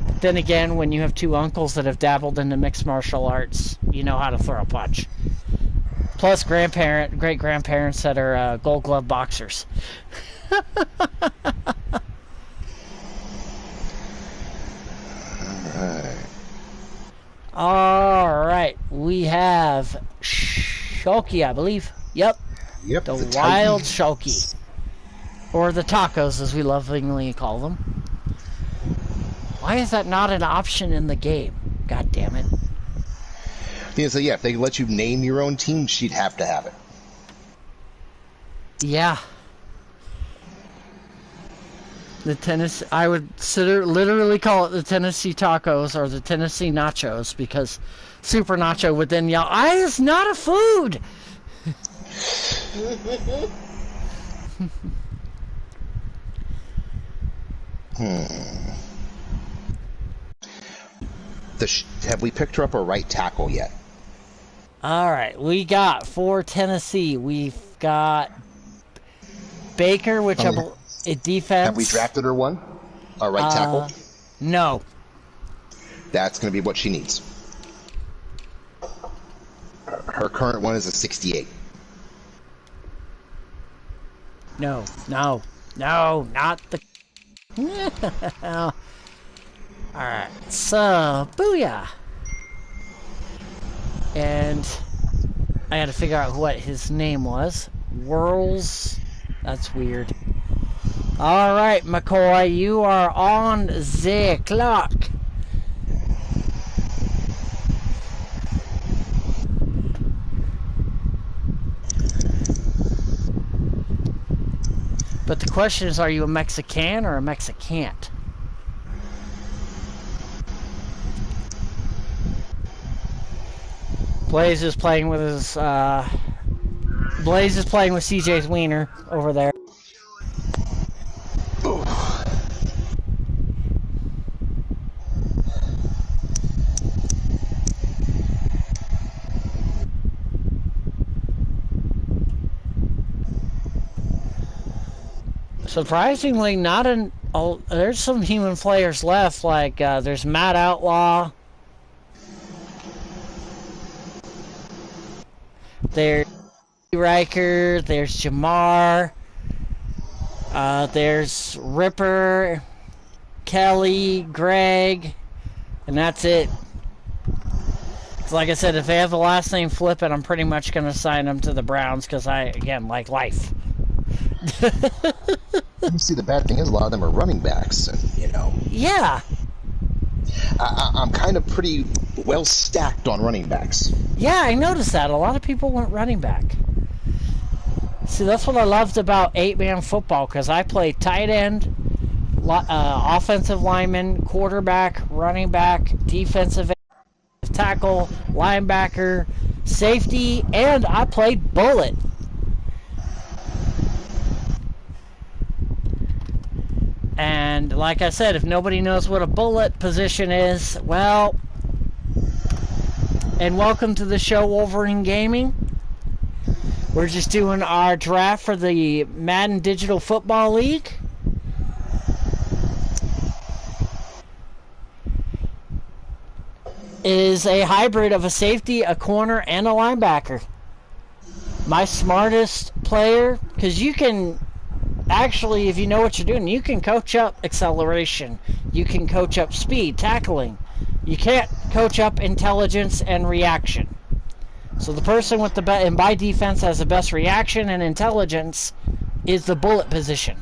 Speaker 1: But then again, when you have two uncles that have dabbled into mixed martial arts, you know how to throw a punch. Plus great-grandparents that are gold glove boxers. Alright, we have Shoki, I believe. Yep, the wild Shoki. Or the tacos, as we lovingly call them. Why is that not an option in the game? God damn it.
Speaker 2: Yeah, so if they let you name your own team, she'd have to have it.
Speaker 1: Yeah. The Tennessee, I would literally call it the Tennessee Tacos or the Tennessee Nachos because Super Nacho would then yell, "It's not a food!"
Speaker 2: Have we picked her up a right tackle yet?
Speaker 1: Alright, we got for Tennessee, we've got Baker, which a defense.
Speaker 2: Have we drafted her one? A right tackle?
Speaker 1: No.
Speaker 2: That's going to be what she needs. Her current one is a 68.
Speaker 1: No, not the... Alright, so, booyah! And I had to figure out what his name was. Whirls. That's weird. Alright, McCoy, you are on the clock. But the question is, are you a Mexican or a Mexicant? Blaze is playing with his, Blaze is playing with CJ's wiener over there. Surprisingly, not an. Oh, there's some human players left. Like there's Matt Outlaw. There's Riker. There's Jamar. There's Ripper, Kelly, Greg, and that's it. Like I said, if they have the last name Flippen, I'm pretty much going to sign them to the Browns because I, again, like life.
Speaker 2: You see, the bad thing is a lot of them are running backs, and, you know.
Speaker 1: Yeah.
Speaker 2: I'm kind of pretty well stacked on running backs.
Speaker 1: Yeah, I noticed that. A lot of people went running back. See, that's what I loved about 8-man football because I played tight end, offensive lineman, quarterback, running back, defensive tackle, linebacker, safety, and I played bullet. And like I said, if nobody knows what a bullet position is, well, and welcome to the show, Wolverine Gaming. We're just doing our draft for the Madden Digital Football League. Is a hybrid of a safety, a corner, and a linebacker. My smartest player, because you can actually, if you know what you're doing, you can coach up acceleration. You can coach up speed, tackling. You can't coach up intelligence and reaction. So the person with the best, and by defense has the best reaction and intelligence, is the bullet position.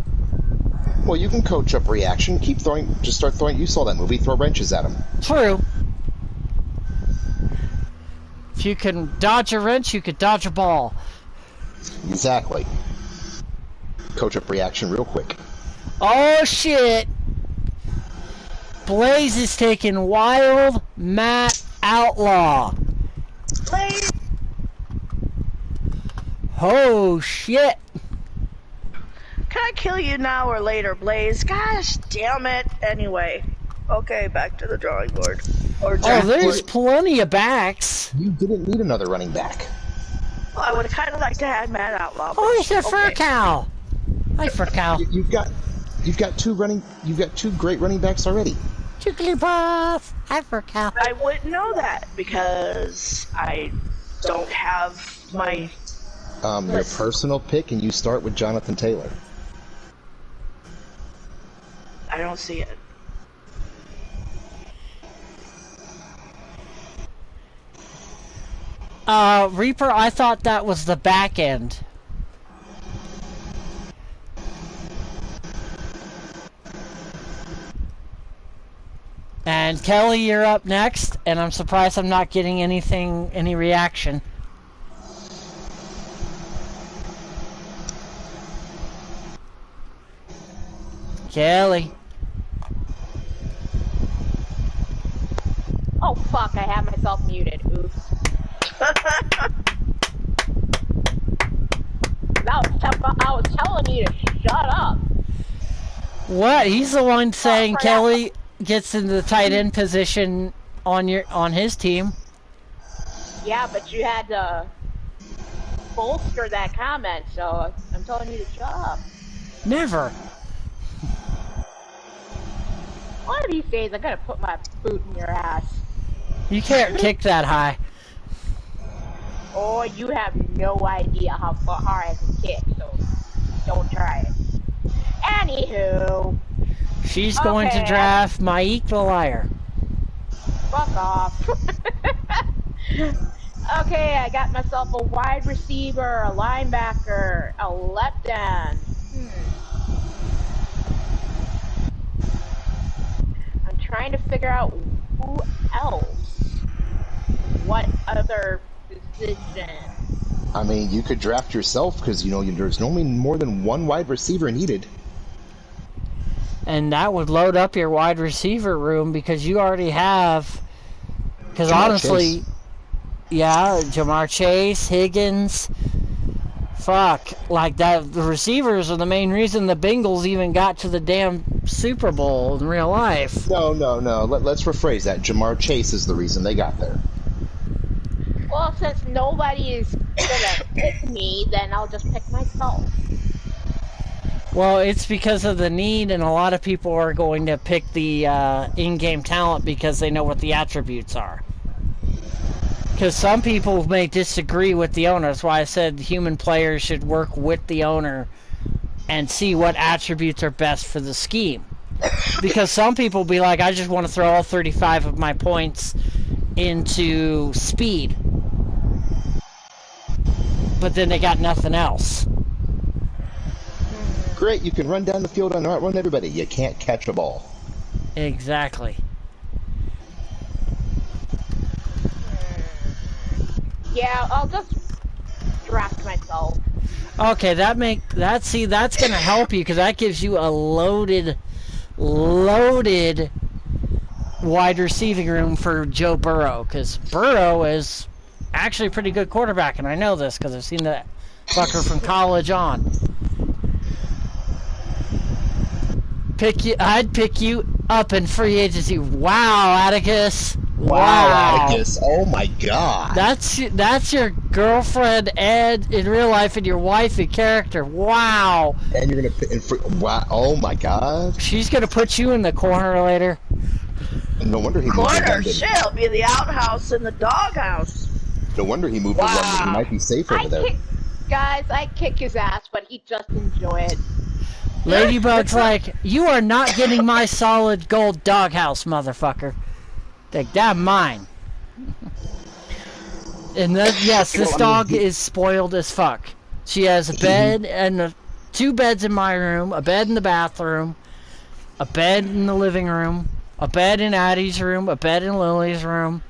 Speaker 2: Well, you can coach up reaction. Keep throwing. Just start throwing. You saw that movie. Throw wrenches at them.
Speaker 1: True. If you can dodge a wrench, you could dodge a ball.
Speaker 2: Exactly. Coach up reaction real quick.
Speaker 1: Oh, shit. Blaze is taking Wild Matt Outlaw.
Speaker 3: Blaze.
Speaker 1: Oh, shit.
Speaker 3: Can I kill you now or later, Blaze? Gosh damn it. Anyway. Okay, back to the drawing board.
Speaker 1: Oh, there's plenty of backs.
Speaker 2: You didn't need another running back.
Speaker 3: Well, I would kind of like to add Matt Outlaw.
Speaker 1: Oh, he's a fur cow. Hi, fur cow.
Speaker 2: You've got two great running backs already.
Speaker 1: Jigglypuff. Hi, fur cow.
Speaker 3: I wouldn't know that because I don't have my
Speaker 2: your personal pick, and you start with Jonathan Taylor.
Speaker 3: I don't see it.
Speaker 1: Reaper, I thought that was the back end. And Kelly, you're up next, and I'm surprised I'm not getting any reaction. Kelly.
Speaker 7: Oh fuck, I have myself muted. Oops. I was telling you to shut up.
Speaker 1: What? He's the one saying Kelly gets into the tight end position on his team.
Speaker 7: Yeah, but you had to bolster that comment, so I'm telling you to shut up.
Speaker 1: Never.
Speaker 7: One of these days, I'm gonna put my boot in your ass.
Speaker 1: You can't kick that high.
Speaker 7: Oh, you have no idea how hard I can kick, so don't try it. Anywho.
Speaker 1: She's going to draft Mike the Liar.
Speaker 7: Fuck off. Okay, I got myself a wide receiver, a linebacker, a left end. I'm trying to figure out who else. What other position?
Speaker 2: I mean, you could draft yourself because, you know, there's normally more than one wide receiver needed.
Speaker 1: And that would load up your wide receiver room because you already have... Because honestly...
Speaker 2: Chase.
Speaker 1: Yeah, Jamar Chase, Higgins... Fuck. Like, that. The receivers are the main reason the Bengals even got to the damn Super Bowl in real life.
Speaker 2: No. Let's rephrase that. Jamar Chase is the reason they got there.
Speaker 7: Well, since nobody is gonna pick me, then I'll just pick myself.
Speaker 1: Well, it's because of the need, and a lot of people are going to pick the in-game talent because they know what the attributes are. Because some people may disagree with the owner. That's why I said human players should work with the owner and see what attributes are best for the scheme. Because some people be like, I just want to throw all 35 of my points into speed. But then they got nothing else.
Speaker 2: Great, you can run down the field and outrun everybody. You can't catch a ball.
Speaker 1: Exactly.
Speaker 7: Yeah, I'll just draft myself.
Speaker 1: Okay, that's gonna help you because that gives you a loaded wide receiving room for Joe Burrow, because Burrow is actually a pretty good quarterback, and I know this because I've seen that fucker from college on. I'd pick you up in free agency. Wow, Atticus.
Speaker 2: Wow, Atticus. Oh my God.
Speaker 1: That's your girlfriend and in real life and your wife in character. Wow.
Speaker 2: And you're wow. Oh my God.
Speaker 1: She's gonna put you in the corner later.
Speaker 2: No wonder he moved to
Speaker 3: Corner,
Speaker 2: London.
Speaker 3: shit, it'll be the outhouse and the doghouse.
Speaker 2: No wonder he moved to London. He might be safe over there.
Speaker 7: Guys, I kick his ass, but he just enjoy it.
Speaker 1: Ladybug's like, you are not getting my solid gold doghouse, motherfucker. Like, that mine. And yes, this dog is spoiled as fuck. She has a bed and 2 beds in my room, a bed in the bathroom, a bed in the living room, a bed in Addie's room, a bed in Lily's room.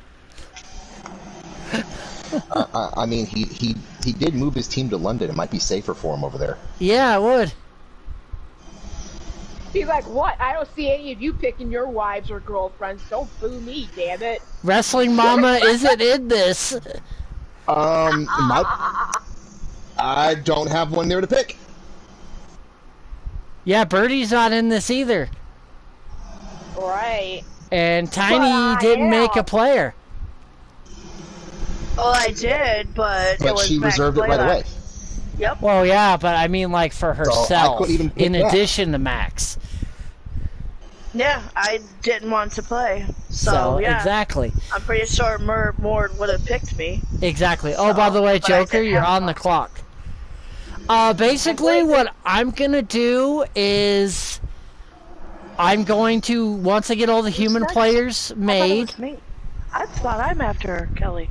Speaker 2: I mean, he did move his team to London. It might be safer for him over there.
Speaker 1: Yeah, it would.
Speaker 7: He's like, what? I don't see any of you picking your wives or girlfriends. Don't boo me, damn it.
Speaker 1: Wrestling Mama isn't in this.
Speaker 2: I don't have one there to pick.
Speaker 1: Yeah, Birdie's not in this either.
Speaker 7: Right.
Speaker 1: And Tiny didn't make a player.
Speaker 3: Oh, I did, but it was
Speaker 2: she reserved it right away.
Speaker 3: Yep.
Speaker 1: Well, yeah, but I mean, like, for herself, in addition to Max.
Speaker 3: Yeah, I didn't want to play. So yeah.
Speaker 1: Exactly.
Speaker 3: I'm pretty sure Mord would have picked me.
Speaker 1: Exactly. Oh, by the way, Joker, you're on the clock. Basically, what I'm going to do is I'm going to, once I get all the human players made.
Speaker 3: I thought I'm after Kelly.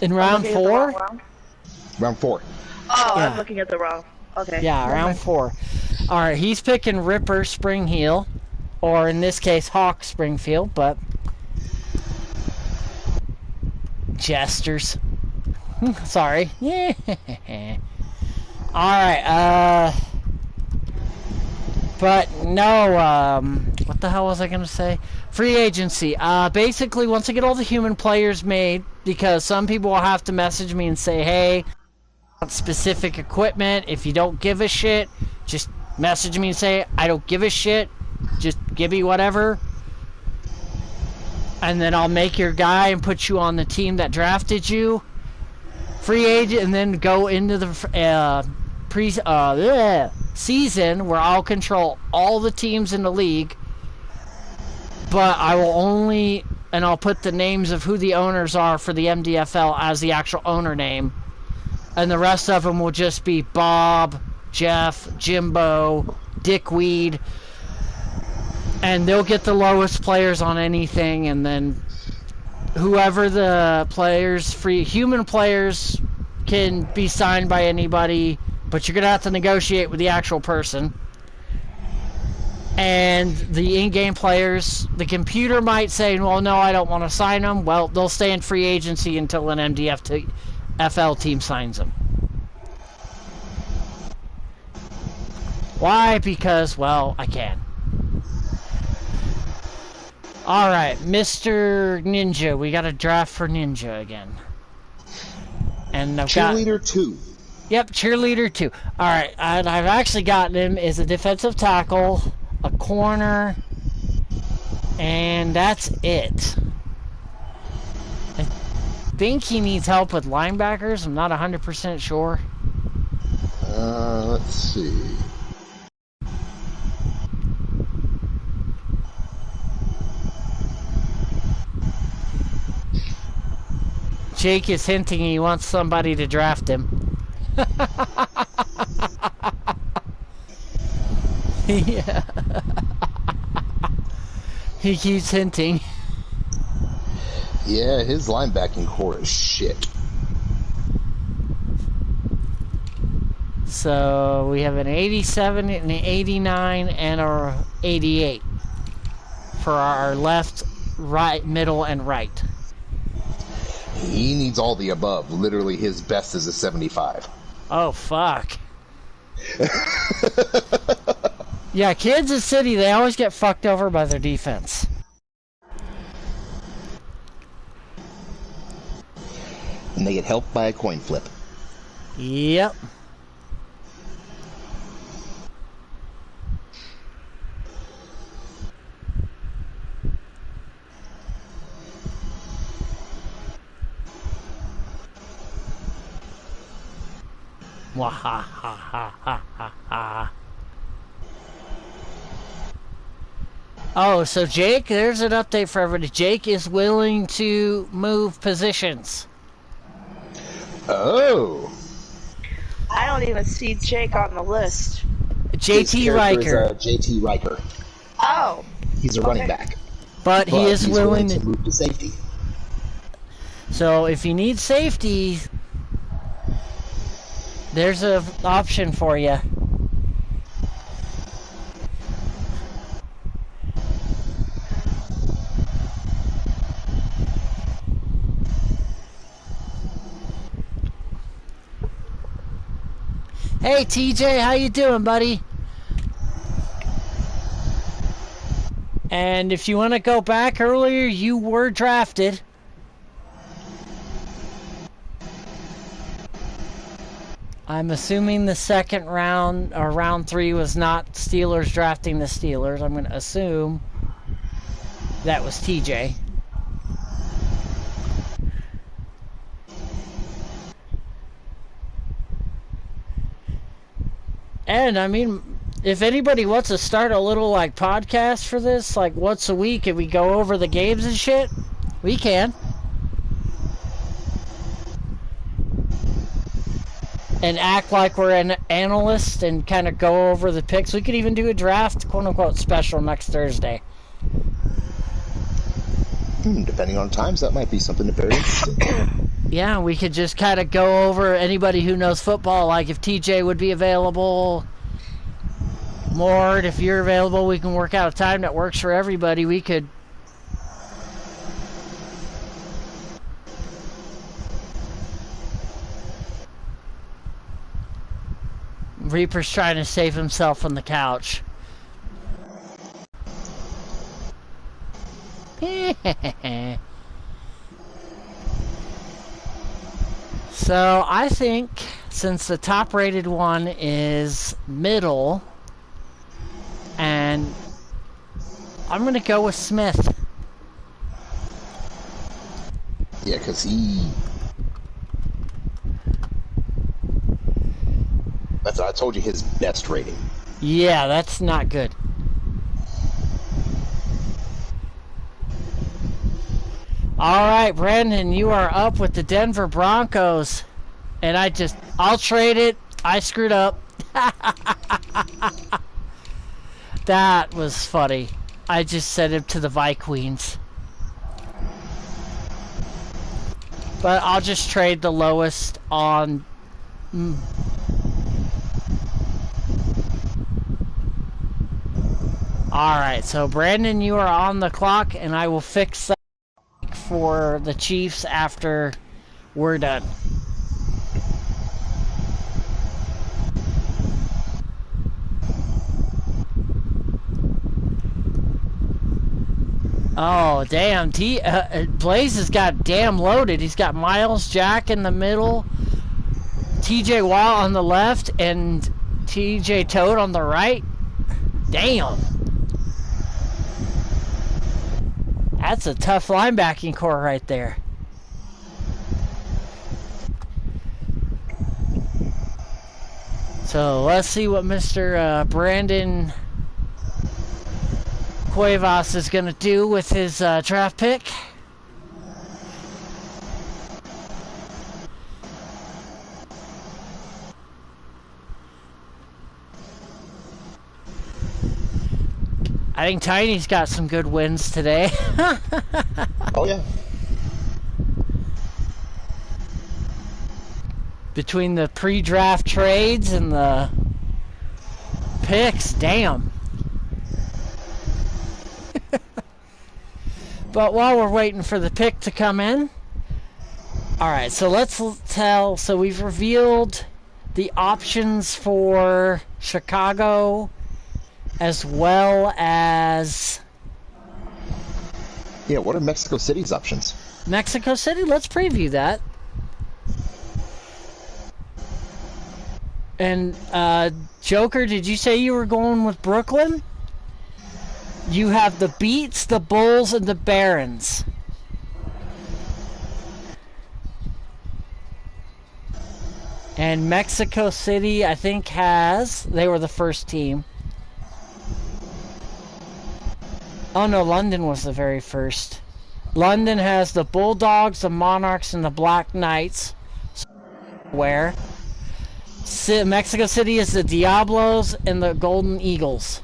Speaker 1: In round 4?
Speaker 2: Round 4.
Speaker 3: Oh,
Speaker 1: yeah.
Speaker 3: I'm looking at the wrong. Okay.
Speaker 1: Yeah, round 4. Alright, he's picking Ripper Springheel, or in this case, Hawk Springfield, but jesters. Sorry. Alright, but no, what the hell was I gonna say? Free agency. Basically, once I get all the human players made, because some people will have to message me and say, hey, I want specific equipment. If you don't give a shit, just message me and say, I don't give a shit. Just give me whatever. And then I'll make your guy and put you on the team that drafted you. Free agent, and then go into the season where I'll control all the teams in the league. But I will only, and I'll put the names of who the owners are for the MDFL as the actual owner name. And the rest of them will just be Bob, Jeff, Jimbo, Dickweed. And they'll get the lowest players on anything, and then whoever the players, human players can be signed by anybody, but you're going to have to negotiate with the actual person. And the in-game players, the computer might say, well, no, I don't want to sign them. Well, they'll stay in free agency until an MDFL team signs them. Why? Because, well, I can. Alright, Mr. Ninja. We got a draft for Ninja again. And I've
Speaker 2: Cheerleader 2.
Speaker 1: Yep, Cheerleader 2. Alright, and I've actually gotten him as a defensive tackle, a corner, and that's it. I think he needs help with linebackers. I'm not 100% sure.
Speaker 2: Let's see.
Speaker 1: Jake is hinting he wants somebody to draft him. Yeah. He keeps hinting.
Speaker 2: Yeah, his linebacking core is shit.
Speaker 1: So we have an 87, an 89, and a 88 for our left, right, middle, and right.
Speaker 2: He needs all the above. Literally, his best is a 75.
Speaker 1: Oh, fuck. Yeah, Kansas City, they always get fucked over by their defense.
Speaker 2: And they get helped by a coin flip.
Speaker 1: Yep. Wahahahaha. Oh, so Jake, there's an update for everybody. Jake is willing to move positions.
Speaker 2: Oh.
Speaker 3: I don't even see Jake on the list.
Speaker 1: JT Riker.
Speaker 2: JT Riker.
Speaker 3: Oh.
Speaker 2: He's a running back.
Speaker 1: But he is
Speaker 2: he's
Speaker 1: willing
Speaker 2: to move to safety.
Speaker 1: So if you need safety, there's an option for you. Hey TJ, how you doing, buddy? And if you want to go back earlier, you were drafted. I'm assuming the second round, or round 3, was not Steelers drafting the Steelers. I'm going to assume that was TJ. And, I mean, if anybody wants to start a little, like, podcast for this, like, once a week, and we go over the games and shit, we can. And act like we're an analyst and kind of go over the picks. We could even do a draft, quote-unquote, special next Thursday.
Speaker 2: Depending on times, that might be something very interesting.
Speaker 1: Yeah, we could just kind of go over anybody who knows football, like if TJ would be available. Mort, if you're available, we can work out a time that works for everybody. We could... Reaper's trying to save himself on the couch. So, I think, since the top-rated one is middle, and I'm going to go with Smith.
Speaker 2: Yeah, because he... That's I told you his best rating.
Speaker 1: Yeah, that's not good. Alright, Brandon, you are up with the Denver Broncos. And I'll trade it. I screwed up. That was funny. I just sent him to the Vikings. But I'll just trade the lowest on... Alright, so Brandon, you are on the clock, and I will fix that for the Chiefs after we're done. Oh, damn. Blaze has got damn loaded. He's got Miles Jack in the middle, TJ Watt on the left, and TJ Toad on the right. Damn. That's a tough linebacking core right there. So let's see what Mr. Brandon Cuevas is going to do with his draft pick. I think Tiny's got some good wins today.
Speaker 2: Oh, yeah.
Speaker 1: Between the pre-draft trades and the picks, damn. But while we're waiting for the pick to come in, alright, so let's tell, so we've revealed the options for Chicago as well as...
Speaker 2: Yeah, what are Mexico City's options?
Speaker 1: Mexico City, let's preview that. And, Joker, did you say you were going with Brooklyn? You have the Beats, the Bulls, and the Barons. And Mexico City, I think, they were the first team. Oh no, London was the very first. London has the Bulldogs, the Monarchs, and the Black Knights. Where? Mexico City is the Diablos and the Golden Eagles.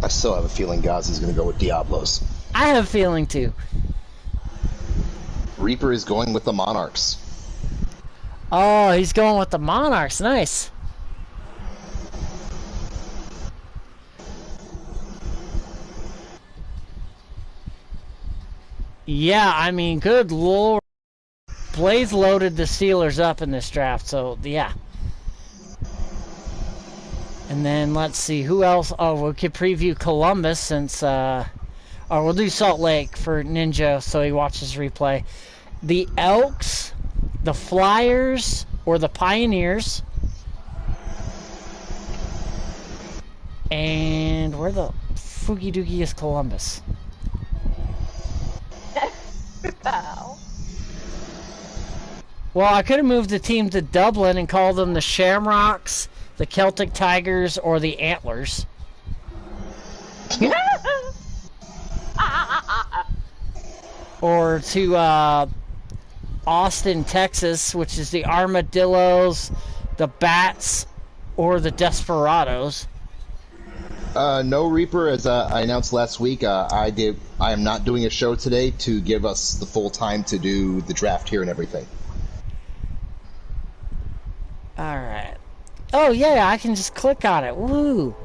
Speaker 2: I still have a feeling Ghazi's going to go with Diablos.
Speaker 1: I have a feeling too.
Speaker 2: Reaper is going with the Monarchs.
Speaker 1: Oh, he's going with the Monarchs. Nice. Yeah, I mean, good lord. Blaze loaded the Steelers up in this draft, so yeah. And then let's see who else. Oh, we could preview Columbus since, or we'll do Salt Lake for Ninja so he watches replay. The Elks, the Flyers, or the Pioneers. And where the Foogie Doogie is Columbus?
Speaker 7: Wow.
Speaker 1: Well, I could have moved the team to Dublin and called them the Shamrocks, the Celtic Tigers, or the Antlers. Or to Austin, Texas, which is the Armadillos, the Bats, or the Desperados.
Speaker 2: No, Reaper, as I announced last week, I am not doing a show today to give us the full time to do the draft here and everything.
Speaker 1: Alright. Oh, yeah, I can just click on it. Woo!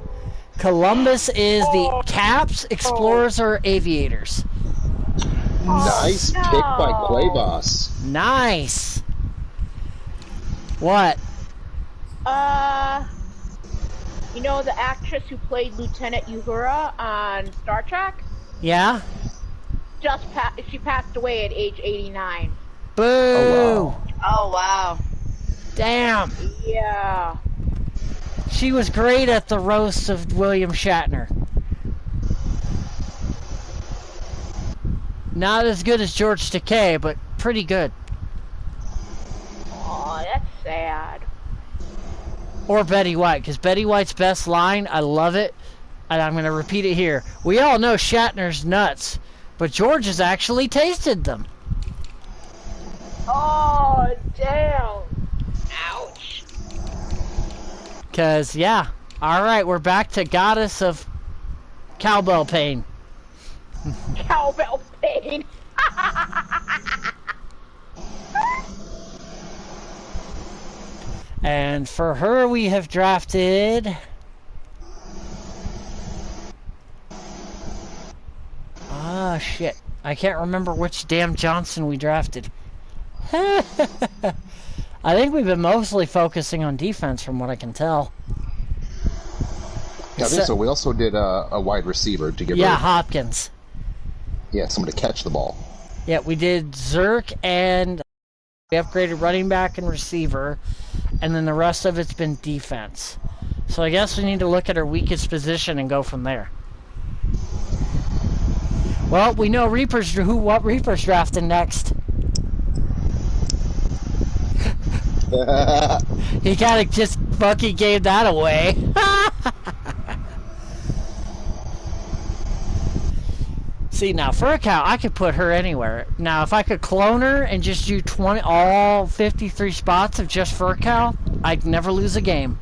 Speaker 1: Columbus is the Caps, Explorers, or Aviators.
Speaker 2: Nice pick by Cuevas.
Speaker 1: Nice! What?
Speaker 7: You know the actress who played Lieutenant Uhura on Star Trek?
Speaker 1: Yeah?
Speaker 7: She passed away at age 89.
Speaker 1: Boo!
Speaker 2: Oh, wow.
Speaker 3: Oh, wow.
Speaker 1: Damn!
Speaker 7: Yeah.
Speaker 1: She was great at the roast of William Shatner. Not as good as George Takei, but pretty good.
Speaker 7: Oh, that's sad.
Speaker 1: Or Betty White, because Betty White's best line, I love it, and I'm going to repeat it here. We all know Shatner's nuts, but George has actually tasted them.
Speaker 7: Oh, damn. Ouch.
Speaker 1: Because, yeah. Alright, we're back to Goddess of Cowbell Pain.
Speaker 7: Cowbell pain.
Speaker 1: And for her, we have drafted... Ah, shit. I can't remember which damn Johnson we drafted. I think we've been mostly focusing on defense from what I can tell.
Speaker 2: Yeah, I think so. We also did a wide receiver to give her...
Speaker 1: Hopkins.
Speaker 2: Yeah, someone to catch the ball.
Speaker 1: Yeah, we did Zerk, and we upgraded running back and receiver, and then the rest of it's been defense. So I guess we need to look at our weakest position and go from there. Well, we know what Reaper's drafting next. He kind of just fucking gave that away. See, now for a cow, I could put her anywhere. Now, if I could clone her and just do all 53 spots of just for a cow, I'd never lose a game.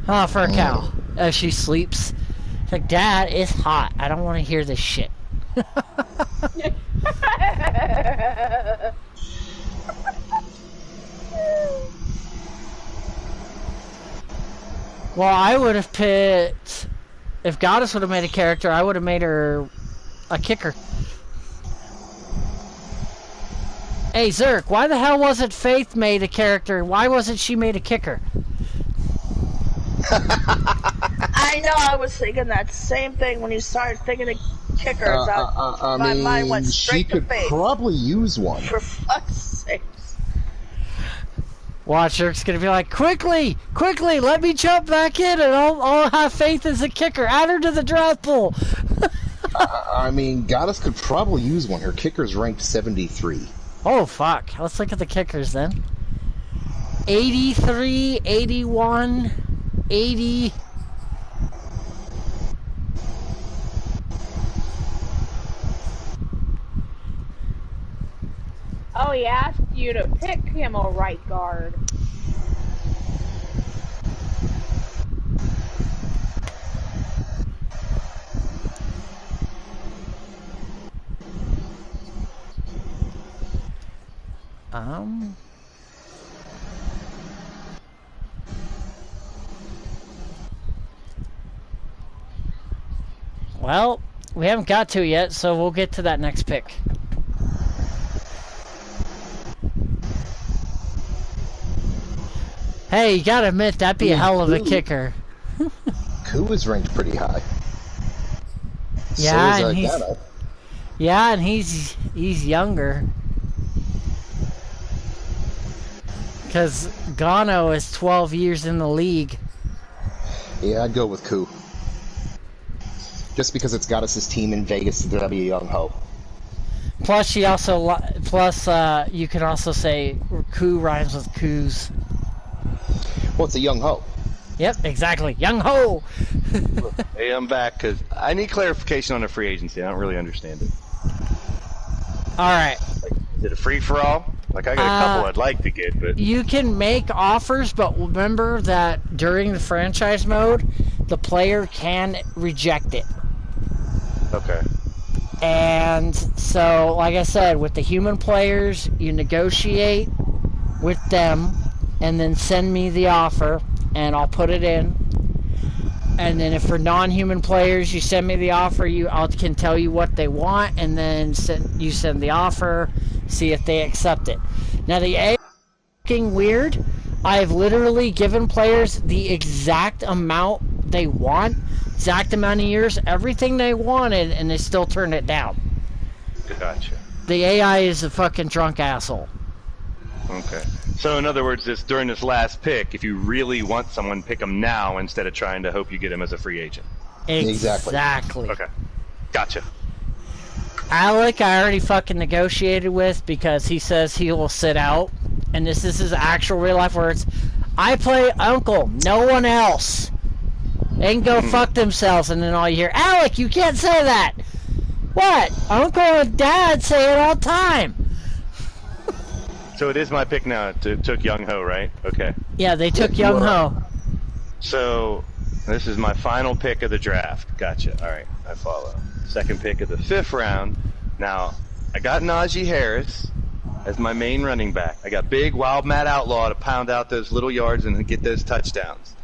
Speaker 1: For a cow. As she sleeps. Like, Dad, it's hot. I don't want to hear this shit. Well, I would have picked... If Goddess would have made a character, I would have made her a kicker. Hey, Zerk, why the hell wasn't Faith made a character? Why wasn't she made a kicker?
Speaker 3: I know, I was thinking that same thing when you started thinking of kickers. My mind went straight to Faith.
Speaker 2: She could probably use one.
Speaker 3: For fuck's sake.
Speaker 1: Watch, Zerk's gonna be like, quickly, let me jump back in and I'll have Faith as a kicker. Add her to the draft pool.
Speaker 2: I mean, Goddess could probably use one. Her kicker's ranked 73.
Speaker 1: Oh, fuck. Let's look at the kickers then. 83, 81, 80...
Speaker 7: Oh, he asked you to pick him a right guard.
Speaker 1: Well, we haven't got to yet, so we'll get to that next pick. Hey, you gotta admit, that'd be a hell of a kicker.
Speaker 2: Koo is ranked pretty high.
Speaker 1: Yeah,
Speaker 2: so
Speaker 1: and he's...
Speaker 2: Gano.
Speaker 1: Yeah, and he's younger. Because Gano is 12 years in the league.
Speaker 2: Yeah, I'd go with Koo. Just because it's Goddess's team in Vegas to be a young ho.
Speaker 1: Plus, she also... you could also say Koo rhymes with Coos.
Speaker 2: Well, it's a young ho.
Speaker 1: Yep, exactly. Young ho!
Speaker 5: Hey, I'm back, because I need clarification on the free agency. I don't really understand it.
Speaker 1: Alright.
Speaker 5: Is it a free-for-all? Like, I got a couple I'd like to get, but...
Speaker 1: You can make offers, but remember that during the franchise mode, the player can reject it.
Speaker 5: Okay.
Speaker 1: And so, like I said, with the human players, you negotiate with them, and then send me the offer, and I'll put it in. And then if for non-human players, you send me the offer, I can tell you what they want, and then you send the offer, see if they accept it. Now the AI is fucking weird. I've literally given players the exact amount they want, exact amount of years, everything they wanted, and they still turned it down.
Speaker 5: Gotcha.
Speaker 1: The AI is a fucking drunk asshole.
Speaker 5: Okay. So in other words, during this last pick, if you really want someone, pick them now instead of trying to hope you get him as a free agent.
Speaker 1: Exactly.
Speaker 5: Okay. Gotcha.
Speaker 1: Alec, I already fucking negotiated with because he says he will sit out. And this is his actual real life words. I play Uncle, no one else. They can go fuck themselves. And then all you hear, Alec, you can't say that. What? Uncle and Dad say it all the time.
Speaker 5: So it is my pick now. It took Young Ho, right? Okay.
Speaker 1: Yeah, they took Young Ho.
Speaker 5: So this is my final pick of the draft. Gotcha. All right, I follow. Second pick of the 5th round. Now, I got Najee Harris as my main running back. I got big, wild, Matt Outlaw to pound out those little yards and get those touchdowns.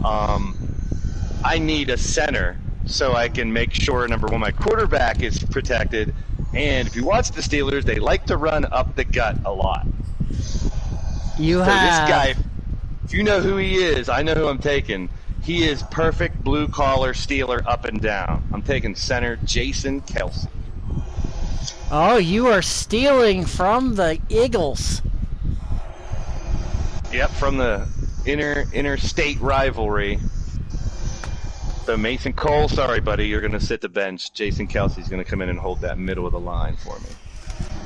Speaker 5: I need a center so I can make sure, number one, my quarterback is protected. And if you watch the Steelers, they like to run up the gut a lot.
Speaker 1: This
Speaker 5: guy, if you know who he is, I know who I'm taking. He is perfect blue-collar Steeler up and down. I'm taking center Jason Kelce.
Speaker 1: Oh, you are stealing from the Eagles.
Speaker 5: Yep, from the interstate rivalry. So Mason Cole, sorry, buddy, you're going to sit the bench. Jason Kelce's going to come in and hold that middle of the line for me.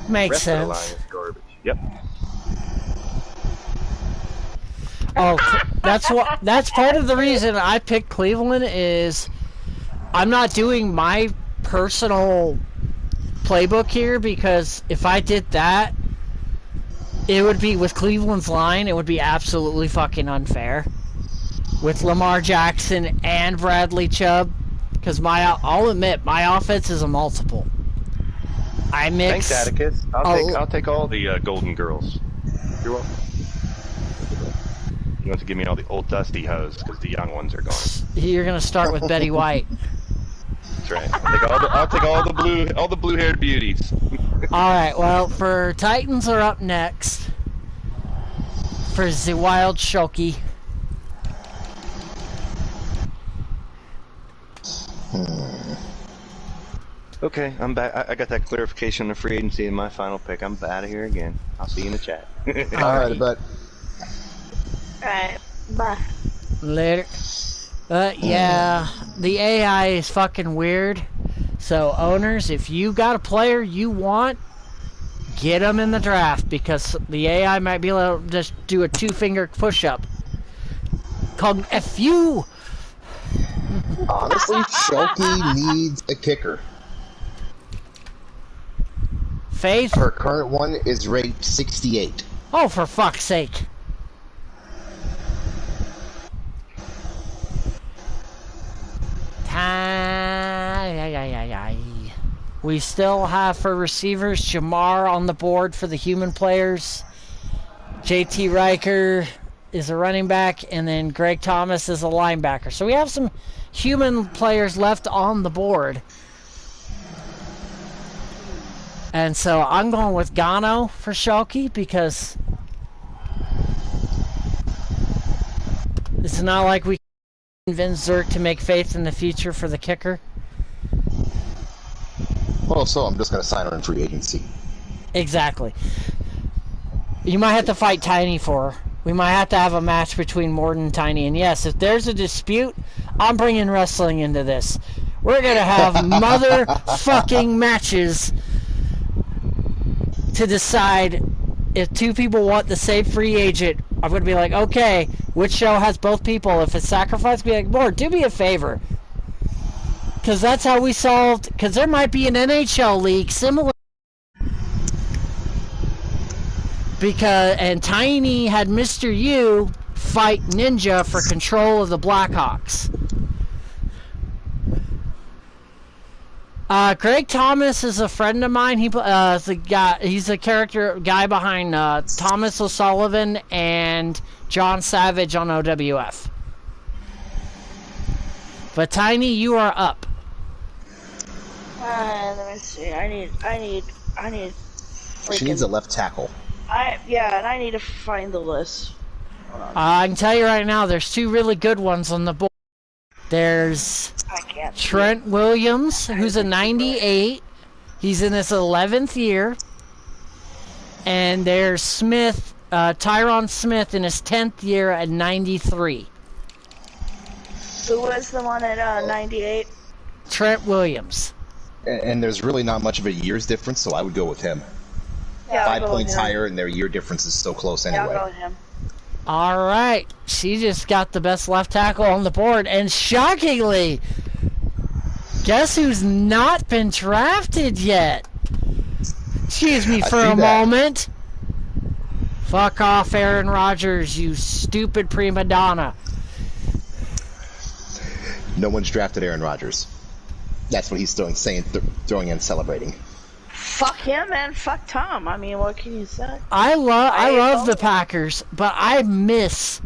Speaker 1: Makes
Speaker 5: rest of the line
Speaker 1: sense.
Speaker 5: is garbage. Yep.
Speaker 1: Oh, that's part of the reason I picked Cleveland is I'm not doing my personal playbook here, because if I did that, it would be with Cleveland's line, it would be absolutely fucking unfair with Lamar Jackson and Bradley Chubb, because I'll admit my offense is a multiple. I mix.
Speaker 5: Thanks, Atticus. I'll take all the Golden Girls. You're welcome. You want to give me all the old dusty hoes because the young ones are gone.
Speaker 1: You're gonna start with Betty White.
Speaker 5: That's right. I'll take all the blue-haired beauties.
Speaker 1: All right. Well, for Titans are up next for the Wild Shoki.
Speaker 5: Okay, I'm back. I got that clarification on the free agency in my final pick. I'm out of here again. I'll see you in the chat.
Speaker 2: All right, but.
Speaker 3: Alright, bye.
Speaker 1: Later. Yeah, the AI is fucking weird. So, owners, if you got a player you want, get them in the draft, because the AI might be able to just do a 2-finger push-up called FU.
Speaker 2: Honestly, Shoki needs a kicker.
Speaker 1: Faith?
Speaker 2: Her current one is ranked 68.
Speaker 1: Oh, for fuck's sake. We still have for receivers Jamar on the board for the human players. JT Riker is a running back, and then Greg Thomas is a linebacker. So we have some human players left on the board. And so I'm going with Gano for Shoki, because it's not like we can convince Zerk to make faith in the future for the kicker.
Speaker 2: Well, so I'm just going to sign her in free agency.
Speaker 1: Exactly. You might have to fight Tiny for her. We might have to have a match between Morden and Tiny. And yes, if there's a dispute, I'm bringing wrestling into this. We're going to have motherfucking matches to decide if two people want the same free agent. I'm going to be like, okay, which show has both people? If it's sacrifice, be like, Morden, do me a favor. Because that's how we solved, because there might be an NHL league similar. And Tiny had Mr. U fight Ninja for control of the Blackhawks. Greg Thomas is a friend of mine. He's the character guy behind Thomas O'Sullivan and John Savage on OWF. But Tiny, you are up.
Speaker 3: Let me see. I need.
Speaker 2: She needs a left tackle.
Speaker 3: And I need to find the list.
Speaker 1: I can tell you right now, there's two really good ones on the board. There's Trent Williams, who's a 98. He's in his 11th year. And there's Smith, Tyron Smith, in his 10th year at 93.
Speaker 3: Who was the one at 98?
Speaker 1: Trent Williams.
Speaker 2: And there's really not much of a year's difference, so I would go with him.
Speaker 3: Yeah,
Speaker 2: 5 points higher, and their year difference is so close anyway.
Speaker 3: Yeah, I'll go with him.
Speaker 1: All right. She just got the best left tackle on the board. And shockingly, guess who's not been drafted yet? Excuse me for a moment. Fuck off, Aaron Rodgers, you stupid prima donna.
Speaker 2: No one's drafted Aaron Rodgers. That's what he's throwing and celebrating.
Speaker 3: Fuck him and fuck Tom. I mean, what can you say?
Speaker 1: I love the Packers, but I miss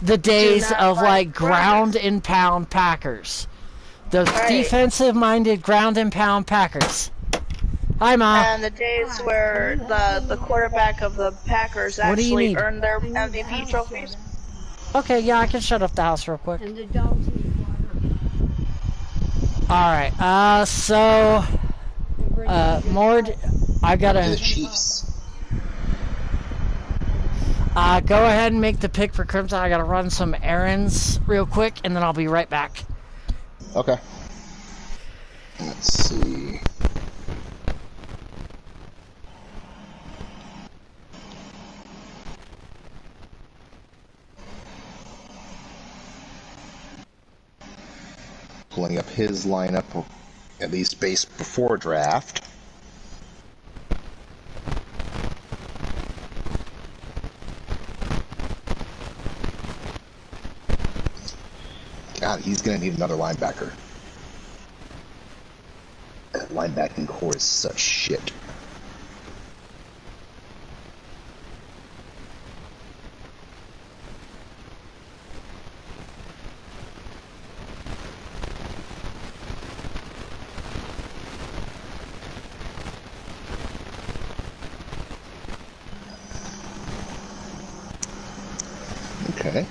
Speaker 1: the days of like ground and pound Packers. The defensive-minded ground and pound Packers. Hi, Mom.
Speaker 3: And the days where the quarterback of the Packers actually earned their MVP trophies.
Speaker 1: Okay, yeah, I can shut up the house real quick.
Speaker 9: And the dogs need water.
Speaker 1: Alright, so... Mord, I gotta...
Speaker 2: The Chiefs.
Speaker 1: Go ahead and make the pick for Crimson. I gotta run some errands real quick, and then I'll be right back.
Speaker 2: Okay. Let's see. pulling up his lineup, at least based before draft. God, he's going to need another linebacker. That linebacking core is such shit. Okay.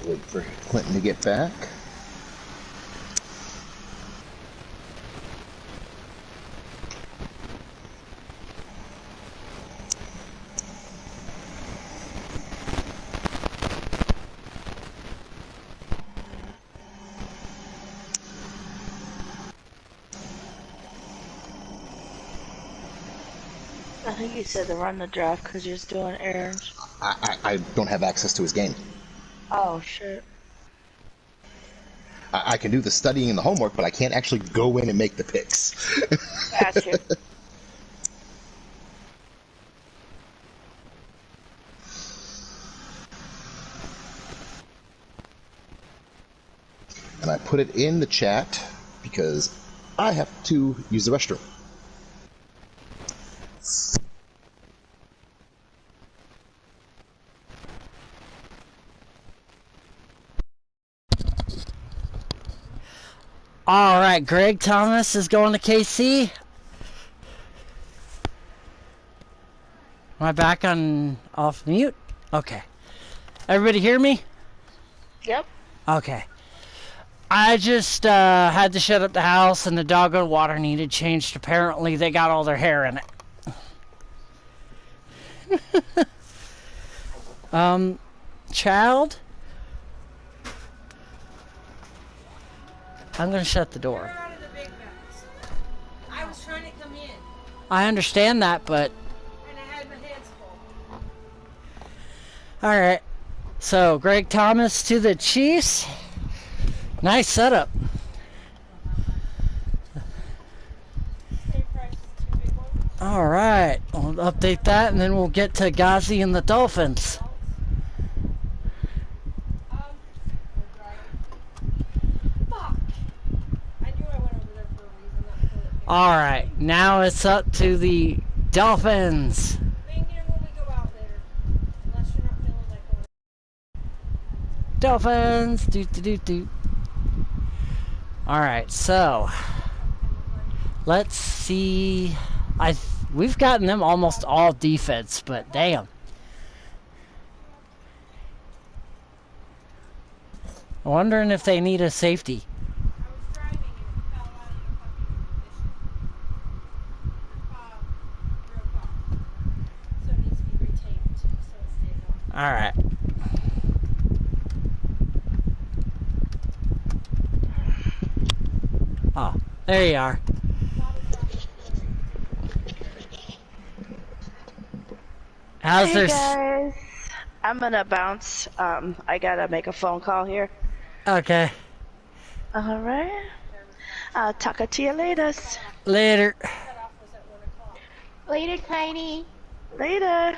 Speaker 2: Wait for Clinton to get back.
Speaker 3: I think you said to run the draft because you're just doing errands.
Speaker 2: I don't have access to his game.
Speaker 3: Oh, shit.
Speaker 2: I can do the studying and the homework, but I can't actually go in and make the picks.
Speaker 3: Gotcha.
Speaker 2: And I put it in the chat because I have to use the restroom.
Speaker 1: All right, Greg Thomas is going to KC. Am I back on off mute? Okay. Everybody hear me?
Speaker 3: Yep.
Speaker 1: Okay. I just had to shut up the house and the doggone water needed changed. Apparently they got all their hair in it. Child? I'm going to shut the door.
Speaker 9: You're out of the big bags. I was trying to come in.
Speaker 1: I understand that, but...
Speaker 9: And I had my hands full.
Speaker 1: Alright. So, Greg Thomas to the Chiefs. Nice setup. Alright. I'll update that and then we'll get to Ghazi and the Dolphins. Alright, now it's up to the Dolphins. Dolphins! Do. Alright, so let's see. We've gotten them almost all defense, but damn. I'm wondering if they need a safety. Alright. Oh, there you are. How's
Speaker 3: hey guys, I'm gonna bounce. I gotta make a phone call here.
Speaker 1: Okay.
Speaker 3: Alright. I'll talk to you later.
Speaker 1: Later.
Speaker 7: Later, Tiny.
Speaker 3: Later.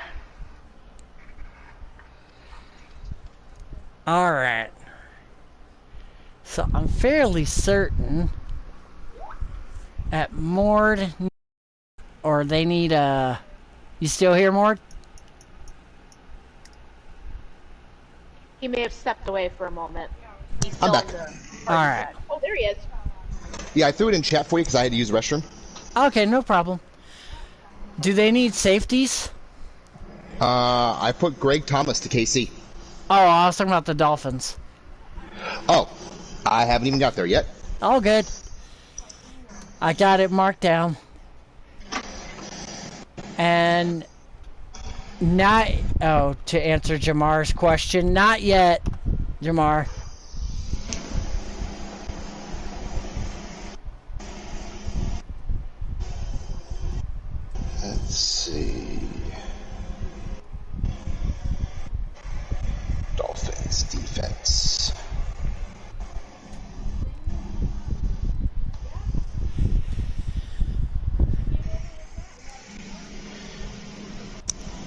Speaker 1: Alright. So I'm fairly certain at Mord, or they need a... You still here, Mord?
Speaker 7: He may have stepped away for a moment. He's
Speaker 2: I'm
Speaker 7: still
Speaker 2: back.
Speaker 7: in the
Speaker 1: Alright.
Speaker 7: Oh, there he is.
Speaker 2: Yeah, I threw it in chat for you because I had to use the restroom.
Speaker 1: Okay, no problem. Do they need safeties?
Speaker 2: I put Greg Thomas to KC.
Speaker 1: Oh, I was talking about the Dolphins.
Speaker 2: Oh, I haven't even got there yet.
Speaker 1: All good. I got it marked down. And not... Oh, to answer Jamar's question, not yet, Jamar.
Speaker 2: Let's see.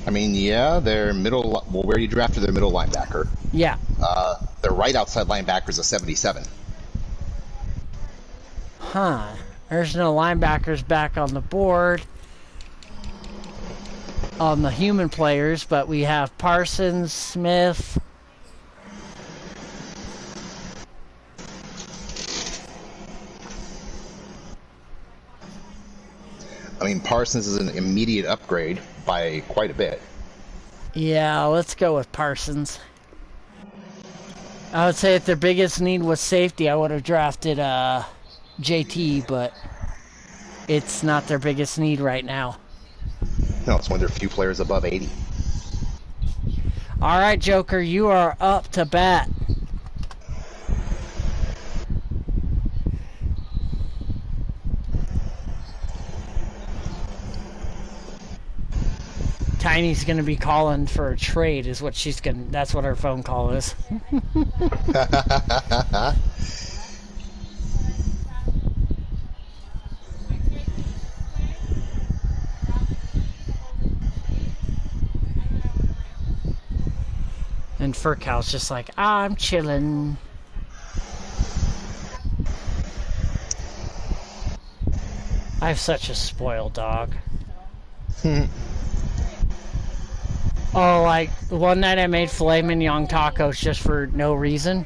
Speaker 2: I mean, yeah, they're middle. Well, where you drafted their middle linebacker.
Speaker 1: Yeah.
Speaker 2: Their right outside linebacker is a 77.
Speaker 1: Huh. There's no linebackers back on the board on the human players, but we have Parsons, Smith.
Speaker 2: I mean, Parsons is an immediate upgrade by quite a bit.
Speaker 1: Yeah, let's go with Parsons. I would say if their biggest need was safety, I would have drafted JT, but it's not their biggest need right now.
Speaker 2: No, it's one of their few players above 80.
Speaker 1: All right, Joker, you are up to bat. Tiny's gonna be calling for a trade, is what she's gonna. That's what her phone call is. And Furcow's just like, I'm chilling. I have such a spoiled dog. Oh, like, one night I made filet mignon tacos just for no reason.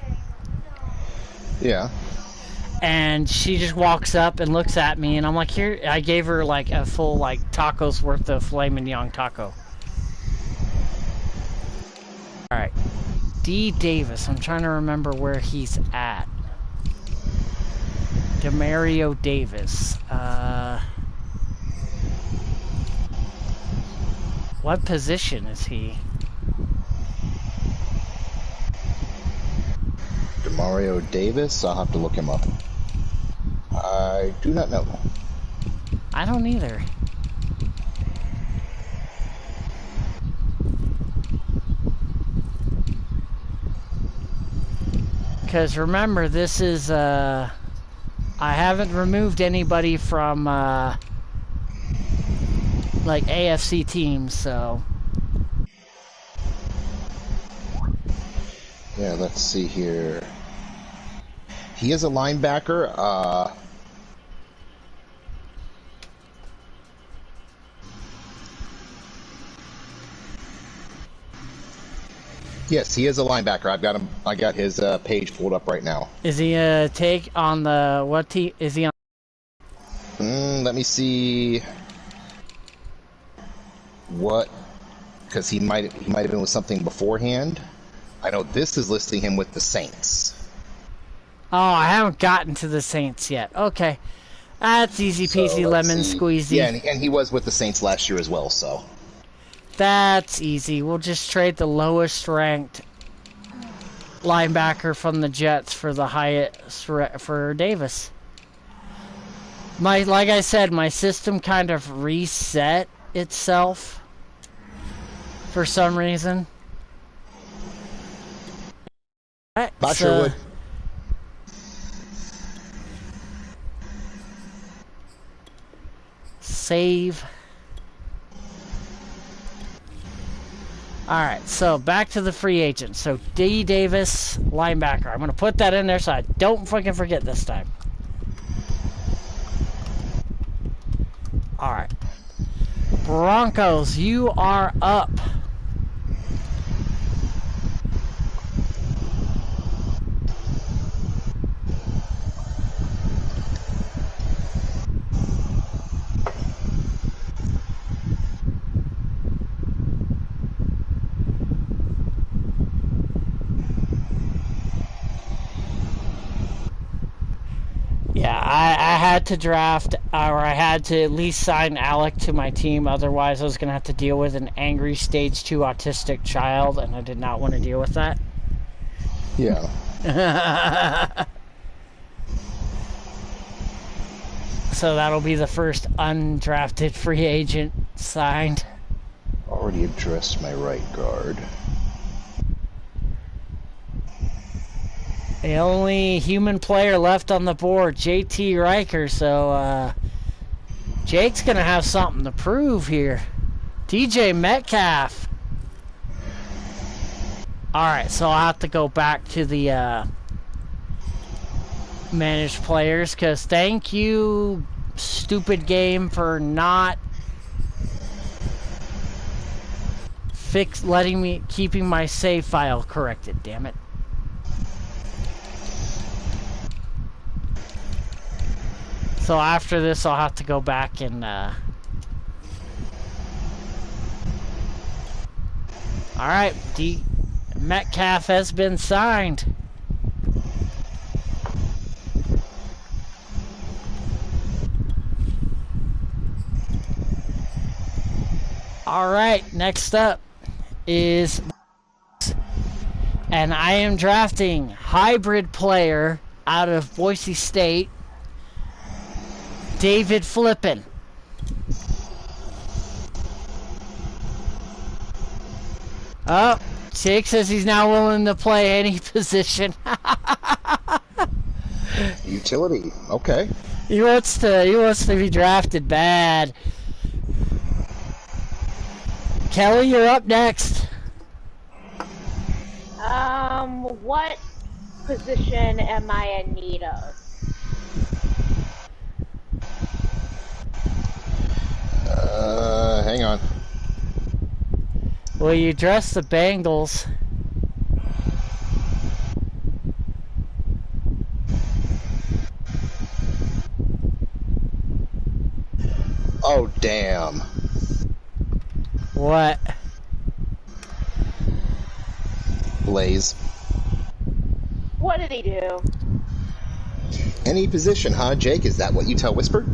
Speaker 2: Yeah.
Speaker 1: And she just walks up and looks at me, and I'm like, here, I gave her, like, a full, like, tacos worth of filet mignon taco. Alright. D. Davis. I'm trying to remember where he's at. Demario Davis. What position is he?
Speaker 2: Demario Davis? I'll have to look him up. I do not know.
Speaker 1: I don't either. Because remember, this is, I haven't removed anybody from, like, AFC teams, so.
Speaker 2: Yeah, let's see here. He is a linebacker. Yes, he is a linebacker. I've got him. I got his page pulled up right now.
Speaker 1: Is he a take on the what team? Is he on?
Speaker 2: Let me see. What? Because he might have been with something beforehand. I know this is listing him with the Saints.
Speaker 1: Oh, I haven't gotten to the Saints yet. Okay, that's easy peasy lemon squeezy.
Speaker 2: Yeah, and he was with the Saints last year as well. So.
Speaker 1: That's easy. We'll just trade the lowest ranked linebacker from the Jets for the highest for Davis. Like I said, my system kind of reset itself for some reason. Right,
Speaker 2: I sure would.
Speaker 1: Save. Alright, so back to the free agent. So D. Davis, linebacker. I'm going to put that in there so I don't fucking forget this time. Alright. Broncos, you are up. Yeah, I had to draft, or I had to at least sign Alec to my team. Otherwise, I was going to have to deal with an angry stage 2 autistic child, and I did not want to deal with that.
Speaker 2: Yeah.
Speaker 1: So that'll be the first undrafted free agent signed.
Speaker 2: Already addressed my right guard.
Speaker 1: The only human player left on the board, JT Riker, so Jake's going to have something to prove here. DJ Metcalf. Alright, so I'll have to go back to the managed players, because thank you, stupid game, for not keeping my save file corrected, damn it. So after this, I'll have to go back and alright, Metcalf has been signed. Alright, next up is, and I am drafting hybrid player out of Boise State, David Flippen. Oh, Jake says he's now willing to play any position.
Speaker 2: Utility, okay.
Speaker 1: He wants to be drafted bad. Kelly, you're up next.
Speaker 7: What position am I in need of?
Speaker 2: Hang on.
Speaker 1: Well, you dress the Bengals.
Speaker 2: Oh, damn.
Speaker 1: What?
Speaker 2: Blaze.
Speaker 7: What did he do?
Speaker 2: Any position, huh, Jake? Is that what you tell Whisper?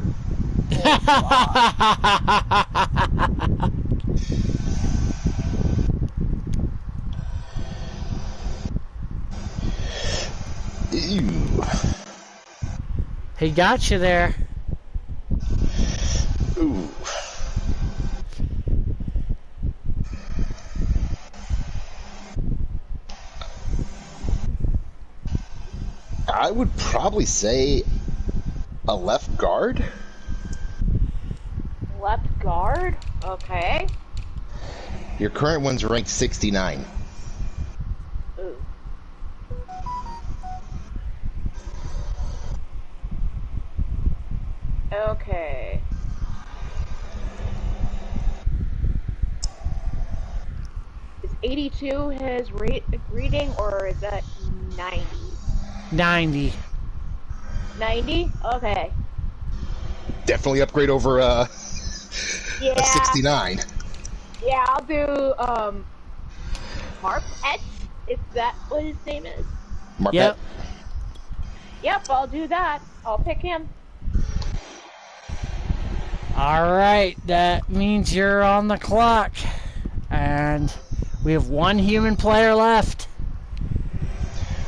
Speaker 1: Ew. He got you there.
Speaker 2: Ooh. I would probably say a left guard.
Speaker 7: Left guard? Okay.
Speaker 2: Your current one's ranked 69.
Speaker 7: Ooh. Okay. Is 82 his reading, or is that 90?
Speaker 1: 90.
Speaker 7: 90? Okay.
Speaker 2: Definitely upgrade over a 69.
Speaker 7: Yeah, I'll do Marpet. Is that what his name is?
Speaker 2: Marpet?
Speaker 1: Yep.
Speaker 7: Yep, I'll do that. I'll pick him.
Speaker 1: Alright, that means you're on the clock. And we have one human player left.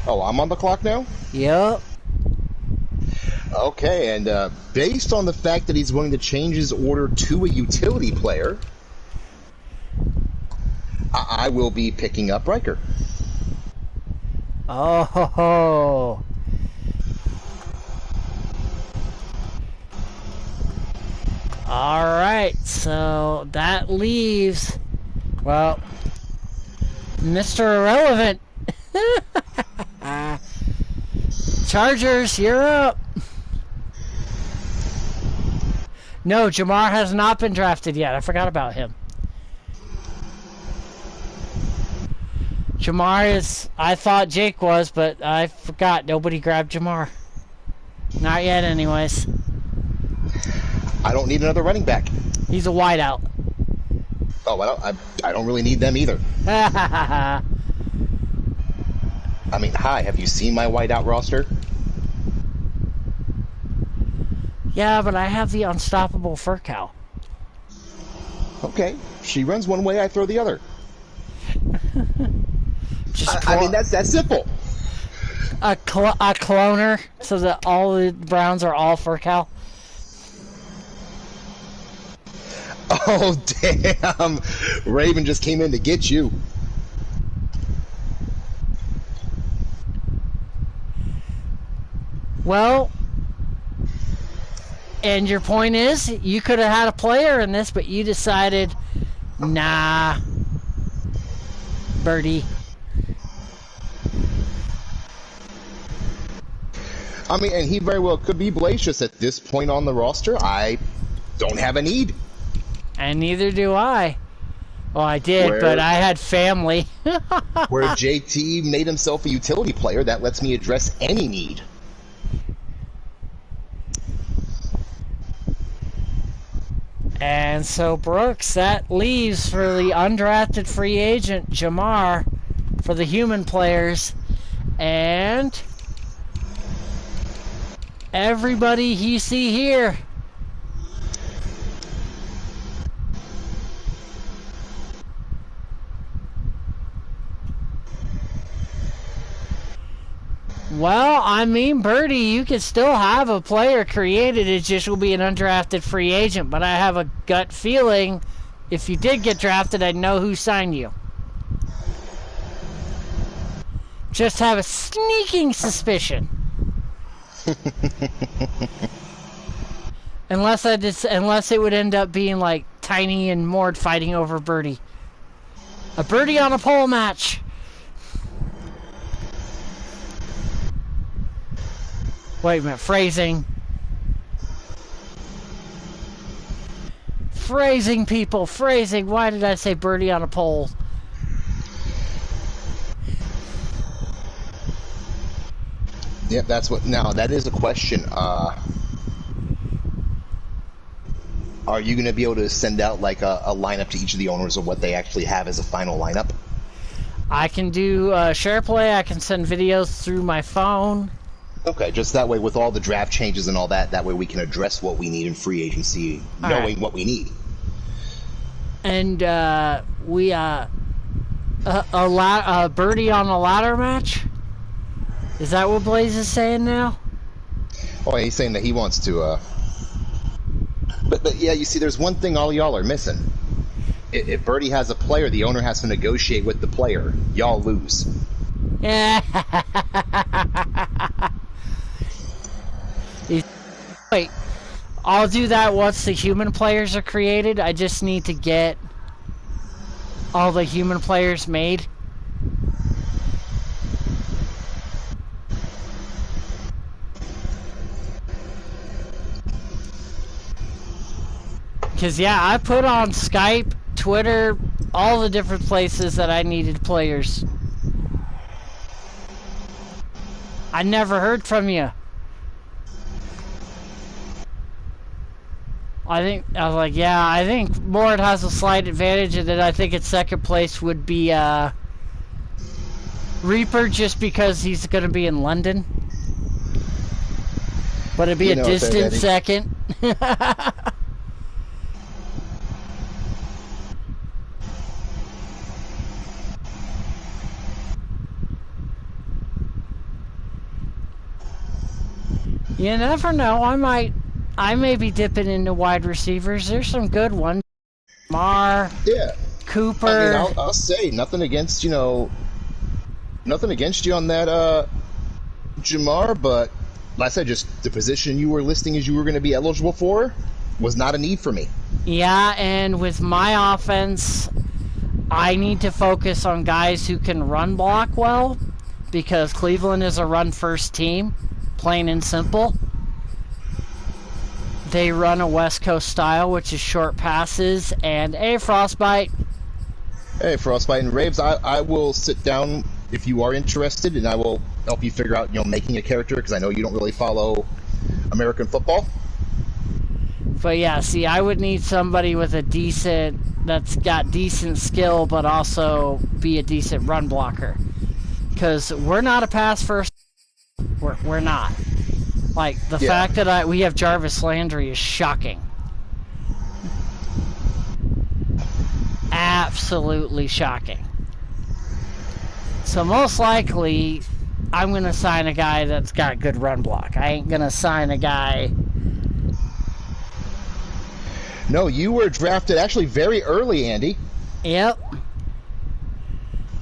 Speaker 2: Oh, I'm on the clock now?
Speaker 1: Yep.
Speaker 2: Okay, and based on the fact that he's willing to change his order to a utility player, I will be picking up Riker.
Speaker 1: Oh ho ho. Alright, so that leaves, well, Mr. Irrelevant. Chargers, you're up. No, Jamar has not been drafted yet. I forgot about him. Jamar is, I thought Jake was, but I forgot. Nobody grabbed Jamar. Not yet, anyways.
Speaker 2: I don't need another running back.
Speaker 1: He's a wideout.
Speaker 2: Oh, I don't really need them either. I mean, hi, have you seen my wideout roster?
Speaker 1: Yeah, but I have the unstoppable fur cow.
Speaker 2: Okay, she runs one way, I throw the other.
Speaker 1: I
Speaker 2: mean, that's that simple.
Speaker 1: A cloner, so that all the Browns are all fur cow.
Speaker 2: Oh, damn. Raven just came in to get you.
Speaker 1: Well, and your point is, you could have had a player in this, but you decided Nah. Birdie.
Speaker 2: I mean, and he very well could be Blaze. Just at this point on the roster, I don't have a need.
Speaker 1: And neither do I. Well, I did, but I had family.
Speaker 2: Where JT made himself a utility player, that lets me address any need.
Speaker 1: And so, Brooks, that leaves for the undrafted free agent, Jamar, for the human players. And everybody you see here. Well, I mean, Birdie, you could still have a player created. It just will be an undrafted free agent. But I have a gut feeling if you did get drafted, I'd know who signed you. Just have a sneaking suspicion. unless it would end up being like Tiny and Mord fighting over Birdie. A Birdie on a pole match. Wait a minute, phrasing. Phrasing, people, phrasing. Why did I say Birdie on a pole?
Speaker 2: Yep, that's what. Now, that is a question. Are you going to be able to send out like a lineup to each of the owners of what they actually have as a final lineup?
Speaker 1: I can do share play. I can send videos through my phone.
Speaker 2: Okay, just that way with all the draft changes and all that, that way we can address what we need in free agency, knowing what we need.
Speaker 1: And we a Birdie on a ladder match? Is that what Blaze is saying now?
Speaker 2: Oh, he's saying that he wants to. But yeah, you see, there's one thing all y'all are missing. If Birdie has a player, the owner has to negotiate with the player. Y'all lose.
Speaker 1: Yeah. Wait, I'll do that once the human players are created. I just need to get all the human players made. Because, yeah, I put on Skype, Twitter, all the different places that I needed players. I never heard from you. I was like, yeah, I think Mord has a slight advantage, and then I think at second place would be Reaper, just because he's going to be in London. But it'd be a distant second. You never know. I may be dipping into wide receivers. There's some good ones. Mar.
Speaker 2: Yeah.
Speaker 1: Cooper.
Speaker 2: I mean, I'll say nothing against you on that, Jamar. But like I said, just the position you were listing as you were going to be eligible for was not a need for me.
Speaker 1: Yeah, and with my offense, I need to focus on guys who can run block well, because Cleveland is a run-first team, plain and simple. They run a West Coast style, which is short passes, and Frostbite.
Speaker 2: Hey, Frostbite and Raves, I will sit down if you are interested, and I will help you figure out, making a character, because I know you don't really follow American football.
Speaker 1: But yeah, see, I would need somebody with that's got decent skill, but also be a decent run blocker. Because we're not a pass first. We're not. Like, the fact that we have Jarvis Landry is shocking. Absolutely shocking. So most likely, I'm going to sign a guy that's got good run block. I ain't going to sign a guy...
Speaker 2: No, you were drafted actually very early, Andy.
Speaker 1: Yep.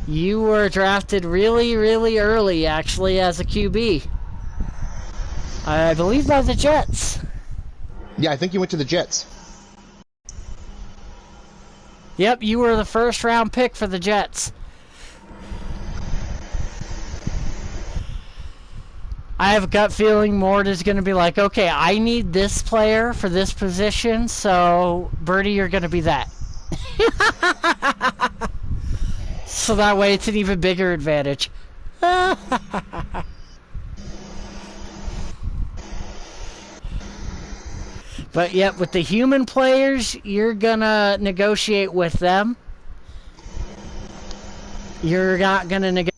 Speaker 1: You were drafted really, really early, actually, as a QB. I believe by the Jets.
Speaker 2: Yeah, I think you went to the Jets.
Speaker 1: Yep, you were the first round pick for the Jets. I have a gut feeling Mort is going to be like, okay, I need this player for this position, so Birdie, you're going to be that. So that way it's an even bigger advantage. But yep, with the human players, you're gonna negotiate with them. You're not gonna negotiate,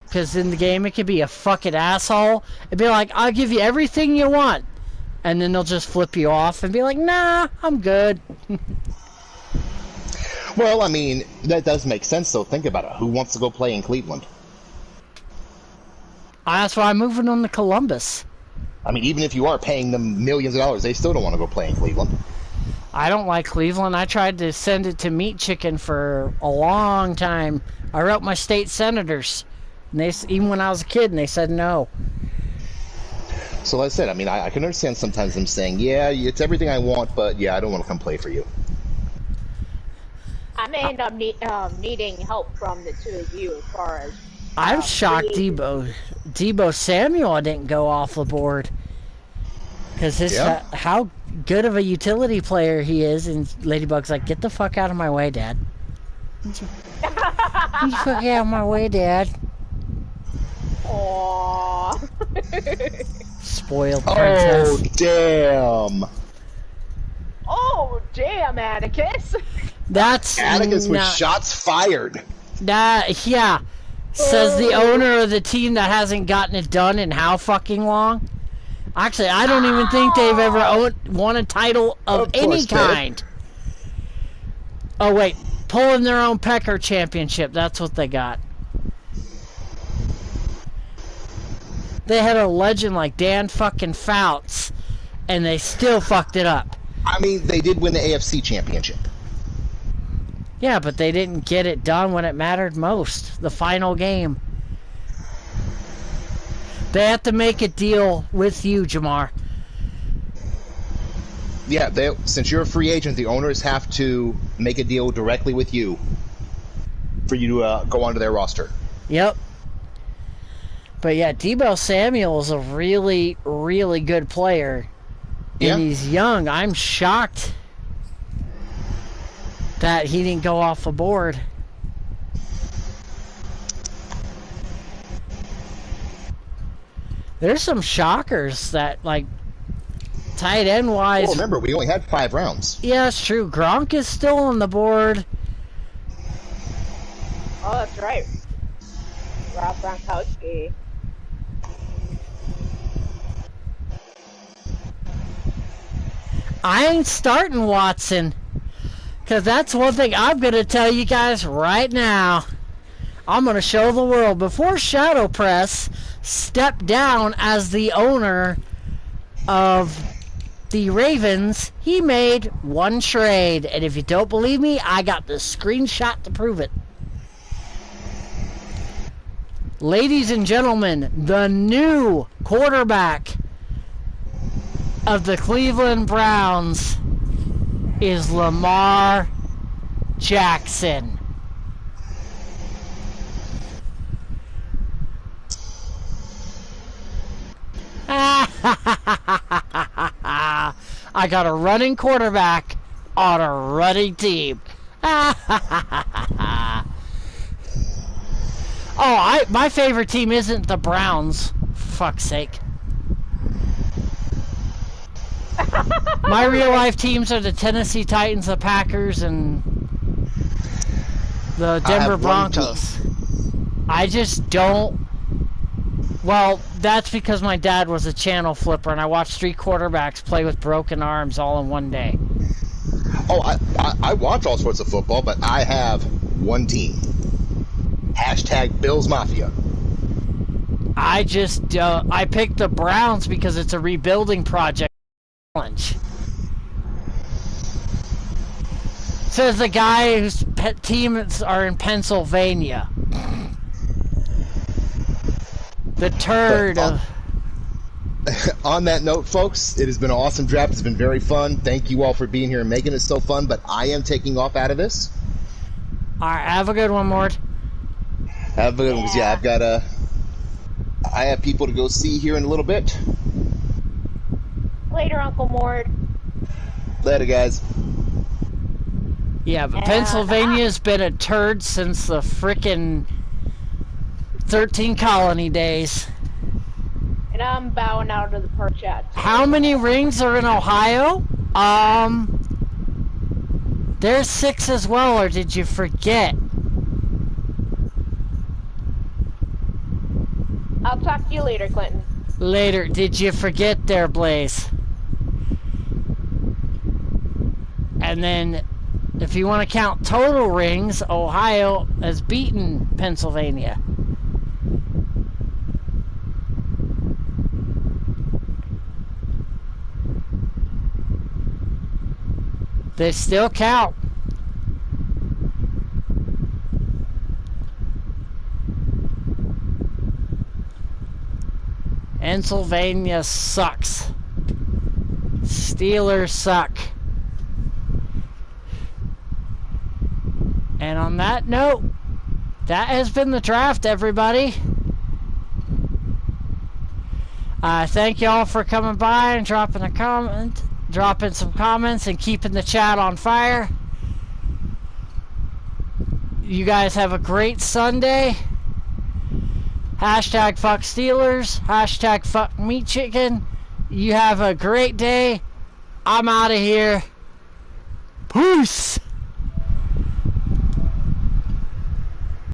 Speaker 1: because in the game it could be a fucking asshole. It'd be like, I'll give you everything you want. And then they'll just flip you off and be like, nah, I'm good.
Speaker 2: Well, I mean, that does make sense, though. Think about it. Who wants to go play in Cleveland?
Speaker 1: That's why I'm moving on to Columbus.
Speaker 2: I mean, even if you are paying them millions of dollars, they still don't want to go play in Cleveland.
Speaker 1: I don't like Cleveland. I tried to send it to Meat Chicken for a long time. I wrote my state senators, and they, even when I was a kid, and they said no.
Speaker 2: So like I said, I mean, I can understand sometimes them saying, yeah, it's everything I want, but yeah, I don't want to come play for you.
Speaker 7: I may end up needing help from the two of you as far as...
Speaker 1: I'm shocked Deebo Samuel didn't go off the board. Because how good of a utility player he is, and Ladybug's like, get the fuck out of my way, Dad. Get the fuck out of my way, Dad.
Speaker 7: Aww.
Speaker 1: Spoiled princess.
Speaker 2: Oh, damn.
Speaker 7: Oh, damn, Atticus.
Speaker 1: That's
Speaker 2: Atticus with shots fired.
Speaker 1: Yeah. Says the owner of the team that hasn't gotten it done in how fucking long? Actually, I don't even think they've ever won a title of any kind. Oh, wait. Pulling their own pecker championship. That's what they got. They had a legend like Dan fucking Fouts, and they still fucked it up.
Speaker 2: I mean, they did win the AFC championship.
Speaker 1: Yeah, but they didn't get it done when it mattered most. The final game. They have to make a deal with you, Jamar.
Speaker 2: Yeah, since you're a free agent, the owners have to make a deal directly with you for you to go onto their roster.
Speaker 1: Yep. But yeah, Deebo Samuel is a really, really good player. And he's young. I'm shocked that he didn't go off the board. There's some shockers that, like, tight end wise.
Speaker 2: Well, remember, we only had 5 rounds.
Speaker 1: Yeah, it's true. Gronk is still on the board.
Speaker 7: Oh, that's right. Rob Gronkowski.
Speaker 1: I ain't starting Watson. Because that's one thing I'm going to tell you guys right now. I'm going to show the world. Before Shadow Press stepped down as the owner of the Ravens, he made one trade. And if you don't believe me, I got the screenshot to prove it. Ladies and gentlemen, the new quarterback of the Cleveland Browns is Lamar Jackson. I got a running quarterback on a running team. My favorite team isn't the Browns. For fuck's sake. My real life teams are the Tennessee Titans, the Packers, and the Denver Broncos. I just don't. Well, that's because my dad was a channel flipper, and I watched 3 quarterbacks play with broken arms all in one day.
Speaker 2: Oh, I watch all sorts of football, but I have one team. Hashtag Bills Mafia.
Speaker 1: I just I picked the Browns because it's a rebuilding project. Says the guy whose teams are in Pennsylvania. The turd of...
Speaker 2: On that note, folks, it has been an awesome draft. It's been very fun. Thank you all for being here and making it so fun, but I am taking off out of this.
Speaker 1: Alright, have a good one, Mort.
Speaker 2: Have a good one, 'cause, yeah, I have people to go see here in a little bit.
Speaker 7: Later, Uncle Mort.
Speaker 2: Later, guys.
Speaker 1: Yeah, but Pennsylvania's been a turd since the frickin' 13 colony days.
Speaker 7: And I'm bowing out of the perch chat.
Speaker 1: How many rings are in Ohio? There's 6 as well, or did you forget?
Speaker 7: I'll talk to you later, Clinton.
Speaker 1: Later. Did you forget there, Blaze? And then, if you want to count total rings, Ohio has beaten Pennsylvania. They still count. Pennsylvania sucks. Steelers suck. And on that note, that has been the draft, everybody. Thank y'all for coming by and dropping a comment, dropping some comments, and keeping the chat on fire. You guys have a great Sunday. Hashtag fuck Steelers. Hashtag fuck meat chicken. You have a great day. I'm out of here. Peace.